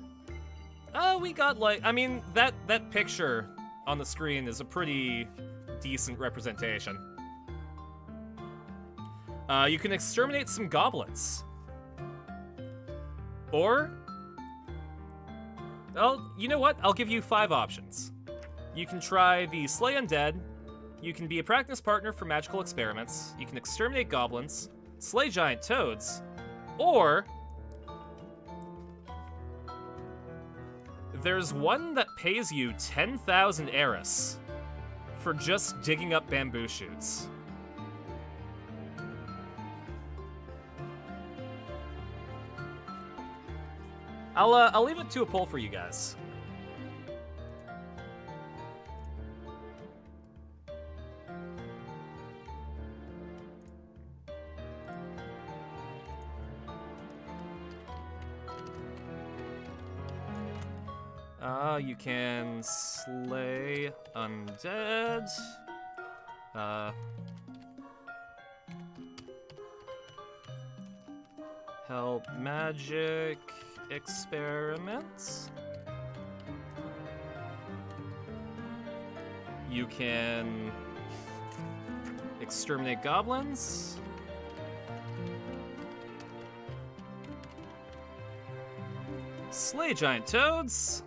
We got that picture on the screen is a pretty decent representation. You can exterminate some goblins. Or, well, you know what? I'll give you 5 options. You can try the Slay Undead, you can be a practice partner for magical experiments, you can exterminate goblins, slay giant toads, or there's one that pays you 10,000 heiress for just digging up bamboo shoots. I'll leave it to a poll for you guys. You can slay undead. Help magic experiments. You can exterminate goblins. Slay giant toads.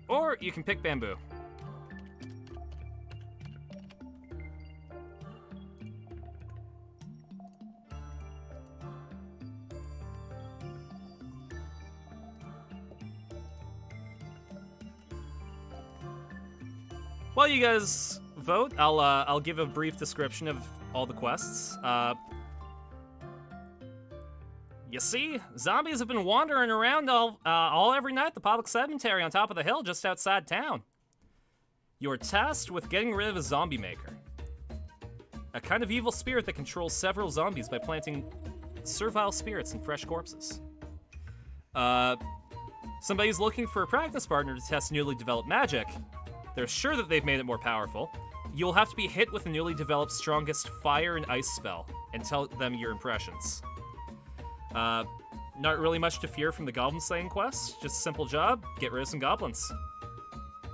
Or you can pick bamboo. While you guys vote, I'll give a brief description of all the quests. You see, zombies have been wandering around all every night at the public cemetery on top of the hill just outside town. You're tasked with getting rid of a zombie maker, a kind of evil spirit that controls several zombies by planting servile spirits in fresh corpses. Somebody's looking for a practice partner to test newly developed magic. They're sure that they've made it more powerful. You'll have to be hit with a newly developed strongest fire and ice spell and tell them your impressions. Not really much to fear from the goblin slaying quest. Just a simple job, get rid of some goblins.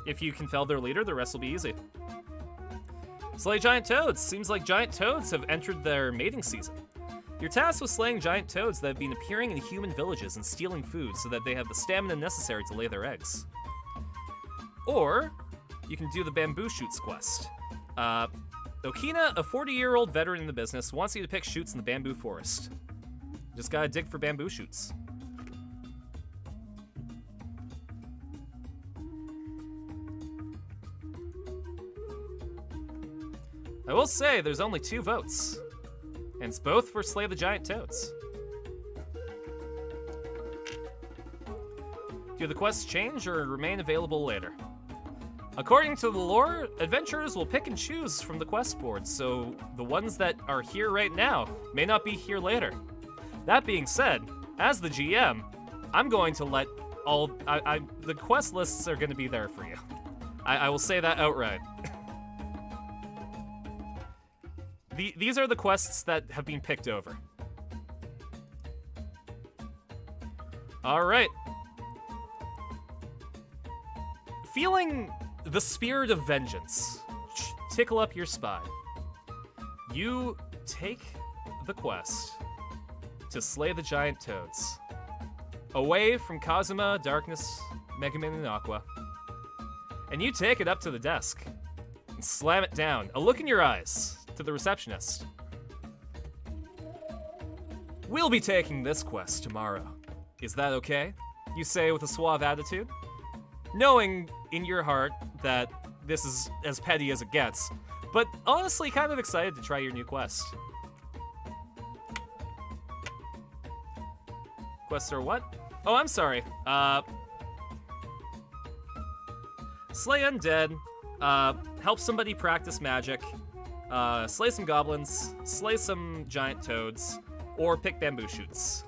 If you can fell their leader, the rest will be easy. Slay giant toads. Seems like giant toads have entered their mating season. You're tasked with slaying giant toads that have been appearing in human villages and stealing food so that they have the stamina necessary to lay their eggs. Or, you can do the bamboo shoots quest. Okina, a 40-year-old veteran in the business, wants you to pick shoots in the bamboo forest. Just gotta dig for bamboo shoots. I will say there's only 2 votes, and it's both for Slay the Giant Toads. Do the quests change or remain available later? According to the lore, adventurers will pick and choose from the quest boards, so the ones that are here right now may not be here later. That being said, as the GM, I'm going to let the quest lists are going to be there for you. I will say that outright. These are the quests that have been picked over. All right. Feeling the spirit of vengeance tickle up your spine, you take the quest to slay the giant toads, away from Kazuma, Darkness, Megumin, and Aqua, and you take it up to the desk and slam it down, a look in your eyes to the receptionist. We'll be taking this quest tomorrow. Is that okay? You say with a suave attitude, knowing in your heart that this is as petty as it gets, but honestly kind of excited to try your new quest. Quests are what? Oh, I'm sorry. Slay undead, help somebody practice magic, slay some goblins, slay some giant toads, or pick bamboo shoots.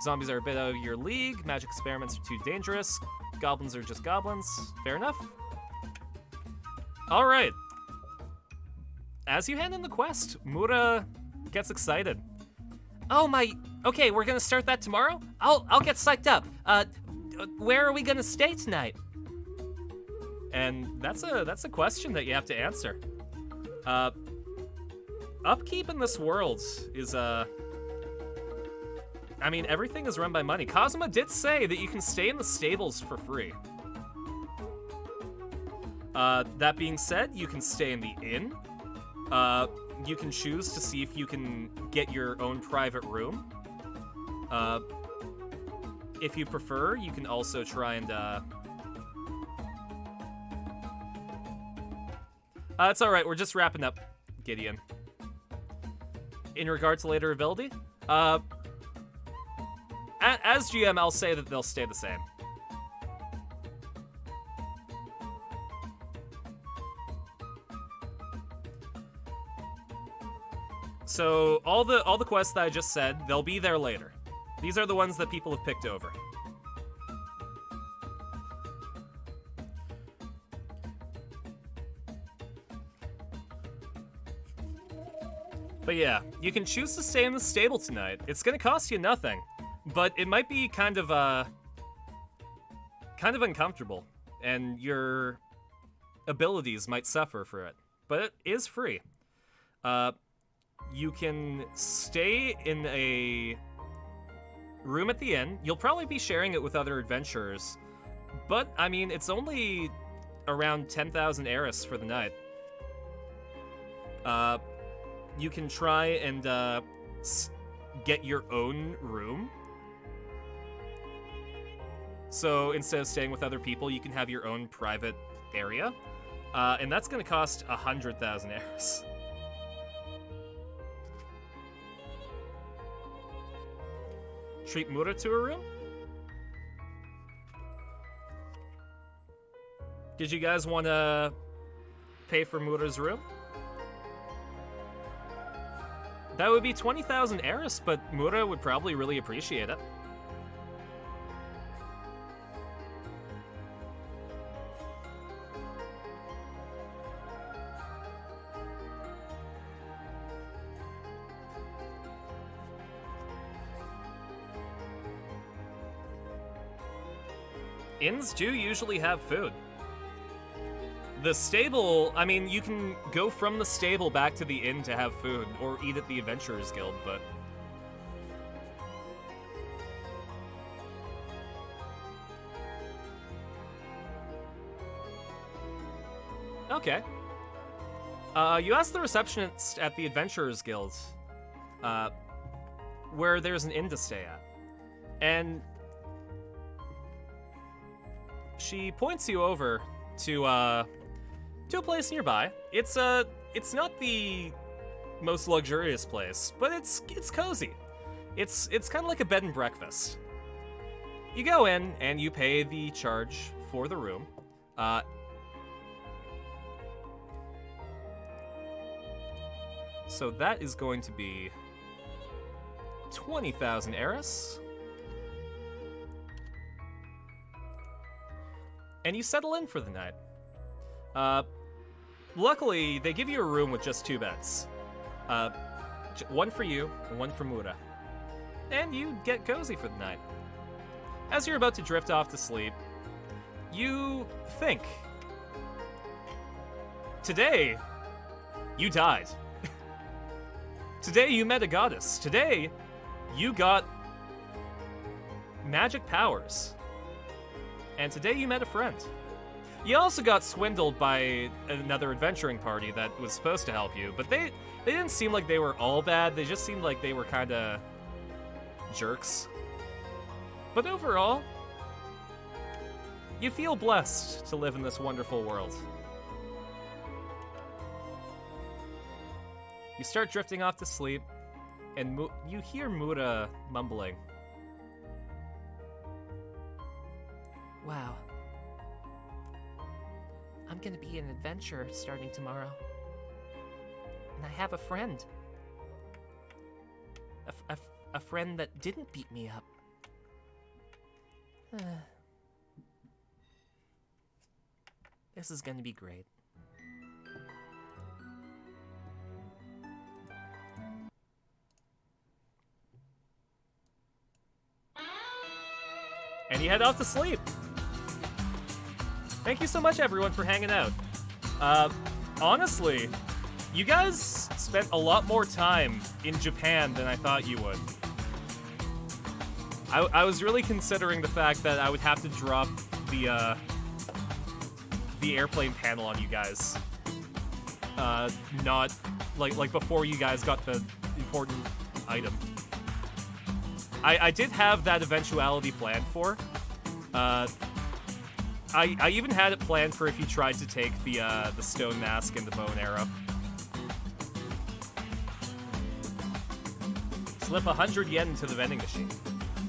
Zombies are a bit out of your league, magic experiments are too dangerous, goblins are just goblins. Fair enough. All right. As you hand in the quest, Mura gets excited. Oh my, okay, we're gonna start that tomorrow? I'll get psyched up. Where are we gonna stay tonight? And that's a question that you have to answer. Upkeep in this world is, I mean, everything is run by money. Kazuma did say that you can stay in the stables for free. That being said, you can stay in the inn. You can choose to see if you can get your own private room. If you prefer, you can also try and, it's alright, we're just wrapping up, Gideon. In regard to later ability, as GM, I'll say that they'll stay the same. So all the quests that I just said, they'll be there later. These are the ones that people have picked over. But yeah, you can choose to stay in the stable tonight. It's gonna cost you nothing, but it might be kind of uncomfortable, and your abilities might suffer for it. But it is free. You can stay in a room at the inn. You'll probably be sharing it with other adventurers, but I mean, it's only around 10,000 Eris for the night. You can try and get your own room. So instead of staying with other people, you can have your own private area, and that's going to cost 100,000 Eris. Treat Mura to a room? Did you guys want to pay for Mura's room? That would be 20,000 Eris, but Mura would probably really appreciate it. Inns do usually have food. The stable, I mean, you can go from the stable back to the inn to have food, or eat at the Adventurers Guild, but... Okay. You asked the receptionist at the Adventurers Guild, where there's an inn to stay at. And she points you over to to a place nearby. It's not the most luxurious place, but it's cozy. It's kind of like a bed and breakfast. You go in and you pay the charge for the room. So that is going to be 20,000 Eris. And you settle in for the night. Luckily, they give you a room with just 2 beds. One for you, and one for Mura. And you get cozy for the night. As you're about to drift off to sleep, you think, today, you died. Today you met a goddess. Today, you got magic powers. And today you met a friend. You also got swindled by another adventuring party that was supposed to help you, but they didn't seem like they were all bad. They just seemed like they were kind of jerks. But overall, you feel blessed to live in this wonderful world. You start drifting off to sleep, and you hear Mura mumbling. Wow. I'm gonna be an adventurer starting tomorrow. And I have a friend. A friend that didn't beat me up. This is gonna be great. And you head off to sleep. Thank you so much, everyone, for hanging out. Honestly, you guys spent a lot more time in Japan than I thought you would. I was really considering the fact that I would have to drop the airplane panel on you guys. Not like before you guys got the important item. I did have that eventuality planned for. I even had it planned for if you tried to take the stone mask and the bow and arrow. Slip 100 yen into the vending machine.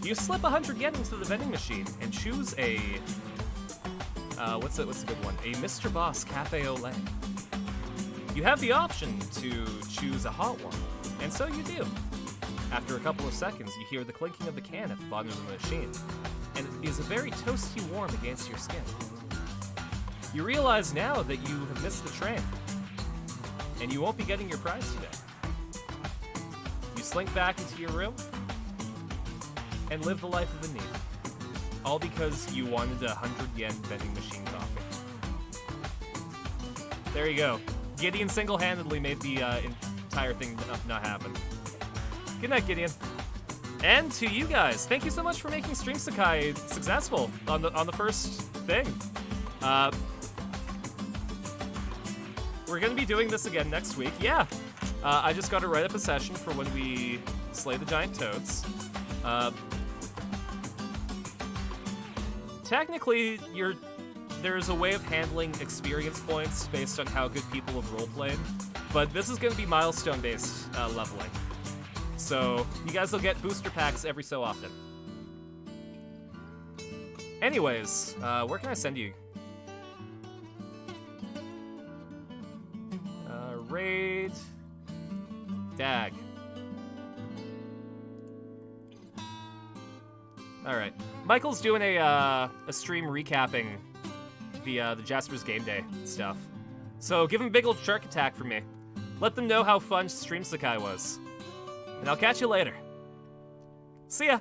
You slip 100 yen into the vending machine and choose a what's a good one? A Mr. Boss Cafe au lait. You have the option to choose a hot one, and so you do. After a couple of seconds, you hear the clinking of the can at the bottom of the machine, and it is a very toasty warm against your skin. You realize now that you have missed the train, and you won't be getting your prize today. You slink back into your room, and live the life of a need. All because you wanted a 100 yen vending machine coffee. There you go. Gideon single-handedly made the entire thing not happen. Good night, Gideon. And to you guys, thank you so much for making Streamsekai successful on the first thing. We're gonna be doing this again next week. Yeah, I just got to write up a session for when we slay the giant toads. Technically, there's a way of handling experience points based on how good people have roleplayed, but this is going to be milestone-based leveling. So you guys will get booster packs every so often. Anyways, where can I send you? Raid... Dag. Alright. Michael's doing a stream recapping the Jasper's Game Day stuff. So give him a big old shark attack from me. Let them know how fun Streamsekai was. And I'll catch you later. See ya!